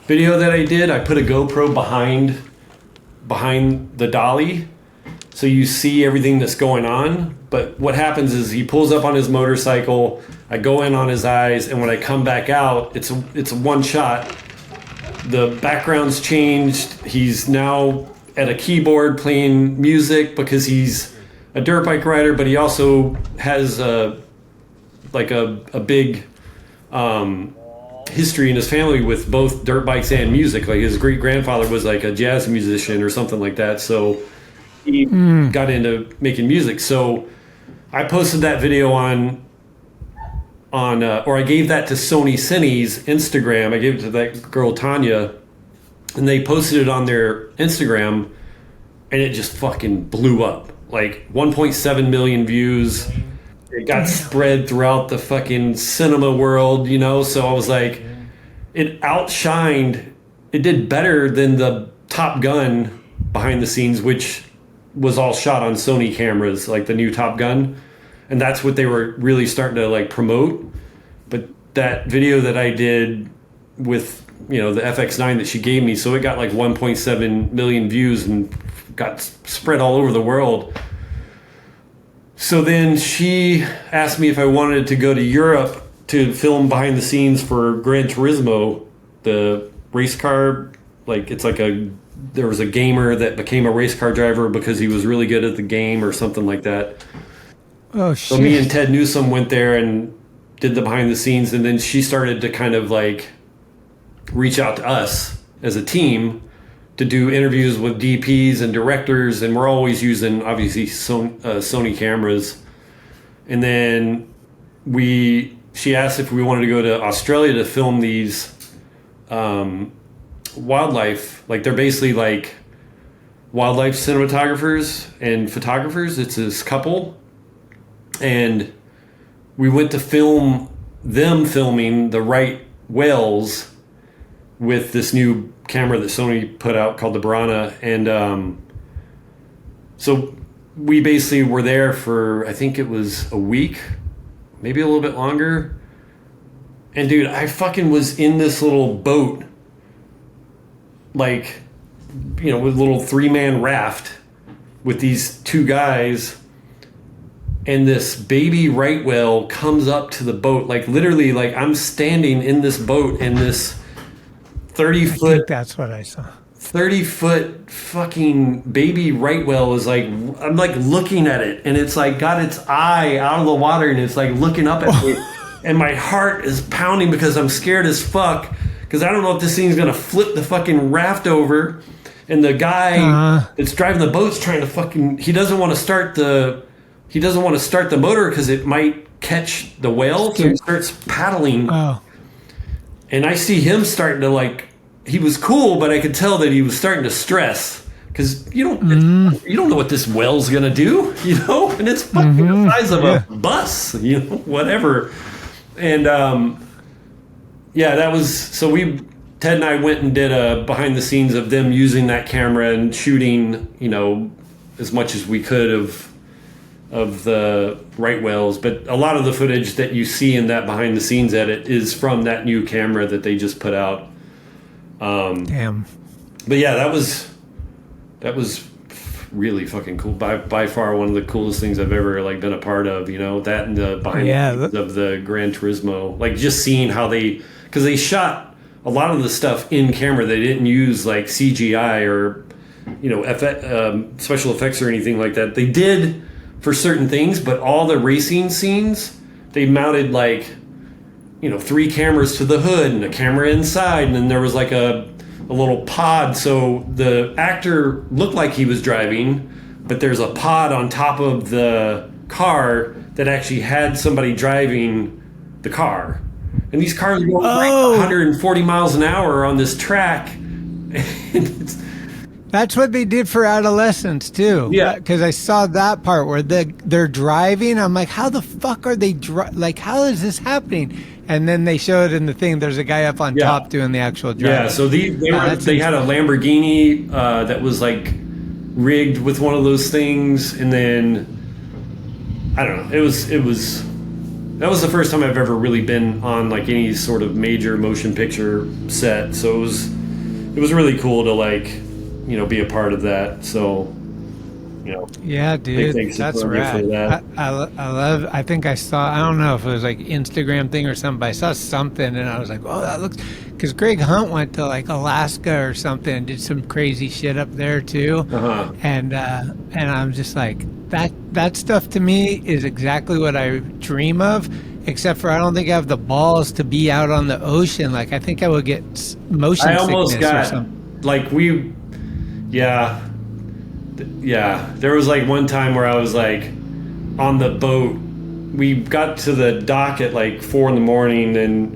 video that I did. I put a GoPro behind the dolly, so you see everything that's going on. But what happens is he pulls up on his motorcycle, I go in on his eyes, and when I come back out, it's a one shot. The background's changed. He's now at a keyboard playing music because he's a dirt bike rider, but he also has a big history in his family with both dirt bikes and music. Like his great grandfather was like a jazz musician or something like that. So he got into making music. So I posted that video on I gave that to Sony Cine's Instagram. I gave it to that girl Tanya, and they posted it on their Instagram, and it just fucking blew up. Like 1.7 million views. It got spread throughout the fucking cinema world, So I was like, it outshined. It did better than the Top Gun behind the scenes, which was all shot on Sony cameras, like the new Top Gun. And that's what they were really starting to promote. But that video that I did with, the FX9 that she gave me, so it got 1.7 million views and got spread all over the world. So then she asked me if I wanted to go to Europe to film behind the scenes for Gran Turismo, the race car. There was a gamer that became a race car driver because he was really good at the game or something like that. Oh, shit. So me and Ted Newsom went there and did the behind the scenes, and then she started to kind of reach out to us as a team to do interviews with DPs and directors, and we're always using obviously Sony cameras. And then she asked if we wanted to go to Australia to film these wildlife, they're basically wildlife cinematographers and photographers. It's this couple, and we went to film them filming the right whales with this new camera that Sony put out called the Piranha. And so we basically were there for, I think it was a week, maybe a little bit longer. And dude, I fucking was in this little boat, with a little 3-man raft with these two guys, and this baby right whale comes up to the boat, literally, I'm standing in this boat, and this 30-foot. I think that's what I saw. 30-foot fucking baby right whale is I'm looking at it, and it's got its eye out of the water, and it's looking up at me, and my heart is pounding because I'm scared as fuck because I don't know if this thing's gonna flip the fucking raft over, and the guy that's driving the boat's trying to he doesn't want to start the motor because it might catch the whale, so he starts paddling. And I see him starting to he was cool, but I could tell that he was starting to stress because you don't know what this whale's gonna do, and it's fucking the size of a bus, whatever. And that was, so Ted and I went and did a behind the scenes of them using that camera and shooting, as much as we could of the right whales. But a lot of the footage that you see in that behind the scenes edit is from that new camera that they just put out. Damn. But yeah, that was really fucking cool. By far one of the coolest things I've ever been a part of, that and the behind the scenes of the Gran Turismo, just seeing how because they shot a lot of the stuff in camera. They didn't use CGI or special effects or anything like that. They did for certain things, but all the racing scenes, they mounted 3 cameras to the hood and a camera inside, and then there was a little pod, so the actor looked like he was driving, but there's a pod on top of the car that actually had somebody driving the car. and these cars go like 140 miles an hour on this track. That's what they did for adolescents too. Yeah, because I saw that part where they're driving. I'm like, how the fuck are they like? How is this happening? And then they showed in the thing. There's a guy up on top doing the actual driving. Yeah, so they had a Lamborghini that was like rigged with one of those things, and then I don't know. It was that was the first time I've ever really been on like any sort of major motion picture set. So it was really cool to like, you know, be a part of that. So, you know. Yeah, dude, that's rad. I love. I think I saw. I don't know if it was like Instagram thing or something, but I saw something and I was like, oh, that looks. Because Greg Hunt went to like Alaska or something and did some crazy shit up there too. And I'm just like, that stuff to me is exactly what I dream of. Except for I don't think I have the balls to be out on the ocean. Like I think I would get motion sickness or something. Like there was like one time where I was like on the boat. We got to the dock at like 4 a.m. and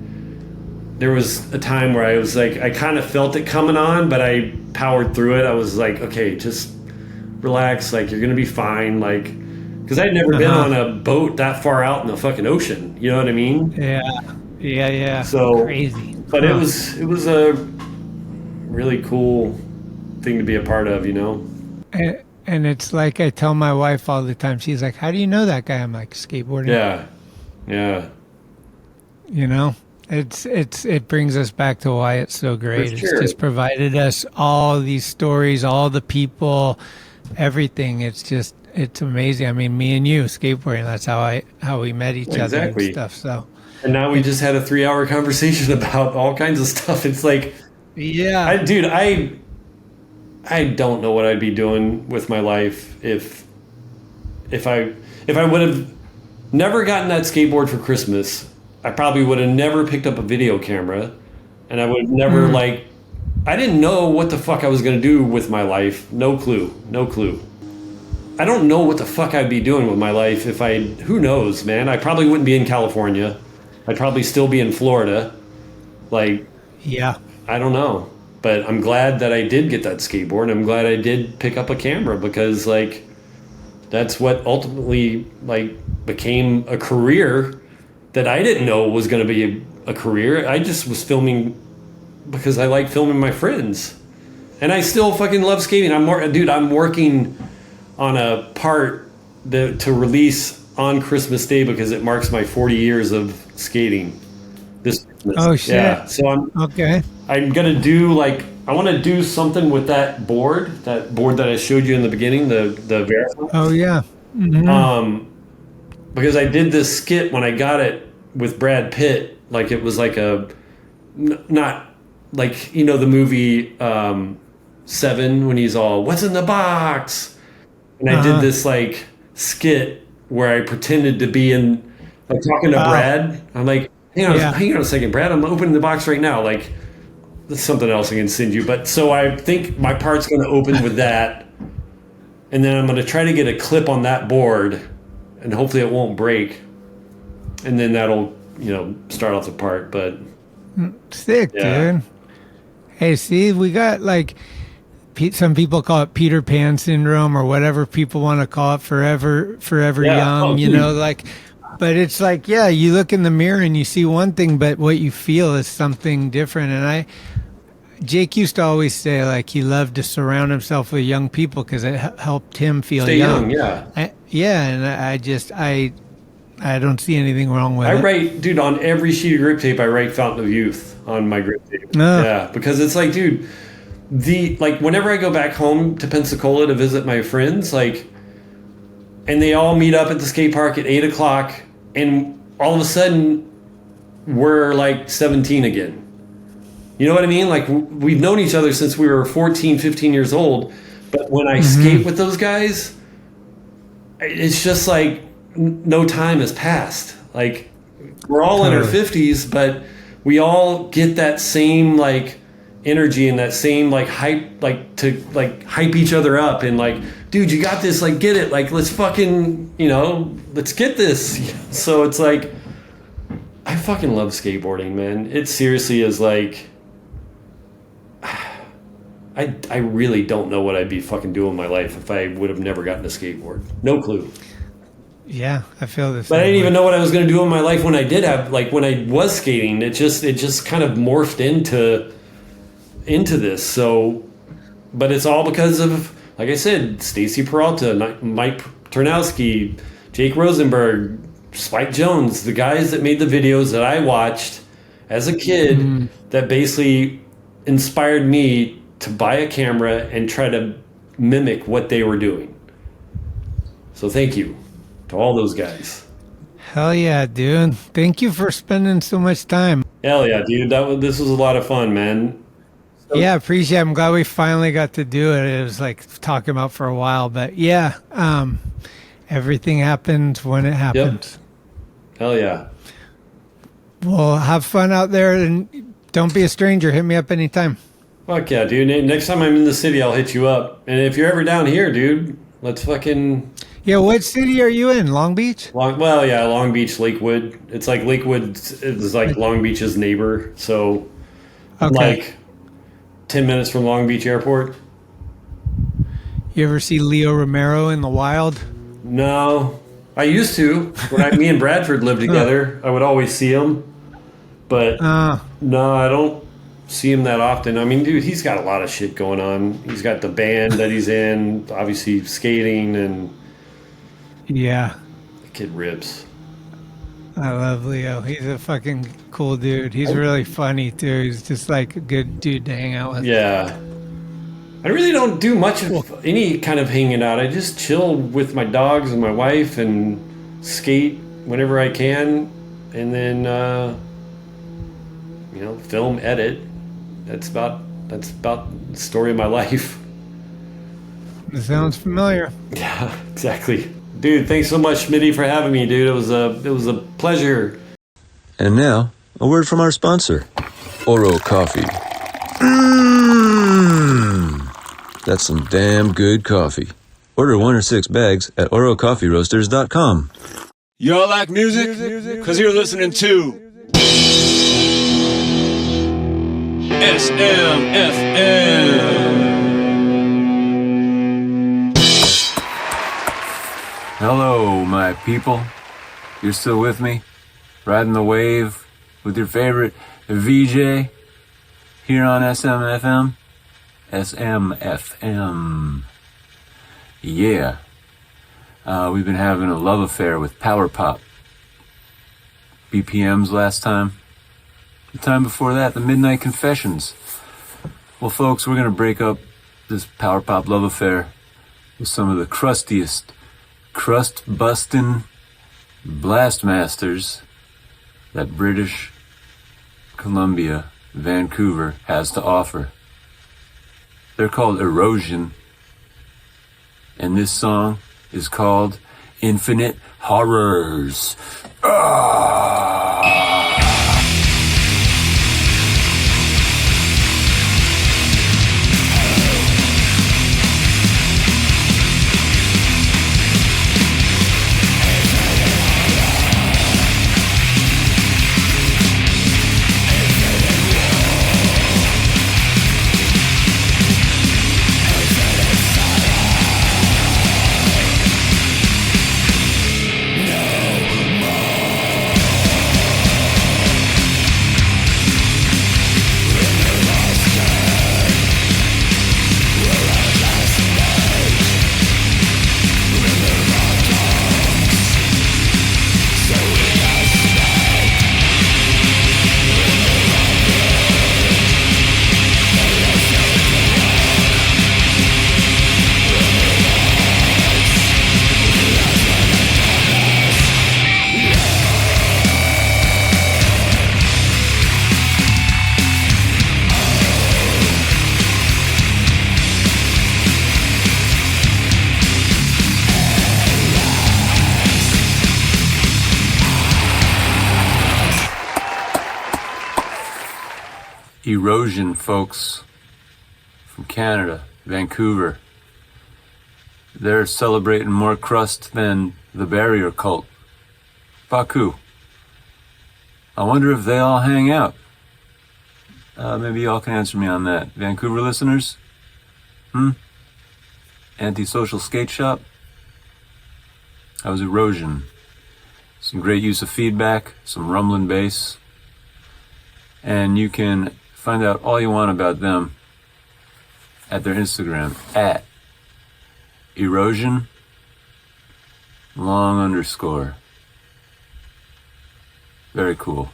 there was a time where I was like, I kind of felt it coming on, but I powered through it. I was like, okay, just relax. Like, you're going to be fine. Like, because I'd never been on a boat that far out in the fucking ocean. You know what I mean? Yeah. So crazy. But it was a really cool thing to be a part of, you know? And it's like I tell my wife all the time. She's like, how do you know that guy? I'm like, skateboarding. Yeah. You know? It brings us back to why it's so great. Sure. It's just provided us all these stories, all the people, everything. It's amazing. I mean, me and you skateboarding. That's how we met each other and stuff. So, and now we just had a 3-hour conversation about all kinds of stuff. It's like, yeah, I don't know what I'd be doing with my life if I would have never gotten that skateboard for Christmas. I probably would have never picked up a video camera, and I would have never I didn't know what the fuck I was going to do with my life. No clue. I don't know what the fuck I'd be doing with my life who knows, man. I probably wouldn't be in California. I'd probably still be in Florida. Like, yeah, I don't know. But I'm glad that I did get that skateboard. I'm glad I did pick up a camera because like, that's what ultimately like became a career that I didn't know was going to be a career. I just was filming because I like filming my friends. And I still fucking love skating. I'm working on a part to release on Christmas Day because it marks my 40 years of skating this Christmas. Oh, shit. Yeah, so I'm going to do I want to do something with that board that I showed you in the beginning, the Verifone. Oh, yeah. Mm-hmm. Because I did this skit when I got it with Brad Pitt, like it was like not like, you know, the movie Seven when he's all, what's in the box? And I did this like skit where I pretended to be talking to Brad. I'm like, hang on a second, Brad, I'm opening the box right now. Like, that's something else I can send you. But so I think my part's going to open with that. And then I'm going to try to get a clip on that board. And hopefully it won't break, and then that'll, you know, start off the part. But sick, dude. Hey, see, we got like some people call it Peter Pan syndrome or whatever people want to call it. Forever young, you know, like. But it's like, yeah, you look in the mirror and you see one thing, but what you feel is something different. And Jake used to always say like he loved to surround himself with young people because it helped him feel young. And I don't see anything wrong with it. I write, dude, on every sheet of grip tape, I write Fountain of Youth on my grip tape. Yeah, because it's like, dude, whenever I go back home to Pensacola to visit my friends, like, and they all meet up at the skate park at 8 o'clock, and all of a sudden we're like 17 again. You know what I mean? Like, we've known each other since we were 14, 15 years old. But when I skate with those guys, it's just like no time has passed. Like, we're all in our 50s, but we all get that same like energy and that same like hype, like to like hype each other up and like, dude, you got this, like, get it, like, let's fucking, you know, let's get this. So it's like, I fucking love skateboarding, man. It seriously is like, I really don't know what I'd be fucking doing in my life if I would have never gotten a skateboard. No clue. Yeah, I feel this. But I didn't even know what I was going to do in my life when I did have, like, when I was skating. It just kind of morphed into this. So, but it's all because of, like I said, Stacy Peralta, Mike Turnowski, Jake Rosenberg, Spike Jones, the guys that made the videos that I watched as a kid that basically inspired me to buy a camera and try to mimic what they were doing. So thank you to all those guys. Hell yeah, dude. Thank you for spending so much time. Hell yeah, dude. This was a lot of fun, man. Yeah, appreciate it. I'm glad we finally got to do it. It was like talking about for a while, but yeah, everything happens when it happens. Yep. Hell yeah. Well, have fun out there and don't be a stranger. Hit me up anytime. Fuck yeah, dude. Next time I'm in the city, I'll hit you up. And if you're ever down here, dude, let's fucking... Yeah, what city are you in? Long Beach? Long Beach, Lakewood. It's like Lakewood is like Long Beach's neighbor. So, like 10 minutes from Long Beach Airport. You ever see Leo Romero in the wild? No. I used to. When me and Bradford lived together, I would always see him. But no, I don't see him that often. I mean, dude, he's got a lot of shit going on. He's got the band that he's in, obviously skating, and yeah, the kid rips. I love Leo. He's a fucking cool dude. He's really funny too. He's just like a good dude to hang out with. Yeah. I really don't do much of any kind of hanging out. I just chill with my dogs and my wife and skate whenever I can, and then film, edit. That's about the story of my life. It sounds familiar. Yeah, exactly. Dude, thanks so much, Schmitty, for having me, dude. It was a pleasure. And now, a word from our sponsor, Oro Coffee. That's some damn good coffee. Order 1 or 6 bags at orocoffeeroasters.com. Y'all like music? Because you're listening to SMFM. Hello, my people. You're still with me? Riding the wave with your favorite VJ here on SMFM? SMFM. Yeah. We've been having a love affair with Power Pop. BPMs last time. The time before that, the Midnight Confessions. Well, folks, we're going to break up this Power Pop love affair with some of the crustiest, crust-bustin' blast masters that British Columbia, Vancouver, has to offer. They're called Erosion, and this song is called Infinite Horrors. Erosion, folks, from Canada, Vancouver. They're celebrating more crust than the Barrier Cult. Baku. I wonder if they all hang out. Maybe y'all can answer me on that. Vancouver listeners? Antisocial skate shop? How's erosion? Some great use of feedback, some rumbling bass. And you can find out all you want about them at their Instagram, at erosion_. Very cool.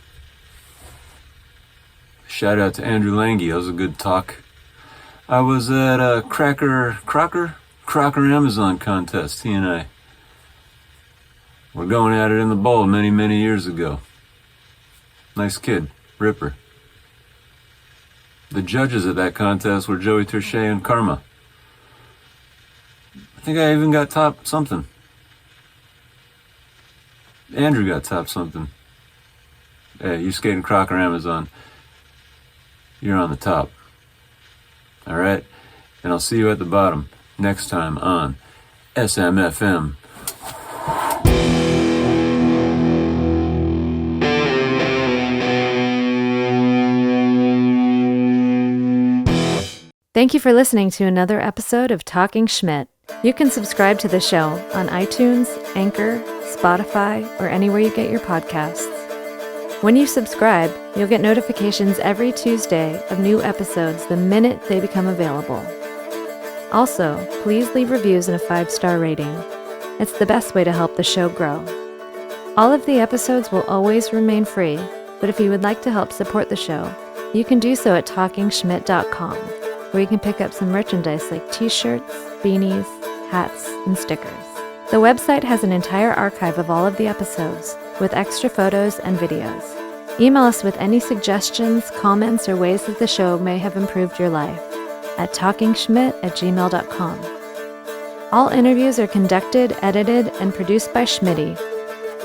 Shout out to Andrew Lange. That was a good talk. I was at a Crocker Amazon contest. He and I were going at it in the bowl many, many years ago. Nice kid. Ripper. The judges at that contest were Joey Terche and Karma. I think I even got top something. Andrew got top something. Hey, you skating Crocker Amazon. You're on the top. Alright? And I'll see you at the bottom next time on SMFM. Thank you for listening to another episode of Talking Schmidt. You can subscribe to the show on iTunes, Anchor, Spotify, or anywhere you get your podcasts. When you subscribe, you'll get notifications every Tuesday of new episodes the minute they become available. Also, please leave reviews and a 5-star rating. It's the best way to help the show grow. All of the episodes will always remain free, but if you would like to help support the show, you can do so at TalkingSchmidt.com, where you can pick up some merchandise like t-shirts, beanies, hats, and stickers. The website has an entire archive of all of the episodes, with extra photos and videos. Email us with any suggestions, comments, or ways that the show may have improved your life at talkingschmidt@gmail.com. All interviews are conducted, edited, and produced by Schmitty.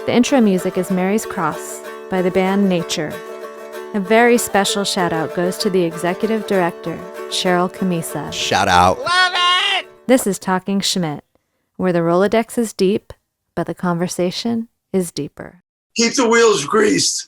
The intro music is Mary's Cross by the band Nature. A very special shout-out goes to the executive director, Cheryl Camisa. Shout out. Love it! This is Talking Schmidt, where the Rolodex is deep, but the conversation is deeper. Keep the wheels greased.